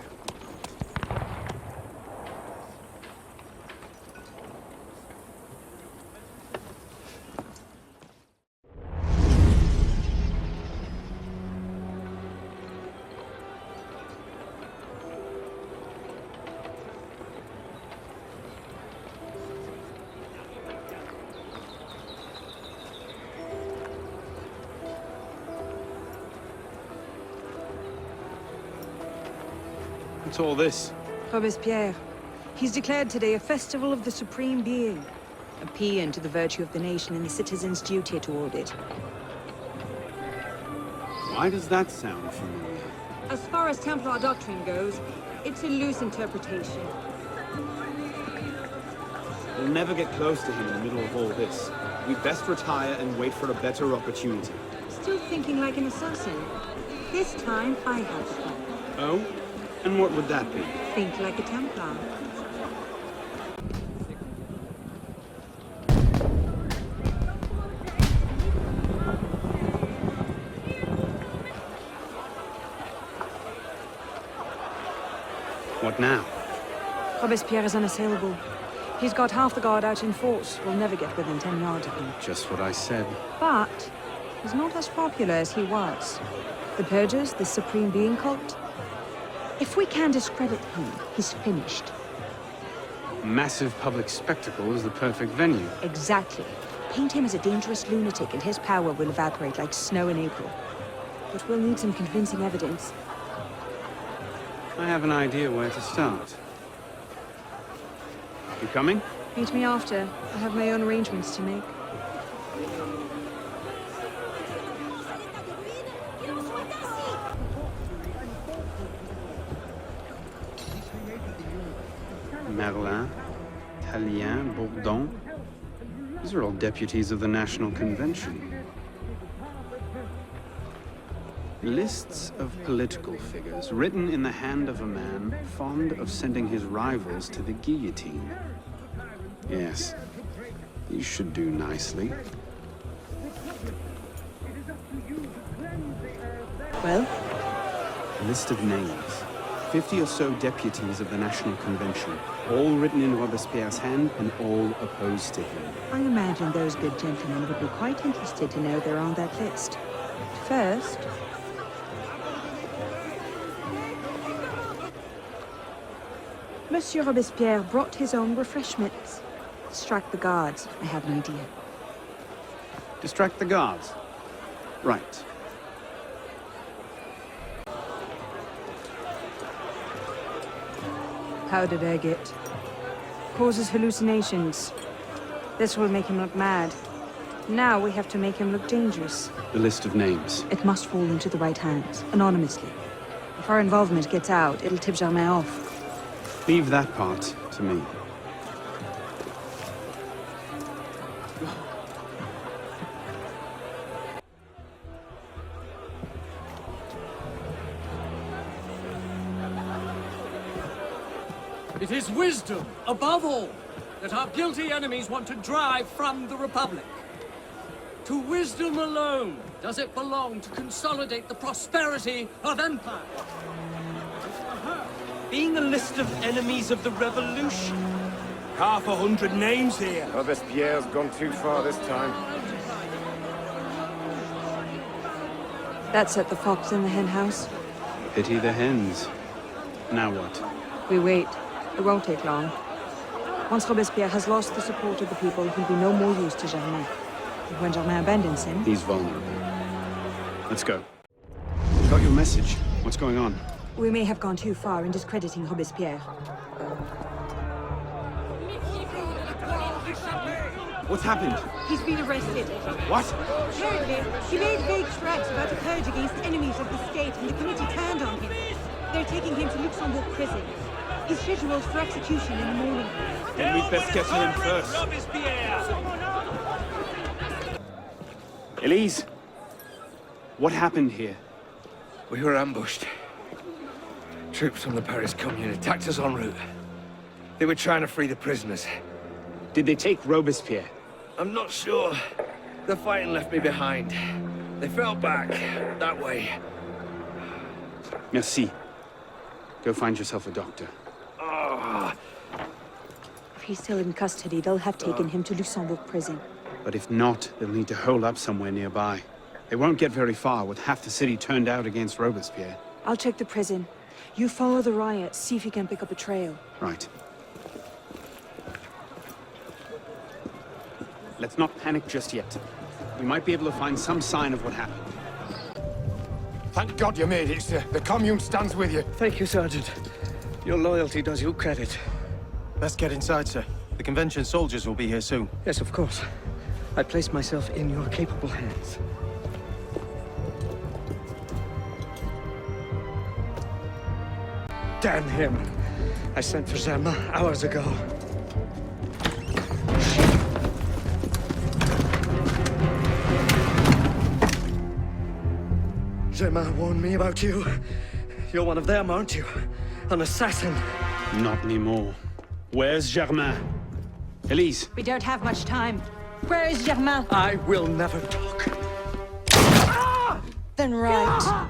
What's all this? Robespierre. He's declared today a festival of the Supreme Being. A paean to the virtue of the nation and the citizen's duty toward it. Why does that sound familiar? As far as Templar doctrine goes, it's a loose interpretation. We'll never get close to him in the middle of all this. We'd best retire and wait for a better opportunity. Still thinking like an assassin. This time, I have one. Oh? And what would that be? Think like a Templar. What now? Robespierre is unassailable. He's got half the guard out in force. We'll never get within 10 yards of him. Just what I said. But he's not as popular as he was. The Purgers, the Supreme Being cult. If we can discredit him, he's finished. Massive public spectacle is the perfect venue. Exactly. Paint him as a dangerous lunatic and his power will evaporate like snow in April. But we'll need some convincing evidence. I have an idea where to start. You coming? Meet me after. I have my own arrangements to make. Merlin, Tallien, Bourdon. These are all deputies of the National Convention. Lists of political figures written in the hand of a man fond of sending his rivals to the guillotine. Yes, these should do nicely. Well? A list of names. 50 or so deputies of the National Convention, all written in Robespierre's hand and all opposed to him. I imagine those good gentlemen would be quite interested to know they're on that list. First... Monsieur Robespierre brought his own refreshments. Distract the guards. I have an idea. Distract the guards? Right. Powdered agate. Causes hallucinations. This will make him look mad. Now we have to make him look dangerous. The list of names. It must fall into the right hands, anonymously. If our involvement gets out, it'll tip Germain off. Leave that part to me. It is wisdom, above all, that our guilty enemies want to drive from the Republic. To wisdom alone does it belong to consolidate the prosperity of empire. Being a list of enemies of the revolution. 100 names here. Robespierre's gone too far this time. That set the fox in the hen house. Pity the hens. Now what? We wait. It won't take long. Once Robespierre has lost the support of the people, he'll be no more use to Germain. And when Germain abandons him... He's vulnerable. Let's go. Got your message. What's going on? We may have gone too far in discrediting Robespierre. What's happened? He's been arrested. What? Apparently, he made vague threats about a purge against enemies of the state, and the committee turned on him. They're taking him to Luxembourg prison. He's scheduled for execution in the morning. Then we'd best get to him first. Elise, what happened here? We were ambushed. Troops from the Paris Commune attacked us en route. They were trying to free the prisoners. Did they take Robespierre? I'm not sure. The fighting left me behind. They fell back, that way. Merci. Go find yourself a doctor. Oh. If he's still in custody, they'll have taken him to Luxembourg prison. But if not, they'll need to hole up somewhere nearby. They won't get very far with half the city turned out against Robespierre. I'll check the prison. You follow the riot, see if you can pick up a trail. Right. Let's not panic just yet. We might be able to find some sign of what happened. Thank God you made it, sir. The commune stands with you. Thank you, Sergeant. Your loyalty does you credit. Best get inside, sir. The convention soldiers will be here soon. Yes, of course. I place myself in your capable hands. Damn him. I sent for Zerma hours ago. Zerma warned me about you. You're one of them, aren't you? An assassin. Not anymore. Where's Germain? Elise. We don't have much time. Where is Germain? I will never talk. Then right.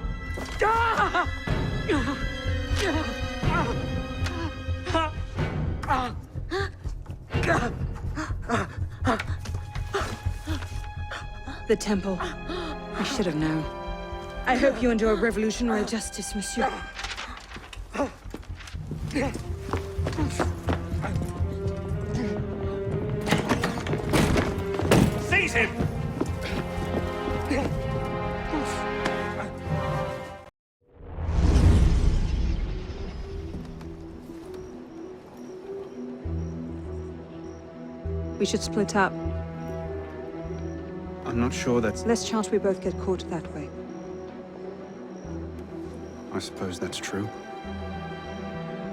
The temple. I should have known. I hope you endure revolutionary justice, monsieur. Seize him! We should split up. I'm not sure that's... Less chance we both get caught that way. I suppose that's true.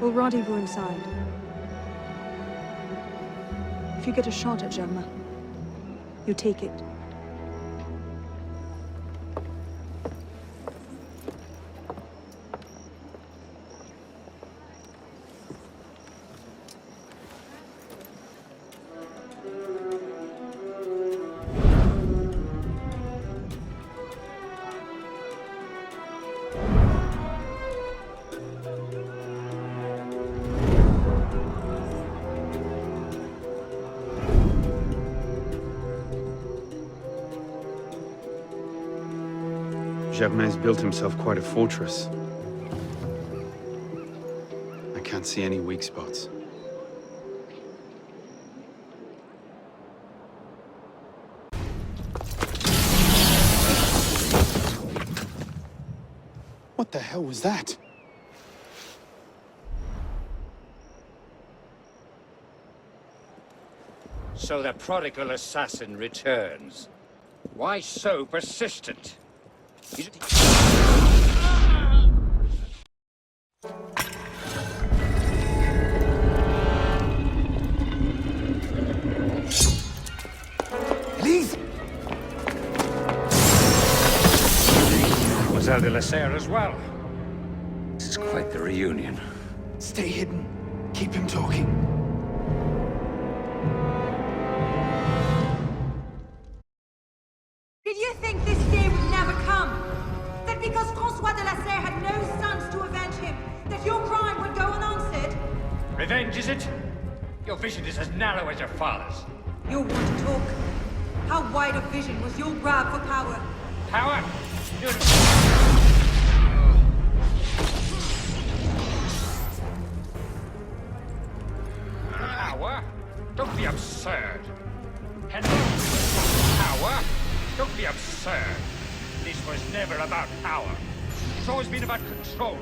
We'll rendezvous inside. If you get a shot at Germain, you take it. Germain's built himself quite a fortress. I can't see any weak spots. What the hell was that? So the prodigal assassin returns. Why so persistent? Is it... Elise! Mademoiselle de la Serre as well. This is quite the reunion. Stay hidden. Keep him talking. Did you think this day would never come? That because François de la Serre had no sons to avenge him, that your crime would go unanswered? Revenge, is it? Your vision is as narrow as your father's. You want to talk? How wide of vision was your grab for power? Power? Power? Don't be absurd. Hello? Power? Don't be absurd. This was never about power. It's always been about control.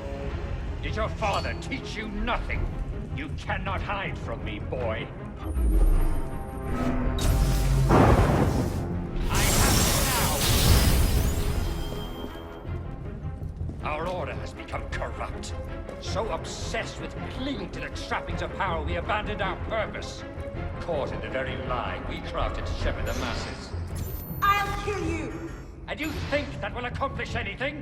Did your father teach you nothing? You cannot hide from me, boy. I have now. All Our order has become corrupt. So obsessed with clinging to the trappings of power, we abandoned our purpose. Caught in the very lie we crafted to shepherd the masses. I'll kill you! And you think that will accomplish anything?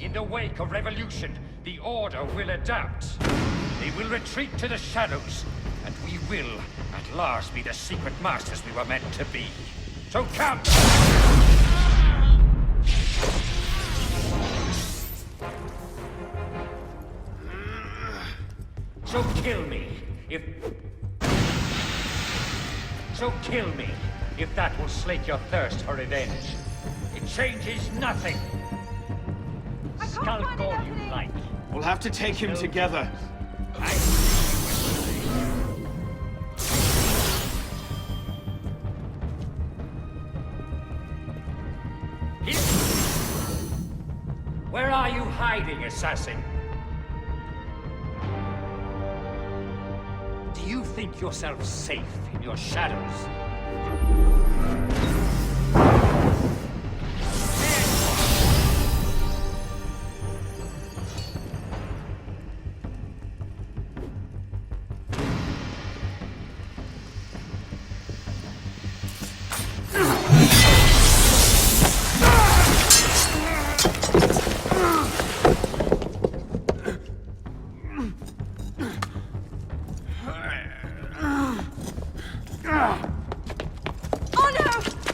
In the wake of revolution, the Order will adapt. They will retreat to the shadows, and we will, at last, be the secret masters we were meant to be. So come! So kill me, if that will slake your thirst for revenge. It changes nothing. Skulk all you like. We'll have to take him together. Where are you hiding, assassin? Do you think yourself safe in your shadows?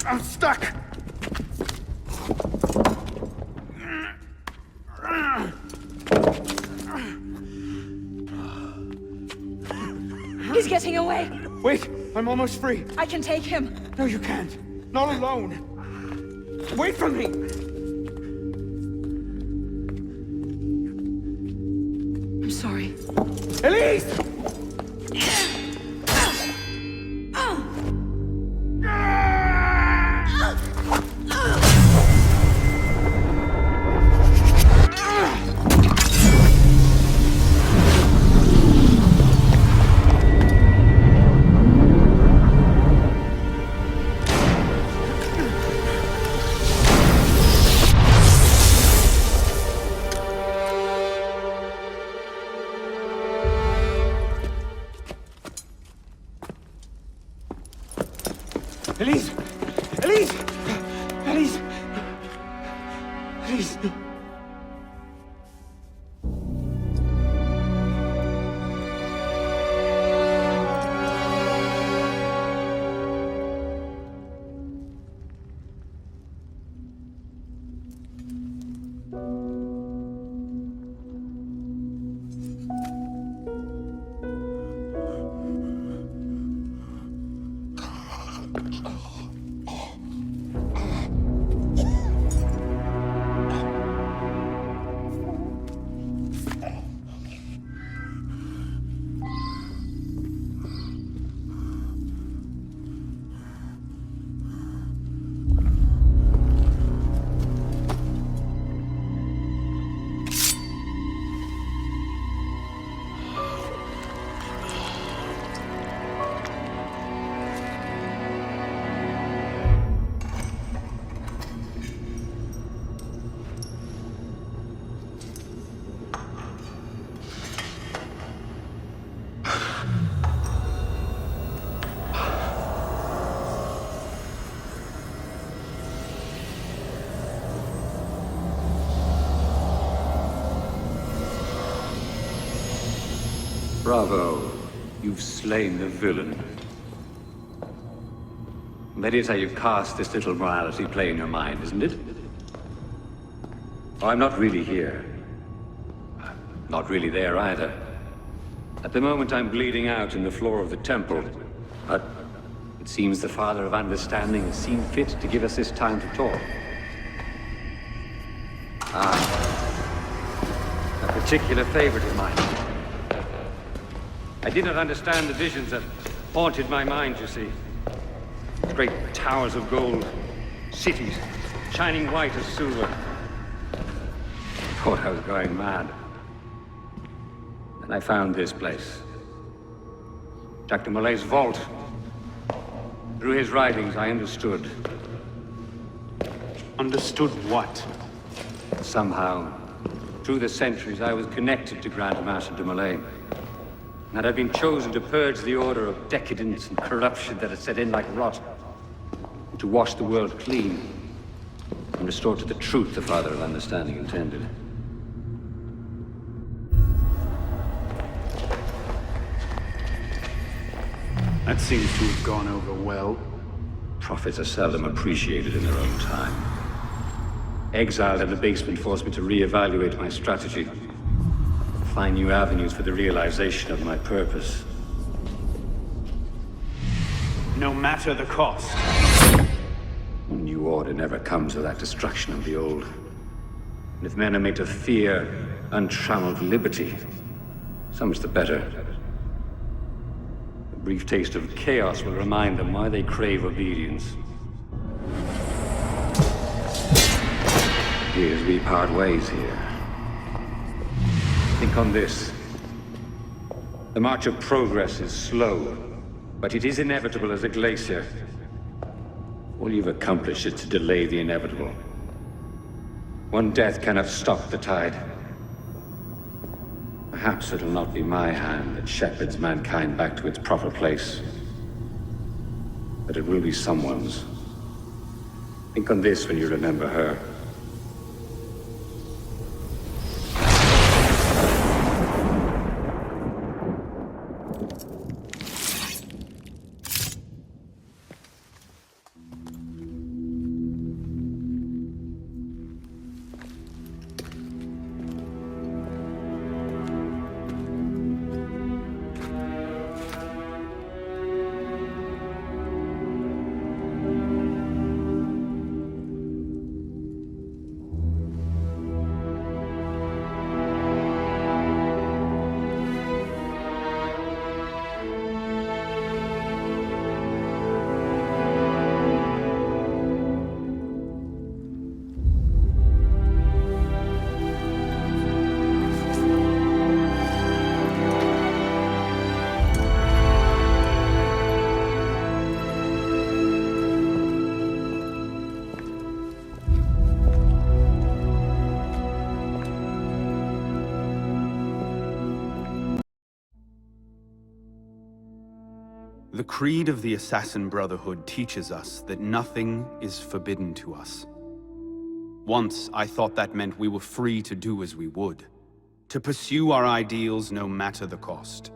I'm stuck! He's getting away! Wait! I'm almost free! I can take him! No, you can't! Not alone! Wait for me! I'm sorry. Elise! Elise! Elise! Elise! Elise! Bravo. You've slain the villain. That is how you cast this little morality play in your mind, isn't it? Oh, I'm not really here. I'm not really there either. At the moment, I'm bleeding out in the floor of the temple. But it seems the Father of Understanding has seen fit to give us this time to talk. A particular favorite of mine. I did not understand the visions that haunted my mind, you see. Great towers of gold, cities, shining white as silver. I thought I was going mad. Then I found this place. Dr. Mollet's vault. Through his writings, I understood. Understood what? Somehow, Through the centuries, I was connected to Grand Master de Molay. And I've been chosen to purge the order of decadence and corruption that has set in like rot. To wash the world clean and restore to the truth the Father of Understanding intended. That seems to have gone over well. Prophets are seldom appreciated in their own time. Exiled in the basement forced me to reevaluate my strategy. Find new avenues for the realization of my purpose. No matter the cost. A new order never comes without destruction of the old. And if men are made to fear untrammeled liberty, so much the better. A brief taste of chaos will remind them why they crave obedience. Here's we part ways here. Think on this. The march of progress is slow, but it is inevitable as a glacier. All you've accomplished is to delay the inevitable. One death cannot stop the tide. Perhaps it'll not be my hand that shepherds mankind back to its proper place. But it will be someone's. Think on this when you remember her. The creed of the Assassin Brotherhood teaches us that nothing is forbidden to us. Once, I thought that meant we were free to do as we would, to pursue our ideals no matter the cost.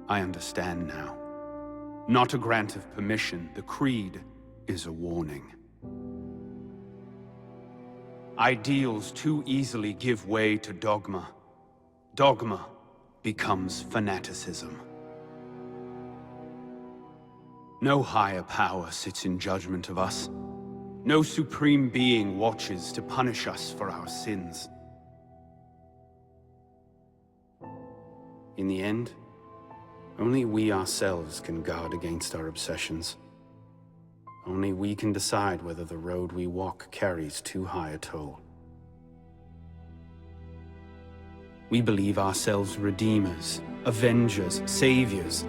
I understand now. Not a grant of permission, the creed is a warning. Ideals too easily give way to dogma. Dogma becomes fanaticism. No higher power sits in judgment of us. No supreme being watches to punish us for our sins. In the end, only we ourselves can guard against our obsessions. Only we can decide whether the road we walk carries too high a toll. We believe ourselves redeemers, avengers, saviors.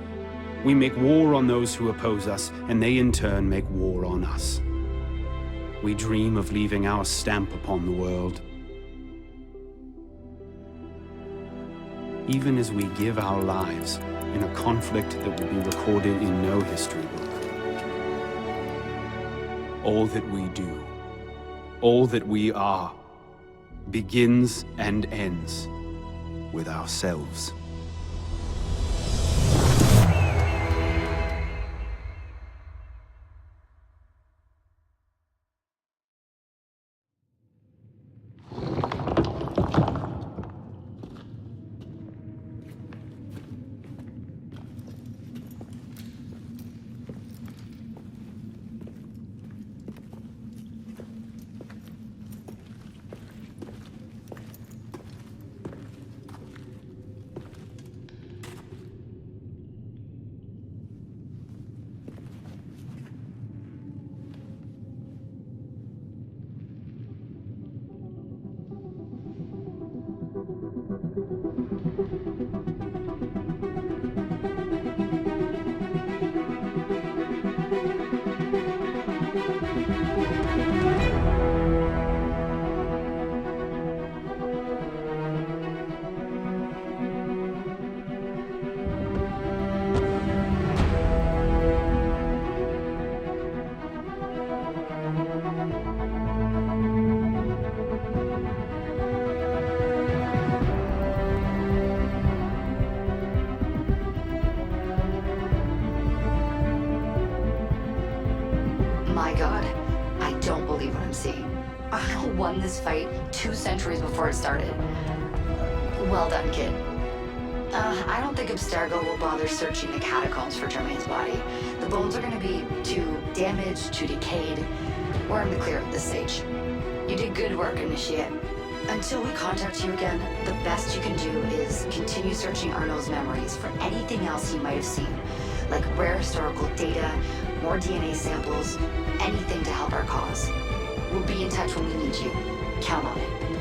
We make war on those who oppose us, and they in turn make war on us. We dream of leaving our stamp upon the world. Even as we give our lives in a conflict that will be recorded in no history book. All that we do, all that we are, begins and ends with ourselves. what I'm seeing. Arnold won this fight 2 centuries before it started. Well done, kid. I don't think Abstergo will bother searching the catacombs for Germain's body. The bones are gonna be too damaged, too decayed. We're in the clear at this stage. You did good work, Initiate. Until we contact you again, the best you can do is continue searching Arnold's memories for anything else he might have seen, like rare historical data, more DNA samples, anything to help our cause. We'll be in touch when we need you. Count on it.